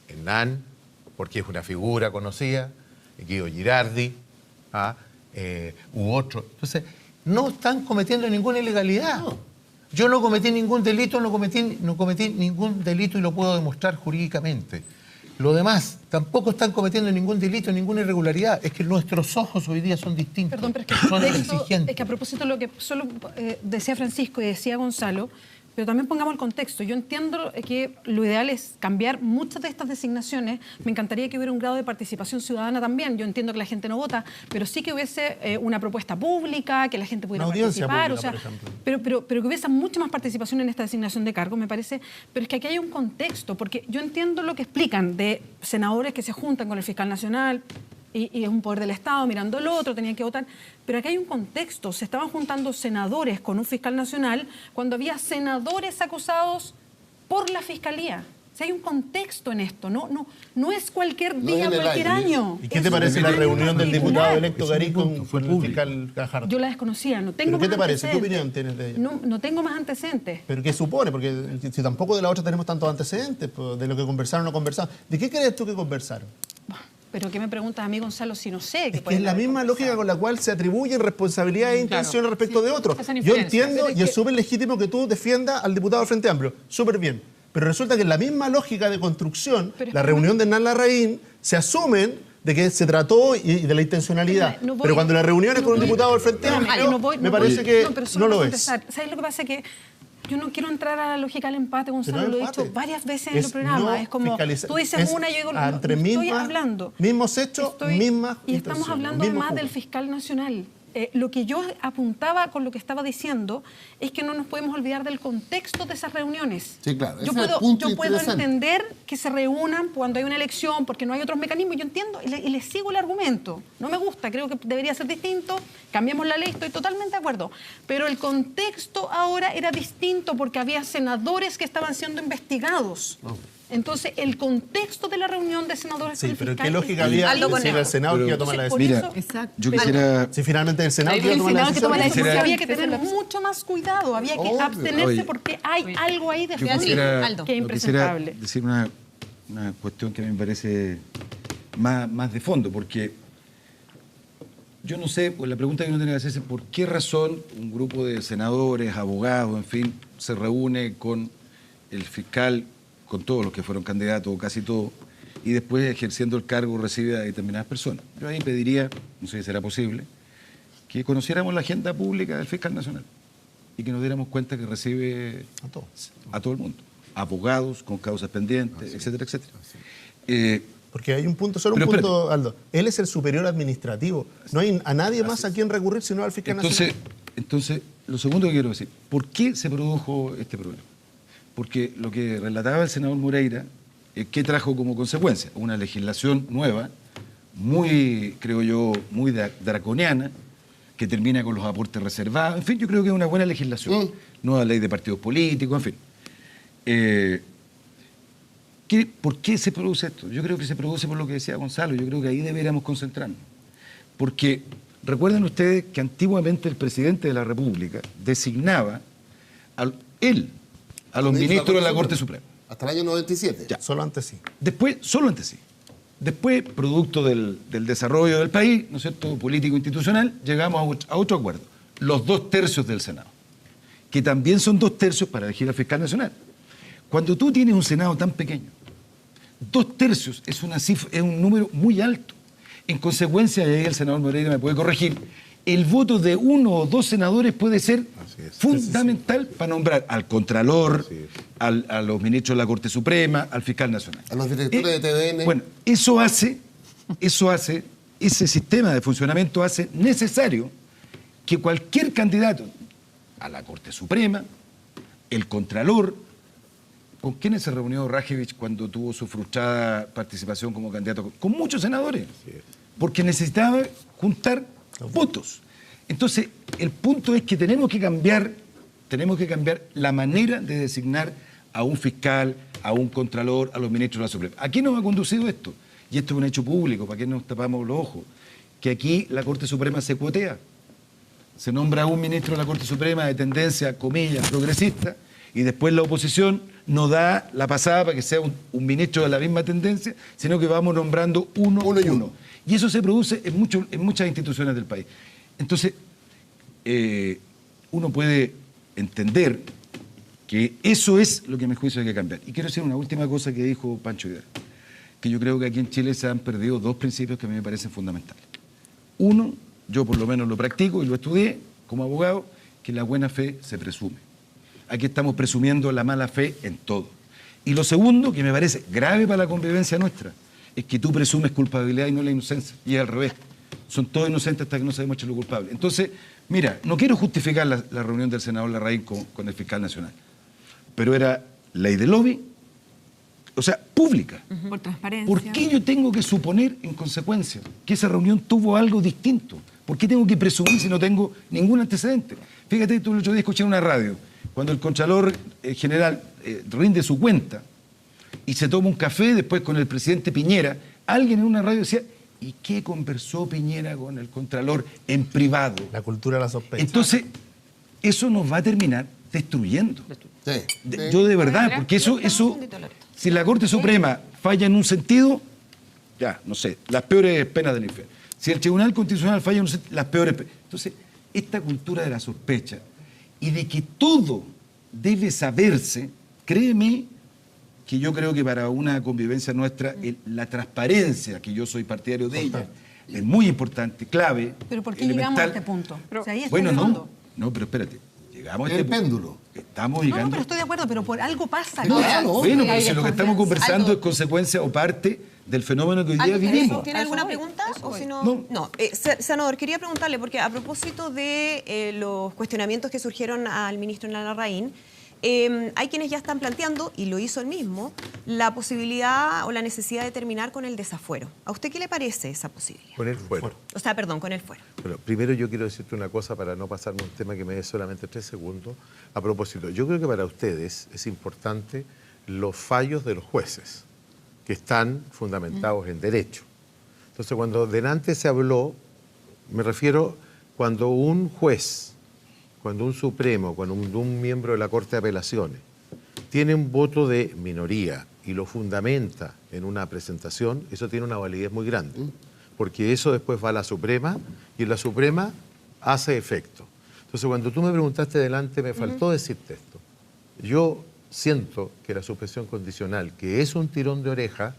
Hernán, porque es una figura conocida, Guido Girardi, u otro. Entonces, no están cometiendo ninguna ilegalidad. No. Yo no cometí ningún delito, no cometí ningún delito y lo puedo demostrar jurídicamente. Lo demás, tampoco están cometiendo ningún delito, ninguna irregularidad. Es que nuestros ojos hoy día son distintos. Perdón, pero son exigentes. Es que a propósito de lo que solo decía Francisco y decía Gonzalo, pero también pongamos el contexto. Yo entiendo que lo ideal es cambiar muchas de estas designaciones. Me encantaría que hubiera un grado de participación ciudadana también. Yo entiendo que la gente no vota, pero sí que hubiese una propuesta pública, que la gente pudiera participar. Pública, pero que hubiese mucha más participación en esta designación de cargos, me parece. Pero es que aquí hay un contexto, porque yo entiendo lo que explican de senadores que se juntan con el fiscal nacional, y es un poder del Estado mirando el otro, tenían que votar. Pero aquí hay un contexto. Se estaban juntando senadores con un fiscal nacional cuando había senadores acusados por la Fiscalía. O sea, hay un contexto en esto. No es cualquier día, cualquier año. ¿Y qué te parece la reunión del diputado electo Garín con el fiscal Gajardo? Yo la desconocía, no tengo ¿Pero qué más te parece? ¿Qué antecedentes. opinión tienes de ella? No tengo más antecedentes. ¿Pero qué supone? Porque si tampoco de la otra tenemos tantos antecedentes, pues, de lo que conversaron o no conversaron. ¿De qué crees tú que conversaron? ¿Pero qué me preguntas a mí, Gonzalo, si no sé? Es que es la misma lógica con la cual se atribuyen responsabilidades e intenciones respecto de otros. Yo entiendo y es súper legítimo que tú defiendas al diputado del Frente Amplio. Súper bien. Pero resulta que en la misma lógica de construcción, la reunión de Hernán Larraín, se asumen de que se trató y de la intencionalidad. Pero cuando la reunión es con un diputado del Frente Amplio, me parece que no lo es. ¿Sabes lo que pasa? Que yo no quiero entrar a la lógica del empate, Gonzalo, lo he dicho varias veces en el programa. Es como, tú dices una, yo digo, estoy hablando. Mismos hechos, mismas y estamos hablando además del fiscal nacional. Lo que yo apuntaba con lo que estaba diciendo es que no nos podemos olvidar del contexto de esas reuniones. Sí, claro. Yo puedo entender que se reúnan cuando hay una elección porque no hay otros mecanismos. Yo entiendo y les sigo el argumento. No me gusta, creo que debería ser distinto. Cambiemos la ley, estoy totalmente de acuerdo. Pero el contexto ahora era distinto porque había senadores que estaban siendo investigados. Entonces, el contexto de la reunión de senadores sí, con el pero fiscal... ¿qué lógica había si era el Senado que iba a tomar la decisión? Mira, yo quisiera... Si finalmente el Senado que iba a tomar la decisión... Había que tener mucho más cuidado, había que abstenerse porque hay algo ahí de fondo que es impresentable. Quisiera decir una cuestión que a mí me parece más de fondo, porque yo no sé, pues la pregunta que uno tiene que hacerse es por qué razón un grupo de senadores, abogados, en fin, se reúne con el fiscal, con todos los que fueron candidatos, o casi todos, y después ejerciendo el cargo recibe a determinadas personas. Yo ahí pediría, no sé si será posible, que conociéramos la agenda pública del fiscal nacional y que nos diéramos cuenta que recibe a todo el mundo, abogados con causas pendientes, etcétera, etcétera. Porque hay un punto, solo un punto, Aldo. Él es el superior administrativo. No hay a nadie más a quien recurrir sino al fiscal nacional. Entonces, lo segundo que quiero decir, ¿por qué se produjo este problema? Porque lo que relataba el senador Moreira, ¿qué trajo como consecuencia? Una legislación nueva, muy, creo yo, muy draconiana, que termina con los aportes reservados. En fin, yo creo que es una buena legislación. Nueva ley de partidos políticos, en fin. ¿Por qué se produce esto? Yo creo que se produce por lo que decía Gonzalo. Yo creo que ahí deberíamos concentrarnos. Porque recuerden ustedes que antiguamente el presidente de la República designaba a los ministros de la Corte Suprema. Hasta el año 97. Ya. Solo antes sí. Después, solo antes sí. Después, producto del desarrollo del país, ¿no es cierto?, político-institucional, llegamos a otro acuerdo. Los 2/3 del Senado, que también son 2/3 para elegir al fiscal nacional. Cuando tú tienes un Senado tan pequeño, 2/3 es una cifra, es un número muy alto. En consecuencia, y ahí el senador Moreira me puede corregir, el voto de 1 o 2 senadores puede ser fundamental para nombrar al Contralor, a los ministros de la Corte Suprema, al fiscal nacional. A los directores de TVN. Bueno, ese sistema de funcionamiento hace necesario que cualquier candidato a la Corte Suprema, el Contralor, ¿con quiénes se reunió Rajevich cuando tuvo su frustrada participación como candidato? Con muchos senadores, porque necesitaba juntar votos. Entonces, el punto es que tenemos que cambiar la manera de designar a un fiscal, a un contralor, a los ministros de la Suprema. ¿A qué nos ha conducido esto? Y esto es un hecho público, ¿para qué nos tapamos los ojos? Que aquí la Corte Suprema se cuotea. Se nombra a un ministro de la Corte Suprema de tendencia, comillas, progresista, y después la oposición no da la pasada para que sea un ministro de la misma tendencia, sino que vamos nombrando uno y uno. Y eso se produce en muchas instituciones del país. Entonces, uno puede entender que eso es lo que a mi juicio hay que cambiar. Y quiero decir una última cosa que dijo Pancho Hidalgo, que yo creo que aquí en Chile se han perdido 2 principios que a mí me parecen fundamentales. Uno, yo por lo menos lo practico y lo estudié como abogado, que la buena fe se presume. Aquí estamos presumiendo la mala fe en todo. Y lo segundo, que me parece grave para la convivencia nuestra, es que tú presumes culpabilidad y no la inocencia. Y es al revés. Son todos inocentes hasta que no se demuestre lo culpable. Entonces, mira, no quiero justificar la reunión del senador Larraín con el fiscal nacional, pero era ley de lobby, o sea, pública. Por transparencia. ¿Por qué yo tengo que suponer, en consecuencia, que esa reunión tuvo algo distinto? ¿Por qué tengo que presumir si no tengo ningún antecedente? Fíjate, tú el otro día escuché en una radio, cuando el Contralor General rinde su cuenta y se toma un café después con el presidente Piñera, alguien en una radio decía, ¿y qué conversó Piñera con el Contralor en privado? La cultura de la sospecha. Entonces, eso nos va a terminar destruyendo. Sí. Yo de verdad, porque eso, si la Corte Suprema falla en un sentido, ya, no sé, las peores penas del infierno. Si el Tribunal Constitucional falla en un sentido, las peores penas. Entonces, esta cultura de la sospecha y de que todo debe saberse, créeme que yo creo que para una convivencia nuestra, la transparencia, que yo soy partidario de ella, es muy importante, clave. Pero ¿por qué elemental. llegamos a este punto? O sea, ahí está Bueno, el no, fondo. no, pero espérate. Llegamos a El este punto. péndulo. Estamos No, llegando. pero estoy de acuerdo, pero por algo pasa. No, ¿no? no. Bueno, pero Hay si lo que estamos desconfianza. conversando Algo. es consecuencia o parte del fenómeno que hoy día ¿Algo vivimos. ¿Tiene A alguna eso voy, pregunta? a eso O voy. si no, No. no. Senador, quería preguntarle, porque a propósito de los cuestionamientos que surgieron al ministro Larraín, hay quienes ya están planteando, y lo hizo él mismo, la posibilidad o la necesidad de terminar con el desafuero. ¿A usted qué le parece esa posibilidad? Con el fuero. O sea, perdón, con el fuero. Bueno, primero yo quiero decirte una cosa para no pasarme un tema que me dé solamente 3 segundos. A propósito, yo creo que para ustedes es importante los fallos de los jueces, que están fundamentados en derecho. Entonces, cuando delante se habló, me refiero cuando un juez, cuando un Supremo, cuando un miembro de la Corte de Apelaciones tiene un voto de minoría y lo fundamenta en una presentación, eso tiene una validez muy grande, porque eso después va a la Suprema y en la Suprema hace efecto. Entonces, cuando tú me preguntaste delante, me faltó decirte esto. Yo siento que la suspensión condicional, que es un tirón de oreja,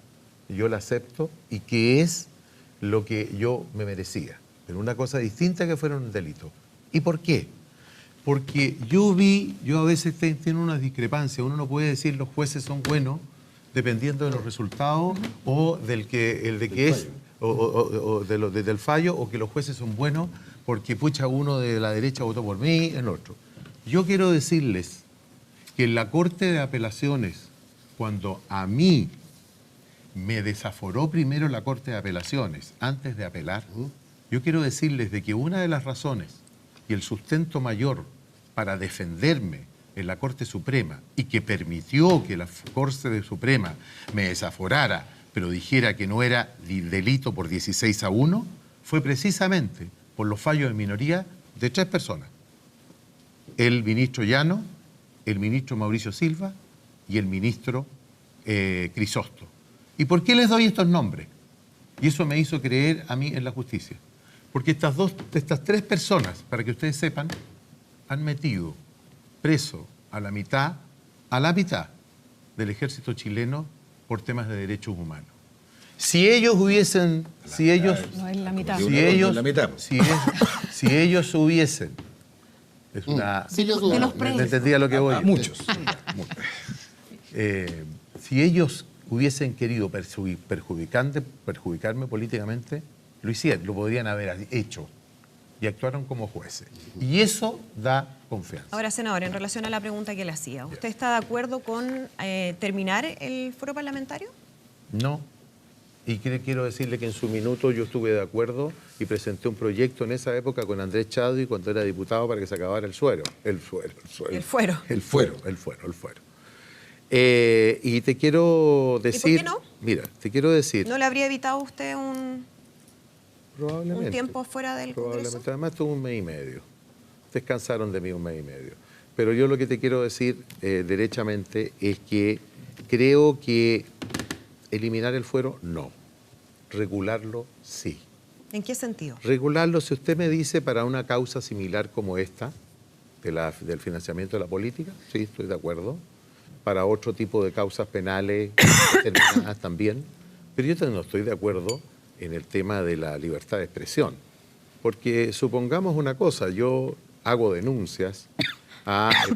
yo la acepto y que es lo que yo me merecía. Pero una cosa distinta que fuera un delito. ¿Y por qué? Porque yo a veces tengo una discrepancia. Uno no puede decir los jueces son buenos dependiendo de los resultados o del fallo, o que los jueces son buenos porque pucha uno de la derecha votó por mí, el otro. Yo quiero decirles que en la Corte de Apelaciones, cuando a mí me desaforó primero la Corte de Apelaciones antes de apelar, yo quiero decirles de que una de las razones y el sustento mayor para defenderme en la Corte Suprema y que permitió que la Corte Suprema me desaforara, pero dijera que no era delito por 16-1, fue precisamente por los fallos de minoría de 3 personas. El ministro Llano, el ministro Mauricio Silva y el ministro Crisóstomo. ¿Y por qué les doy estos nombres? Y eso me hizo creer a mí en la justicia. Porque estas 3 personas, para que ustedes sepan, han metido preso a la mitad del ejército chileno por temas de derechos humanos. Si ellos hubiesen, No es la mitad. si ellos hubiesen, es una, Sí, yo De los ¿me presos. entendía lo que voy? Muchos. Si ellos hubiesen querido perjudicarme políticamente, lo hicieron, lo podrían haber hecho. Y actuaron como jueces. Y eso da confianza. Ahora, senador, en relación a la pregunta que le hacía, ¿usted está de acuerdo con terminar el foro parlamentario? No. Y quiero decirle que en su minuto yo estuve de acuerdo y presenté un proyecto en esa época con Andrés Chadwi cuando era diputado para que se acabara el fuero. Y te quiero decir... qué no? Mira, te quiero decir... ¿No le habría evitado usted un Probablemente. tiempo fuera del Congreso? Probablemente. Además tuve 1 mes y medio. Descansaron de mí 1 mes y medio. Pero yo lo que te quiero decir derechamente es que creo que eliminar el fuero, no. Regularlo, sí. ¿En qué sentido? Regularlo, si usted me dice para una causa similar como esta, del financiamiento de la política, sí, estoy de acuerdo. Para otro tipo de causas penales determinadas también. Pero yo no estoy de acuerdo en el tema de la libertad de expresión. Porque supongamos una cosa, yo hago denuncias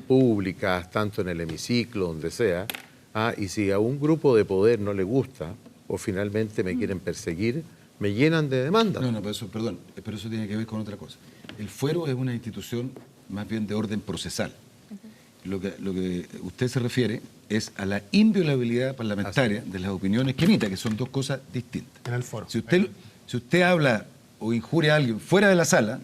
públicas, tanto en el hemiciclo, donde sea, y si a un grupo de poder no le gusta o finalmente me quieren perseguir, me llenan de demandas. No, pero eso, perdón, pero eso tiene que ver con otra cosa. El fuero es una institución más bien de orden procesal. Lo que usted se refiere es a la inviolabilidad parlamentaria de las opiniones que emita, que son 2 cosas distintas. En el foro. Si usted habla o injuria a alguien fuera de la sala,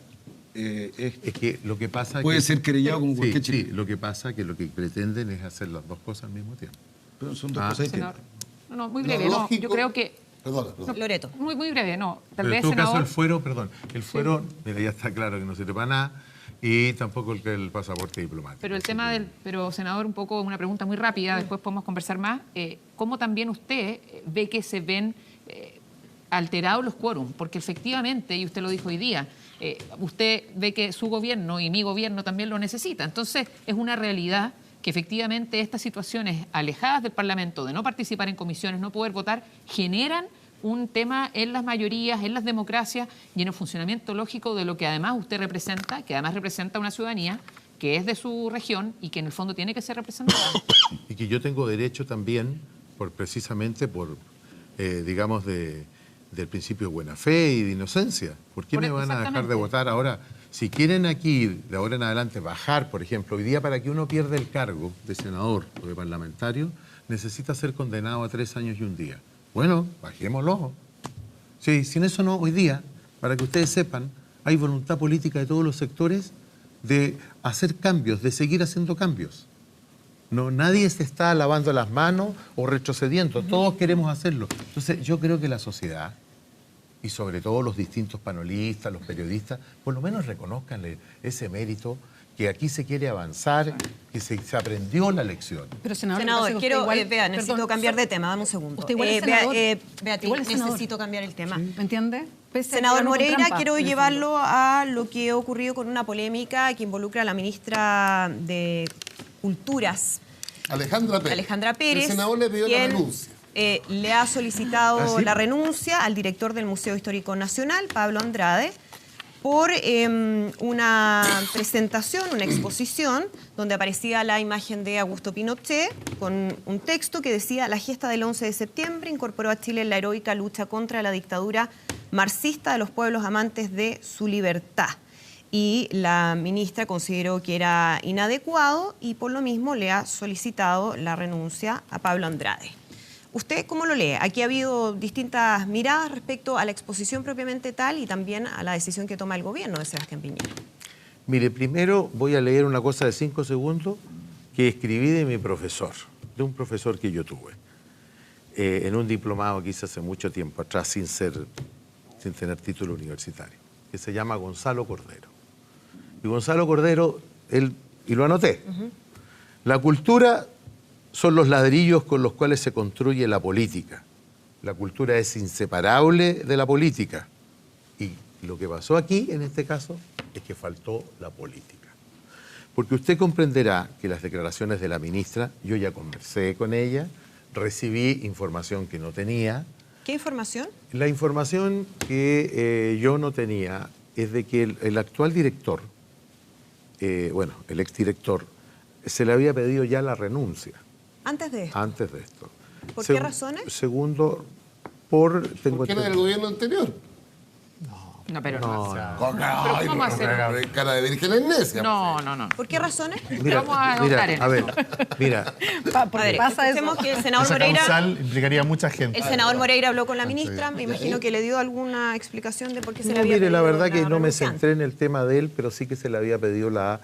Es que lo que pasa puede que, ser querellado como cualquier sí, chileno. lo que pasa es que lo que pretenden es hacer las 2 cosas al mismo tiempo. Pero son 2 cosas Senador. distintas. No, muy Lo breve. No, lógico- yo creo que... Perdona. Loreto. Muy breve, no. Tal Pero vez, en todo caso senador... el fuero, mira, ya está claro que no sirve para nada y tampoco el pasaporte diplomático. Pero el tema pero senador, un poco una pregunta muy rápida, después podemos conversar más. ¿Cómo también usted ve que se ven alterados los quórums? Porque efectivamente, y usted lo dijo hoy día, usted ve que su gobierno y mi gobierno también lo necesita. Entonces, es una realidad que efectivamente estas situaciones alejadas del Parlamento, de no participar en comisiones, no poder votar, generan un tema en las mayorías, en las democracias y en el funcionamiento lógico de lo que además usted representa, que además representa una ciudadanía que es de su región y que en el fondo tiene que ser representada. Y que yo tengo derecho también, precisamente por, digamos, del principio de buena fe y de inocencia. ¿Por qué me van a dejar de votar ahora? Si quieren aquí, de ahora en adelante, bajar, por ejemplo, hoy día para que uno pierda el cargo de senador o de parlamentario, necesita ser condenado a 3 años y 1 día. Bueno, bajémoslo. Sí, sin eso no, hoy día, para que ustedes sepan, hay voluntad política de todos los sectores de hacer cambios, de seguir haciendo cambios. No, nadie se está lavando las manos o retrocediendo, todos queremos hacerlo. Entonces yo creo que la sociedad, y sobre todo los distintos panelistas, los periodistas, por lo menos reconozcanle ese mérito, que aquí se quiere avanzar, que se aprendió la lección. Pero senador, necesito cambiar de tema, dame un segundo. Usted igual es senador. Beatriz, Igual es senador. necesito cambiar el tema. ¿Me entiende? Senador Moreira, quiero llevarlo a lo que ha ocurrido con una polémica que involucra a la ministra de Culturas, Alejandra Pérez. El senador le pidió la renuncia. Le ha solicitado ¿sí? la renuncia al director del Museo Histórico Nacional, Pablo Andrade, por una presentación, una exposición, donde aparecía la imagen de Augusto Pinochet con un texto que decía: la gesta del 11 de septiembre incorporó a Chile en la heroica lucha contra la dictadura marxista de los pueblos amantes de su libertad. Y la ministra consideró que era inadecuado y por lo mismo le ha solicitado la renuncia a Pablo Andrade. ¿Usted cómo lo lee? Aquí ha habido distintas miradas respecto a la exposición propiamente tal y también a la decisión que toma el gobierno de Sebastián Piñera. Mire, primero voy a leer una cosa de 5 segundos que escribí de mi profesor, de un profesor que yo tuve, en un diplomado que hice hace mucho tiempo atrás sin tener título universitario, que se llama Gonzalo Cordero. Y Gonzalo Cordero, y lo anoté, la cultura son los ladrillos con los cuales se construye la política. La cultura es inseparable de la política. Y lo que pasó aquí, en este caso, es que faltó la política. Porque usted comprenderá que las declaraciones de la ministra, yo ya conversé con ella, recibí información que no tenía. ¿Qué información? La información que yo no tenía es de que el actual director, el exdirector, se le había pedido ya la renuncia. ¿Antes de esto? Antes de esto. ¿Por qué razones? Segundo, porque era del gobierno anterior. No, pero no. Ay, ¿cómo hacer? Cara de virgen es necia. No. ¿Por qué razones? Vamos a ahondar en a ver, eso. mira. A ver, escuchemos que el senador Esa Moreira... causal implicaría mucha gente. El senador Moreira habló con la ministra, me imagino que le dio alguna explicación de por qué se le había Mire, pedido la verdad que no me renuncia. centré en el tema de él, pero sí que se le había pedido la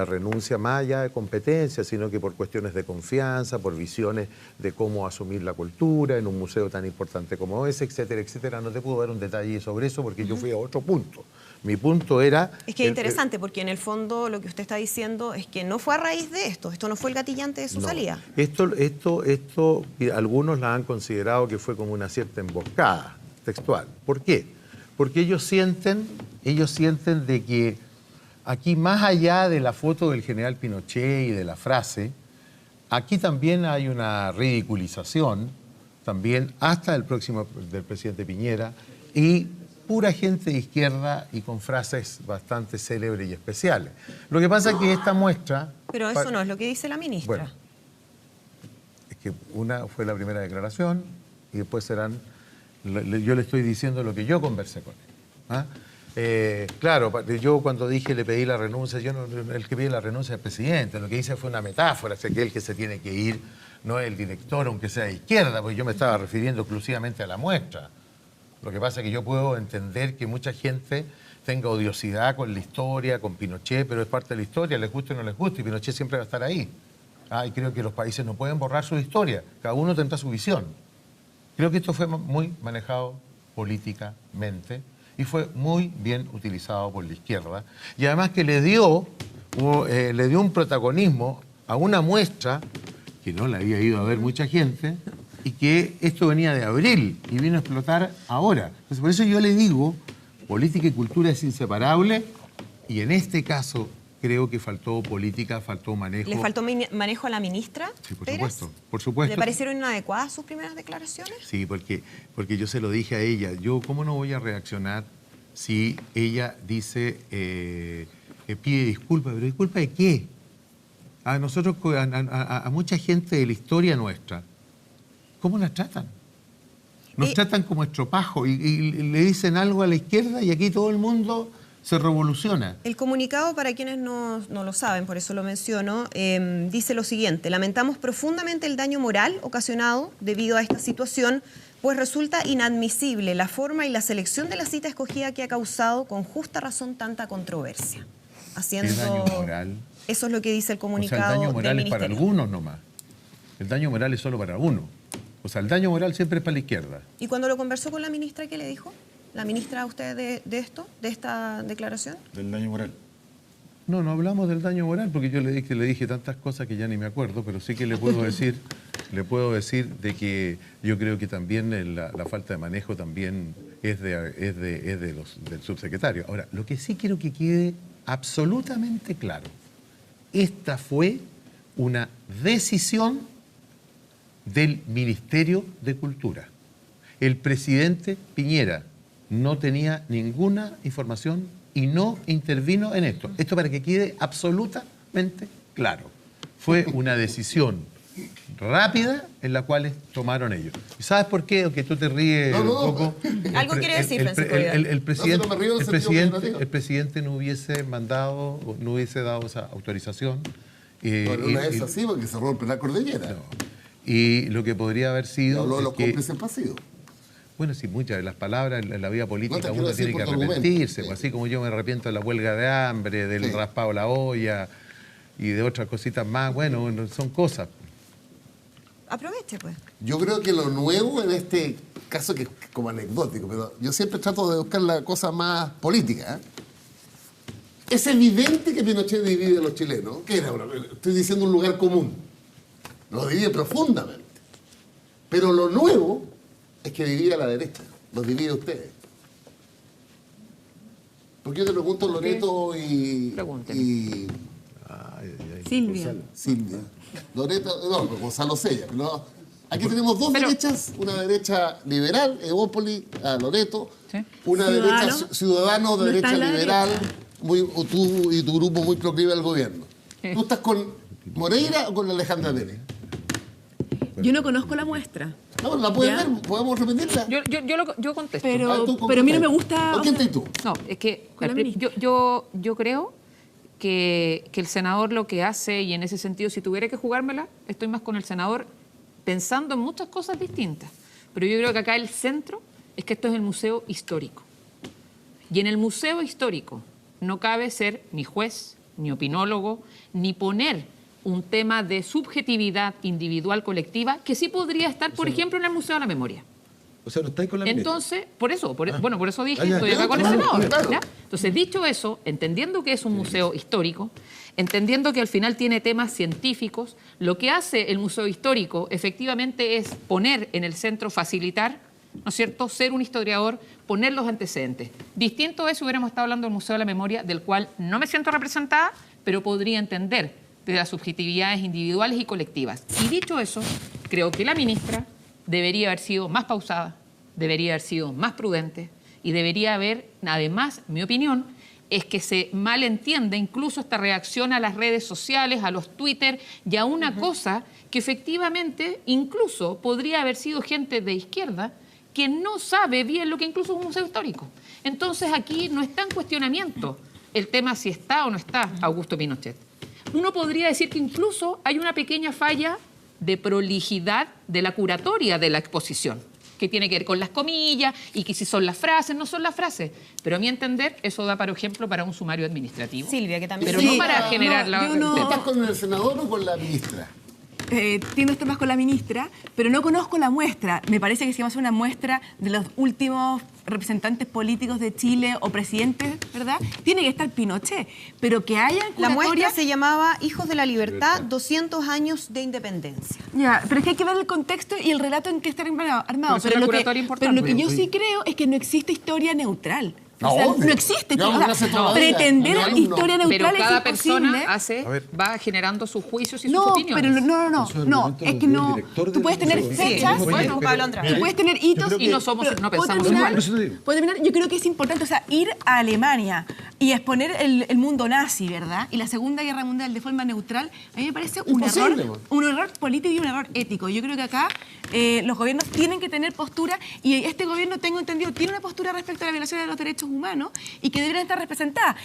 renuncia más allá de competencia, sino que por cuestiones de confianza, por visiones de cómo asumir la cultura en un museo tan importante como ese, etcétera, etcétera. No te puedo dar un detalle sobre eso porque yo fui a otro punto. Mi punto era... Es que es interesante porque en el fondo lo que usted está diciendo es que no fue a raíz de esto no fue el gatillante de su salida. Esto, algunos la han considerado que fue como una cierta emboscada textual. ¿Por qué? Porque ellos sienten de que aquí, más allá de la foto del general Pinochet y de la frase, aquí también hay una ridiculización, también hasta del presidente Piñera, y pura gente de izquierda y con frases bastante célebres y especiales. Lo que pasa es que esta muestra... Pero eso no es lo que dice la ministra. Bueno, es que una fue la primera declaración y después serán... Yo le estoy diciendo lo que yo conversé con él. ¿Ah? Claro, yo cuando dije le pedí la renuncia, el que pide la renuncia es el presidente, lo que hice fue una metáfora, es aquel que se tiene que ir, no es el director, aunque sea de izquierda, porque yo me estaba refiriendo exclusivamente a la muestra. Lo que pasa es que yo puedo entender que mucha gente tenga odiosidad con la historia, con Pinochet, pero es parte de la historia, les guste o no les guste, y Pinochet siempre va a estar ahí. Y creo que los países no pueden borrar su historia, cada uno tendrá su visión. Creo que esto fue muy manejado políticamente, y fue muy bien utilizado por la izquierda. Y además que le dio un protagonismo a una muestra que no la había ido a ver mucha gente y que esto venía de abril y vino a explotar ahora. Entonces, por eso yo le digo, política y cultura es inseparable y en este caso creo que faltó política, faltó manejo. ¿Le faltó manejo a la ministra? Sí, por Pérez? supuesto, por supuesto. ¿Le parecieron inadecuadas sus primeras declaraciones? Sí, porque yo se lo dije a ella. Yo, ¿cómo no voy a reaccionar si ella dice, pide disculpas? ¿Pero disculpas de qué? A nosotros, a mucha gente de la historia nuestra, ¿cómo la tratan? Nos tratan como estropajo y le dicen algo a la izquierda y aquí todo el mundo se revoluciona. El comunicado, para quienes no lo saben, por eso lo menciono, dice lo siguiente: lamentamos profundamente el daño moral ocasionado debido a esta situación, pues resulta inadmisible la forma y la selección de la cita escogida que ha causado con justa razón tanta controversia. ¿Qué daño moral? Eso es lo que dice el comunicado. O sea, el daño moral del es para Ministerio. algunos nomás. El daño moral es solo para uno. O sea, el daño moral siempre es para la izquierda. ¿Y cuando lo conversó con la ministra, qué le dijo? ¿La ministra a usted de esta declaración? Del daño moral. No hablamos del daño moral porque yo le dije tantas cosas que ya ni me acuerdo, pero sí que le puedo decir de que yo creo que también la falta de manejo también es del subsecretario. Ahora, lo que sí quiero que quede absolutamente claro, esta fue una decisión del Ministerio de Cultura. El presidente Piñera no tenía ninguna información y no intervino en esto. Esto para que quede absolutamente claro. Fue una decisión rápida en la cual tomaron ellos. ¿Y sabes por qué? Aunque tú te ríes un poco. Algo quiere decir, Francisco Vidal. El presidente no hubiese mandado, no hubiese dado esa autorización. Bueno, una vez así porque cerró el penal Cordillera. No. Y lo que podría haber sido... Habló de los cómplices pasivos. Bueno, sí, muchas de las palabras en la vida política No, uno tiene que arrepentirse, pues, así como yo me arrepiento de la huelga de hambre, del raspado a la olla y de otras cositas más, bueno, son cosas. Aproveche, pues. Yo creo que lo nuevo en este caso, que es como anecdótico, pero yo siempre trato de buscar la cosa más política, Es evidente que Pinochet divide a los chilenos, que era estoy diciendo un lugar común. Los divide profundamente. Pero lo nuevo es que divide a la derecha, los divide a ustedes. Porque yo te pregunto, Loreto y Silvia. Loreto, no, Gonzalo Sella. No, aquí tenemos dos derechas, una derecha liberal, Evópoli, a Loreto, ¿sí? Una Ciudadano. derecha ciudadano, de No está derecha en la liberal, tú y tu grupo muy proclive al gobierno. Sí. ¿Tú estás con Moreira o con Alejandra Pérez? Yo no conozco la muestra, No, la puedes ¿Ya? ver, podemos repetirla. Yo contesto. pero, Tú, pero a mí no me gusta... ¿Con quién estás tú? No, es que Con la ministra. yo creo que el senador lo que hace, y en ese sentido, si tuviera que jugármela, estoy más con el senador pensando en muchas cosas distintas. Pero yo creo que acá el centro es que esto es el museo histórico. Y en el museo histórico no cabe ser ni juez, ni opinólogo, ni poner un tema de subjetividad individual colectiva que sí podría estar, por ejemplo, en el Museo de la Memoria. O sea, no estáis con la ministra. Entonces, por eso dije, ya, estoy ya, acá con el claro, senador. claro. ¿Ya? Entonces, dicho eso, entendiendo que es un museo histórico, entendiendo que al final tiene temas científicos, lo que hace el museo histórico efectivamente es poner en el centro, facilitar, ¿no es cierto?, ser un historiador, poner los antecedentes. Distinto es si hubiéramos estado hablando del Museo de la Memoria, del cual no me siento representada, pero podría entender de las subjetividades individuales y colectivas. Y dicho eso, creo que la ministra debería haber sido más pausada, debería haber sido más prudente y debería haber, además, mi opinión, es que se malentiende incluso esta reacción a las redes sociales, a los Twitter y a una cosa que efectivamente incluso podría haber sido gente de izquierda que no sabe bien lo que incluso es un museo histórico. Entonces aquí no está en cuestionamiento el tema si está o no está Augusto Pinochet. Uno podría decir que incluso hay una pequeña falla de prolijidad de la curatoria de la exposición, que tiene que ver con las comillas y que si son las frases, no son las frases. Pero a mi entender, eso da, por ejemplo, para un sumario administrativo. Silvia, que también... Pero Sí, no para generar no, la... yo no- ¿Tú estás con el senador o con la ministra? Tiene temas con la ministra, pero no conozco la muestra. Me parece que si vamos a hacer una muestra de los últimos representantes políticos de Chile o presidentes, ¿verdad? Tiene que estar Pinochet, pero que haya La muestra curatoria... se llamaba Hijos de la Libertad, 200 años de independencia. Ya, pero es que hay que ver el contexto y el relato en que está armado. Pero es una curatoria importante. Pero lo que yo sí creo es que no existe historia neutral. O sea, obvio. no existe. Llevamos O sea, clase toda la vida. pretender No, historia Pero neutral cada es imposible. persona va generando sus juicios y sus No, opiniones. pero no, Eso es no, argumento es que del no. director Tú del puedes tener museo. fechas, Sí, bueno, Pablo Andrade. y puedes tener hitos. creo que- Y no ¿puedo pensamos terminar? igual. Por eso te digo. ¿Puedo terminar? Yo creo que es importante, o sea, ir a Alemania y exponer el mundo nazi, ¿verdad? Y la Segunda Guerra Mundial de forma neutral, a mí me parece Imposible, un error político y un error ético. Yo creo que acá los gobiernos tienen que tener postura, y este gobierno, tengo entendido, tiene una postura respecto a la violación de los derechos humanos y que deberían estar representadas.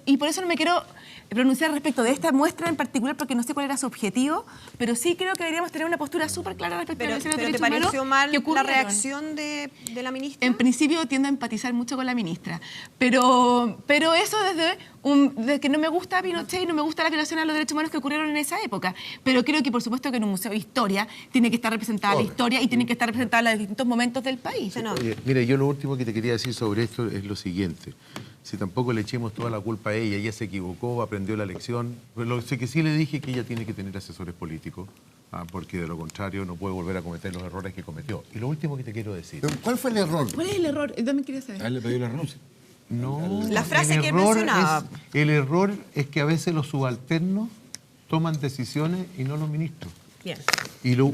Y por eso no me quiero pronunciar respecto de esta muestra en particular, porque no sé cuál era su objetivo, pero sí creo que deberíamos tener una postura súper clara respecto a la Pero, violación de los ¿te derechos humanos. pareció mal que la ocurrieron. reacción de la ministra? En principio tiendo a empatizar mucho con la ministra, pero eso desde que no me gusta Pinochet y no me gusta la violación a los derechos humanos que ocurrieron en esa época. Pero creo que por supuesto que en un museo de historia tiene que estar representada la historia y tiene que estar representada los distintos momentos del país. Senador. Oye, mira, yo lo último que te quería decir sobre esto es lo siguiente. Si tampoco le echemos toda la culpa a ella se equivocó, aprendió la lección. Pero lo que sí le dije es que ella tiene que tener asesores políticos, porque de lo contrario no puede volver a cometer los errores que cometió. Y lo último que te quiero decir. Pero, ¿cuál fue el error? ¿Cuál es el error? Yo también quería A saber. él le pidió la renuncia. No, La frase el que error mencionaba. el error es que a veces los subalternos toman decisiones y no los ministros. Bien. Y lo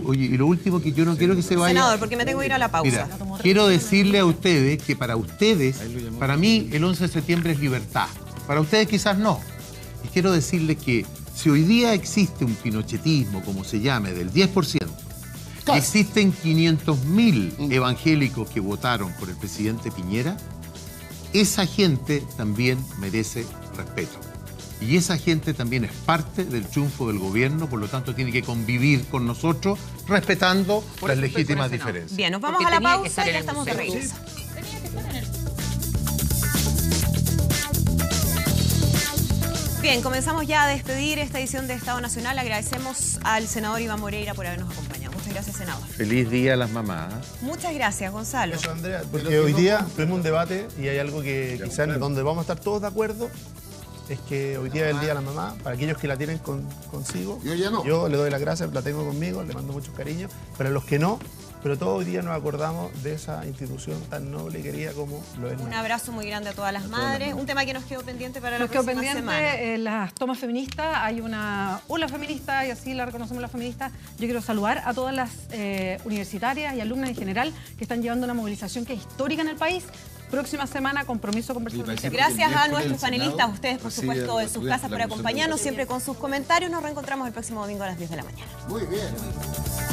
último que yo no quiero que se vaya... Senador, porque me tengo que ir a la pausa. Mira, quiero decirle a ustedes que para ustedes, para mí el 11 de septiembre es libertad. Para ustedes quizás no. Y quiero decirles que si hoy día existe un pinochetismo, como se llame, del 10%, Casi. existen 500.000 evangélicos que votaron por el presidente Piñera, esa gente también merece respeto. Y esa gente también es parte del triunfo del gobierno, por lo tanto tiene que convivir con nosotros respetando Por las eso estoy legítimas con el Senado. diferencias. Bien, nos vamos Porque a la tenía que pausa estar y en ya el estamos de museo. regreso. Bien, comenzamos ya a despedir esta edición de Estado Nacional. Agradecemos al senador Iván Moreira por habernos acompañado. Muchas gracias, senador. Feliz día a las mamás. Muchas gracias, Gonzalo. Eso, Andrea, porque hoy día tuvimos un debate y hay algo que quizás donde vamos a estar todos de acuerdo, es que hoy día es el Día de la Mamá, para aquellos que la tienen consigo. Yo ya no. Yo le doy las gracias, la tengo conmigo, le mando mucho cariño. Para los que no, pero todos hoy día nos acordamos de esa institución tan noble y querida como lo es. Un abrazo muy grande a todas las madres. Un tema que nos quedó pendiente para la Nos quedó próxima semana. pendiente las tomas feministas. Hay una ola feminista y así la reconocemos las feministas. Yo quiero saludar a todas las universitarias y alumnas en general que están llevando una movilización que es histórica en el país. Próxima semana, compromiso conversatorio. Sí, Gracias a nuestros el Senado panelistas, a ustedes por recibe supuesto en sus la casas por Comisión de acompañarnos, Educación. siempre con sus comentarios. Nos reencontramos el próximo domingo a las 10 de la mañana. Muy bien.